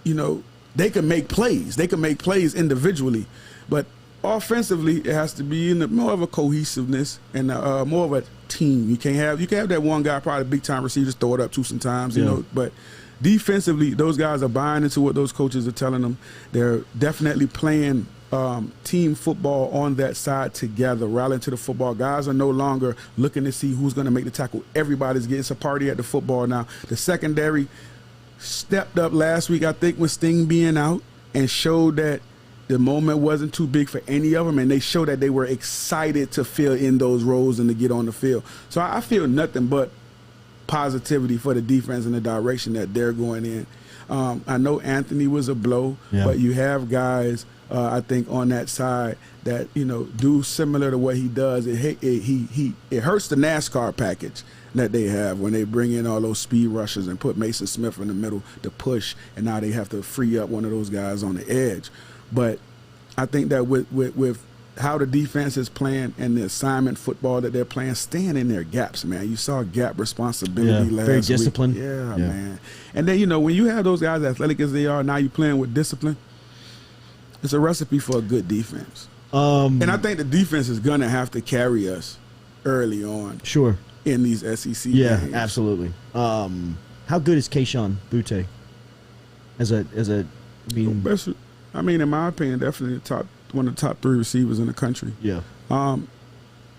they can make plays. They can make plays individually. But offensively, it has to be in more of a cohesiveness and more of a team. You can have that one guy, probably a big time receiver, just throw it up sometimes, But defensively, those guys are buying into what those coaches are telling them. They're definitely playing team football on that side together, rallying to the football. Guys are no longer looking to see who's going to make the tackle. Everybody's getting a party at the football now. The secondary stepped up last week, I think, with Sting being out, and showed that the moment wasn't too big for any of them, and they showed that they were excited to fill in those roles and to get on the field. So I feel nothing but positivity for the defense and the direction that they're going in. I know Anthony was a blow, but you have guys, I think, on that side that, do similar to what he does. It hurts the NASCAR package that they have when they bring in all those speed rushers and put Mason Smith in the middle to push, and now they have to free up one of those guys on the edge. But I think that with how the defense is playing and the assignment football that they're playing, staying in their gaps, man. You saw gap responsibility last week. Very disciplined. Yeah, man. And then, when you have those guys athletic as they are, now you're playing with discipline, it's a recipe for a good defense. And I think the defense is going to have to carry us early on. Sure. In these SEC yeah, games. Absolutely. How good is Keyshawn Butte? I mean, in my opinion, definitely one of the top 3 receivers in the country. Yeah.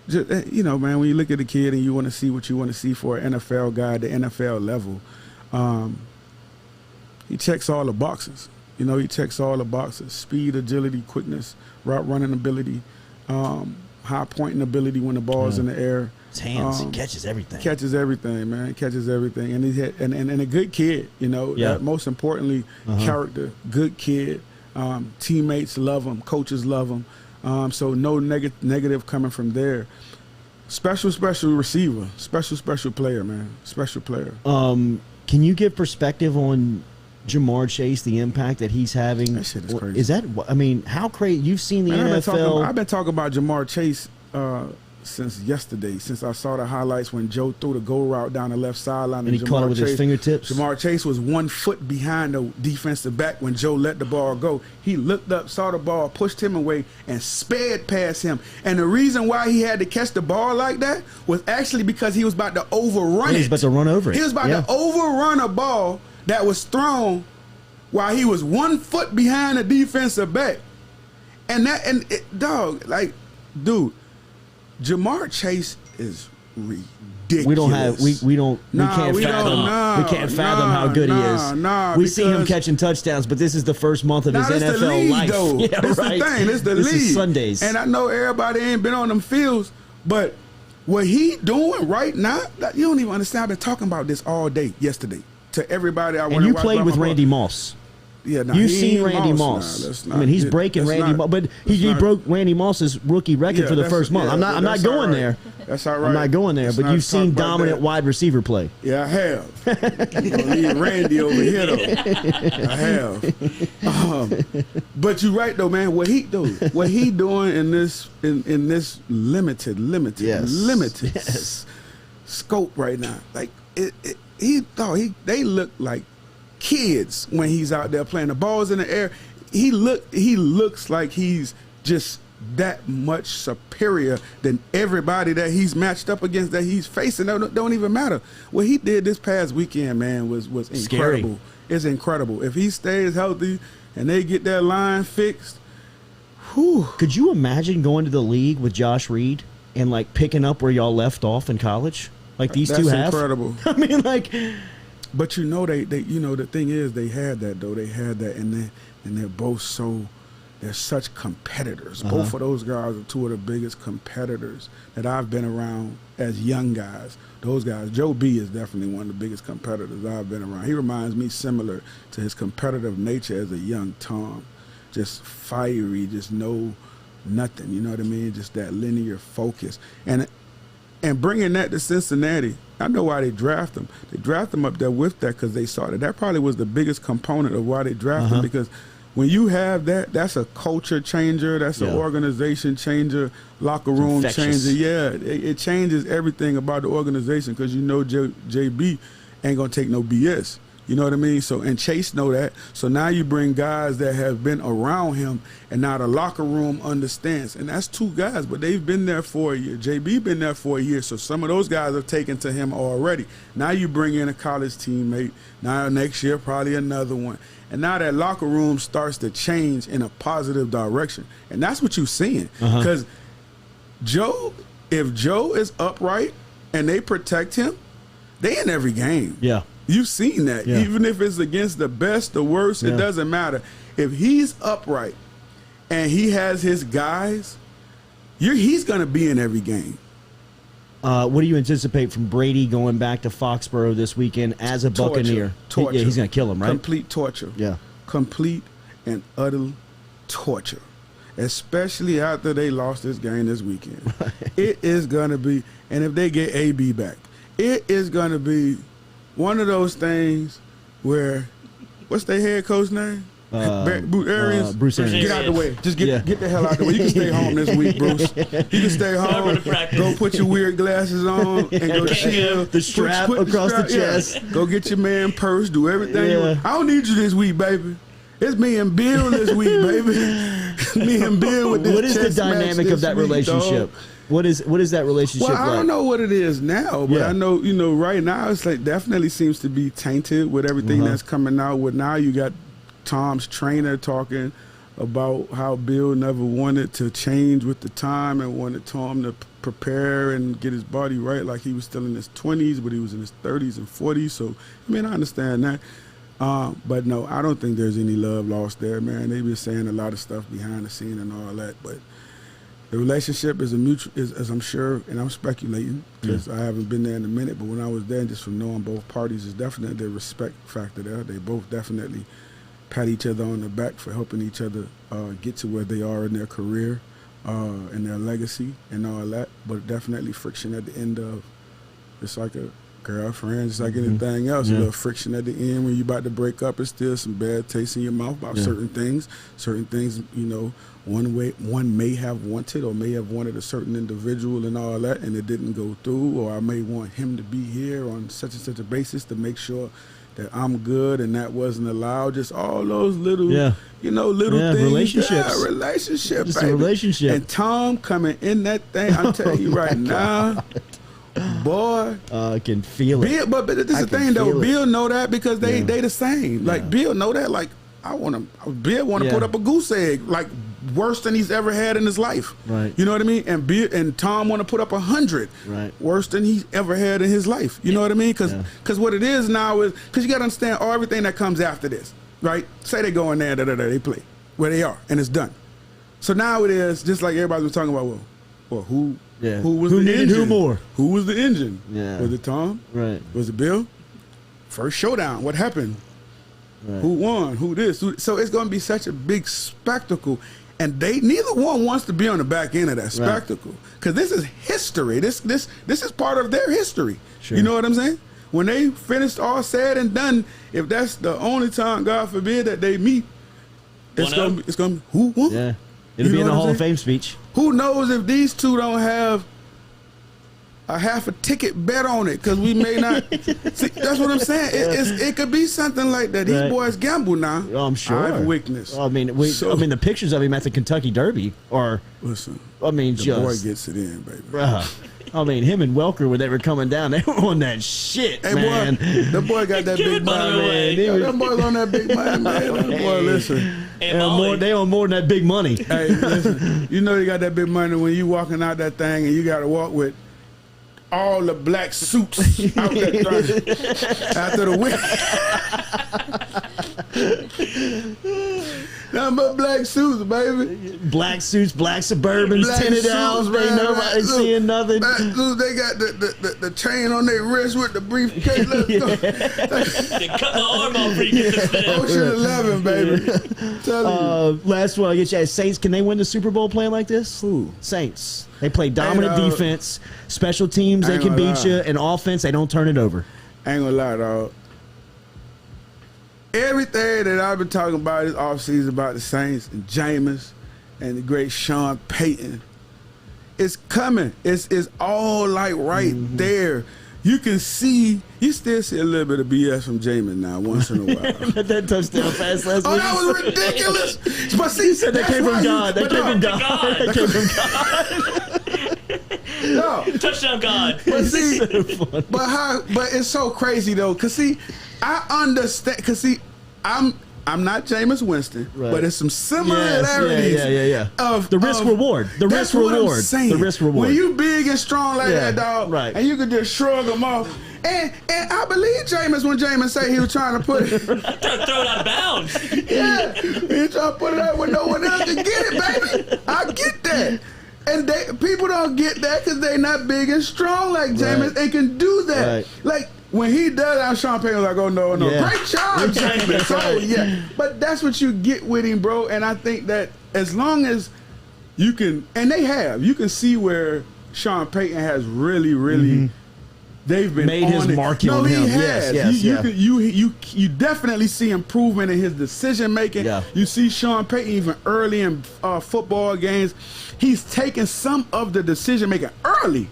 Just, you know, man, when you look at the kid and you want to see what you want to see for an NFL guy at the NFL level, he checks all the boxes. You know, he checks all the boxes: speed, agility, quickness, route running ability, high pointing ability when the ball's in the air. His hands, he catches everything. Catches everything, man. Catches everything, and and a good kid. You know, most importantly, character. Good kid. Teammates love him. Coaches love him. So no negative coming from there. Special receiver. Special player, man. Special player. Can you give perspective on JaMarr Chase, the impact that he's having? That shit is crazy. Is that? I mean, how crazy? You've seen the NFL. I've been talking about JaMarr Chase since yesterday, since I saw the highlights when Joe threw the go route down the left sideline. And he caught it with his fingertips. JaMarr Chase was 1 foot behind the defensive back when Joe let the ball go. He looked up, saw the ball, pushed him away, and sped past him. And the reason why he had to catch the ball like that was actually because he was about to overrun it. He was about to run over it. He was about to overrun a ball that was thrown while he was 1 foot behind the defensive back. Dude, JaMarr Chase is ridiculous. We can't fathom how good he is. We see him catching touchdowns, but this is the first month of his NFL life. Though. Yeah, this right. the thing. This the this league. Is Sundays. And I know everybody ain't been on them fields, but what he doing right now, you don't even understand. I've been talking about this all day yesterday to everybody. And you played with Randy Moss. Yeah, you've seen Randy Moss. I mean, he's breaking Randy Moss, but he broke Randy Moss's rookie record for the first month. I'm not going there. That's all right. I'm not going there, but you've seen dominant wide receiver play. Yeah, I have. You don't need Randy over here, though. I have. But you're right, though, man. What he doing in this limited scope right now, like they look like kids when he's out there playing. The ball's in the air. He looks like he's just that much superior than everybody that he's matched up against, that he's facing. Don't even matter. What he did this past weekend, man, was incredible. Scary. It's incredible. If he stays healthy and they get that line fixed, whew. Could you imagine going to the league with Josh Reed and like picking up where y'all left off in college, like these two have? That's incredible. I mean, like. But you know they the thing is they had that though. They had that, and they're both they're such competitors. Both of those guys are two of the biggest competitors that I've been around as young guys. Those guys, Joe B is definitely one of the biggest competitors I've been around. He reminds me similar to his competitive nature as a young Tom. Just fiery, just know nothing, you know what I mean? Just that linear focus. And bringing that to Cincinnati, I know why they draft him. They draft him up there with that because they saw that. That probably was the biggest component of why they drafted him, because when you have that, that's a culture changer, that's an organization changer, locker room changer. Yeah, it changes everything about the organization because you know JB ain't going to take no BS. You know what I mean? So, and Chase know that. So now you bring guys that have been around him, and now the locker room understands. And that's two guys, but they've been there for a year. JB been there for a year, so some of those guys have taken to him already. Now you bring in a college teammate. Now next year probably another one. And now that locker room starts to change in a positive direction. And that's what you're seeing. Because if Joe is upright and they protect him, they in every game. Yeah. You've seen that. Yeah. Even if it's against the best, the worst, it doesn't matter. If he's upright and he has his guys, he's going to be in every game. What do you anticipate from Brady going back to Foxborough this weekend as a Buccaneer? Torture. He's going to kill him, right? Complete torture. Yeah. Complete and utter torture. Especially after they lost this game this weekend. It is going to be, and if they get AB back, it is going to be one of those things where, what's their head coach name? Arians? Bruce Arians. Get out the way. Just get the hell out the way. You can stay home this week, Bruce. You can stay home. Go put your weird glasses on and go chill. The strap across the chest. Yeah. Go get your man purse. Do everything. I don't need you this week, baby. It's me and Bill this week, baby. me and Bill with this. What is the dynamic of that relationship? What is that relationship like? I don't know what it is now, but I know, right now it's like definitely seems to be tainted with everything that's coming out. With now you got Tom's trainer talking about how Bill never wanted to change with the time and wanted Tom to prepare and get his body right, like he was still in his 20s, but he was in his 30s and 40s. So, I understand that. But no, I don't think there's any love lost there, man. They've been saying a lot of stuff behind the scene and all that, but the relationship is as I'm sure, and I'm speculating because I haven't been there in a minute, but when I was there, just from knowing both parties, is definitely a respect factor there. They both definitely pat each other on the back for helping each other get to where they are in their career and their legacy and all that, but definitely friction at the end of, it's like a girlfriend, just like anything else, a little friction at the end when you're about to break up. It's still some bad taste in your mouth about certain things, one may have wanted or may have wanted a certain individual and all that, and it didn't go through, or I may want him to be here on such and such a basis to make sure that I'm good, and that wasn't allowed. Just all those little, little things. Relationship, just baby. A relationship. And Tom coming in that thing, I'm telling you right now, boy, I can feel it. But this is the thing though. Bill know that because they the same. Like Bill know that. Like Bill want to put up a goose egg, like worse than he's ever had in his life. Right. You know what I mean? And Bill and Tom want to put up 100. Right. Worse than he's ever had in his life. You know what I mean? Because what it is now is, because you got to understand everything that comes after this, right? Say they go in there, they play where they are, and it's done. So now it is just like everybody was talking about. Well, who was the engine? Who more? Who was the engine? Yeah. Was it Tom? Right. Was it Bill? First showdown. What happened? Right. Who won? Who this? So it's going to be such a big spectacle. And neither one wants to be on the back end of that spectacle, because this is history. This is part of their history. Sure. You know what I'm saying? When they finished all said and done, if that's the only time, God forbid, that they meet, it's gonna be who won? Yeah, it'll be in the Hall of Fame speech. Who knows if these two don't have a half a ticket bet on it, because we may not. See, that's what I'm saying. It could be something like that. These boys gamble now. Oh, I'm sure. I have weakness. I mean, the pictures of him at the Kentucky Derby are. Listen, the boy gets it in, baby. I mean, him and Welker, when they were coming down, they were on that shit, man. Boy, the boy got that big money. That boy's on that big money, man. That boy, listen. They on more than that big money. Hey, listen. You know you got that big money when you walking out that thing and you got to walk with all the black suits out there after the win. Nothing but black suits, baby. Black suits, black Suburbans, tinted out. Ain't nobody seeing nothing. Black suits, they got the chain on their wrist with the briefcase. Let's go. They cut my arm off for you get this thing. Ocean 11, baby. Tell you. Last one, I'll get you. Saints, can they win the Super Bowl playing like this? Who? Saints. They play dominant defense, special teams, they can beat you, and offense, they don't turn it over. I ain't gonna lie, dog. Everything that I've been talking about this offseason about the Saints and Jameis and the great Sean Payton, it's coming. It's all like right there. You can see, you still see a little bit of BS from Jameis now, once in a while. That touchdown pass last week. Oh, that was ridiculous. But see, you said that came from God. That came from God. That came from God. No. Touchdown God. But see, but it's so crazy though, cause see, I understand, cause see, I'm not Jameis Winston, but it's some similarities. Yeah. Of the risk reward. The risk reward. The risk reward. When you big and strong like that, dog, and you could just shrug them off. And I believe Jameis when Jameis say he was trying to put it. Throw it out of bounds. Yeah, he trying to put it out when no one else can get it, baby. I get that. And people don't get that because they not big and strong like Jameis and can do that. Right. Like, when he does that, Sean Payton was like, oh, no. Yeah. Great job, Jameis. So, yeah. But that's what you get with him, bro. And I think that as long as you can, and you can see where Sean Payton has really, they've been made his mark on him. He has. Yes. You definitely see improvement in his decision making. Yeah. You see Sean Payton even early in football games. He's taking some of the decision making early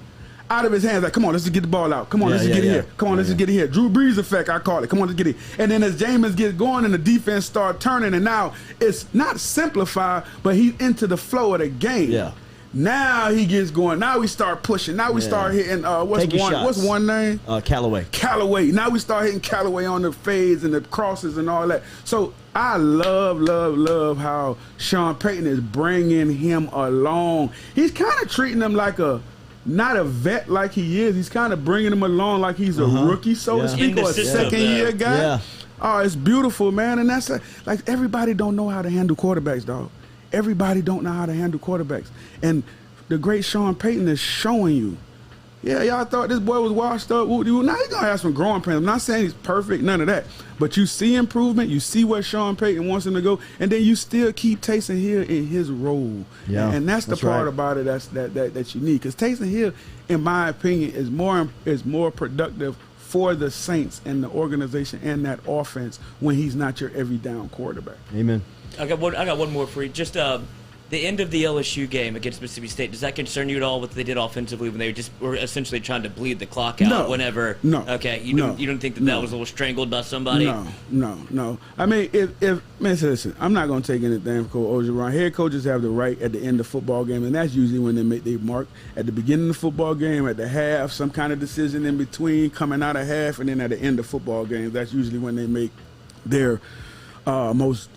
out of his hands. Like, come on, let's just get the ball out. Come on, let's just get it here. Come on, let's just get it here. Drew Brees effect, I call it. Come on, let's get it. And then as Jameis gets going and the defense start turning, and now it's not simplified, but he's into the flow of the game. Yeah. Now he gets going. Now we start pushing. Now we start hitting. What's one name? Callaway. Callaway. Now we start hitting Callaway on the fades and the crosses and all that. So I love how Sean Payton is bringing him along. He's kind of treating him like not a vet like he is. He's kind of bringing him along like he's a rookie, so to speak, or a second-year guy. Yeah. Oh, it's beautiful, man. And that's like everybody don't know how to handle quarterbacks, dog. Everybody don't know how to handle quarterbacks. And the great Sean Payton is showing you. Yeah, y'all thought this boy was washed up. Now he's going to have some growing pains. I'm not saying he's perfect, none of that. But you see improvement. You see where Sean Payton wants him to go. And then you still keep Taysom Hill in his role. Yeah, and that's the part about it that's unique. Because Taysom Hill, in my opinion, is more productive for the Saints and the organization and that offense when he's not your every down quarterback. Amen. I got one more for you. Just the end of the LSU game against Mississippi State. Does that concern you at all? What they did offensively when they just were essentially trying to bleed the clock out? No. Okay. You don't think that was a little strangled by somebody? No. I mean, listen, I'm not going to take anything from Coach Orgeron. Head coaches have the right at the end of the football game, and that's usually when they make their mark at the beginning of the football game, at the half, some kind of decision in between, coming out of half, and then at the end of football games. That's usually when they make their most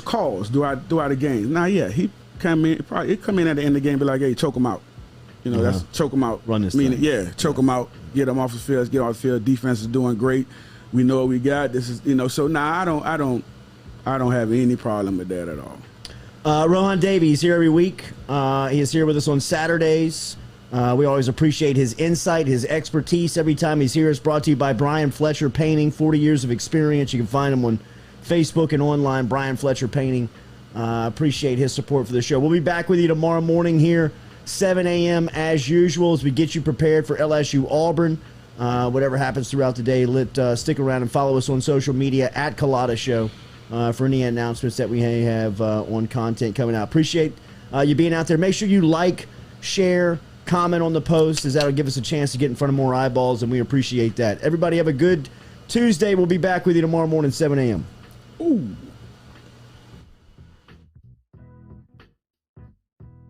calls throughout the game. Now, he come in at the end of the game, be like, hey, choke him out. That's choke him out. Run this thing. Yeah, choke him out. Get him off the field. Get off the field. Defense is doing great. We know what we got. This is, so now I don't have any problem with that at all. Rohan Davey, he's here every week. He is here with us on Saturdays. We always appreciate his insight, his expertise every time he's here. It's brought to you by Brian Fletcher Painting, 40 years of experience. You can find him on Facebook and online, Brian Fletcher Painting. Appreciate his support for the show. We'll be back with you tomorrow morning here, 7 a.m. as usual, as we get you prepared for LSU Auburn. Whatever happens throughout the day, stick around and follow us on social media at Culotta Show for any announcements that we may have on content coming out. Appreciate you being out there. Make sure you like, share, comment on the post, as that'll give us a chance to get in front of more eyeballs, and we appreciate that. Everybody have a good Tuesday. We'll be back with you tomorrow morning, 7 a.m. Ooh.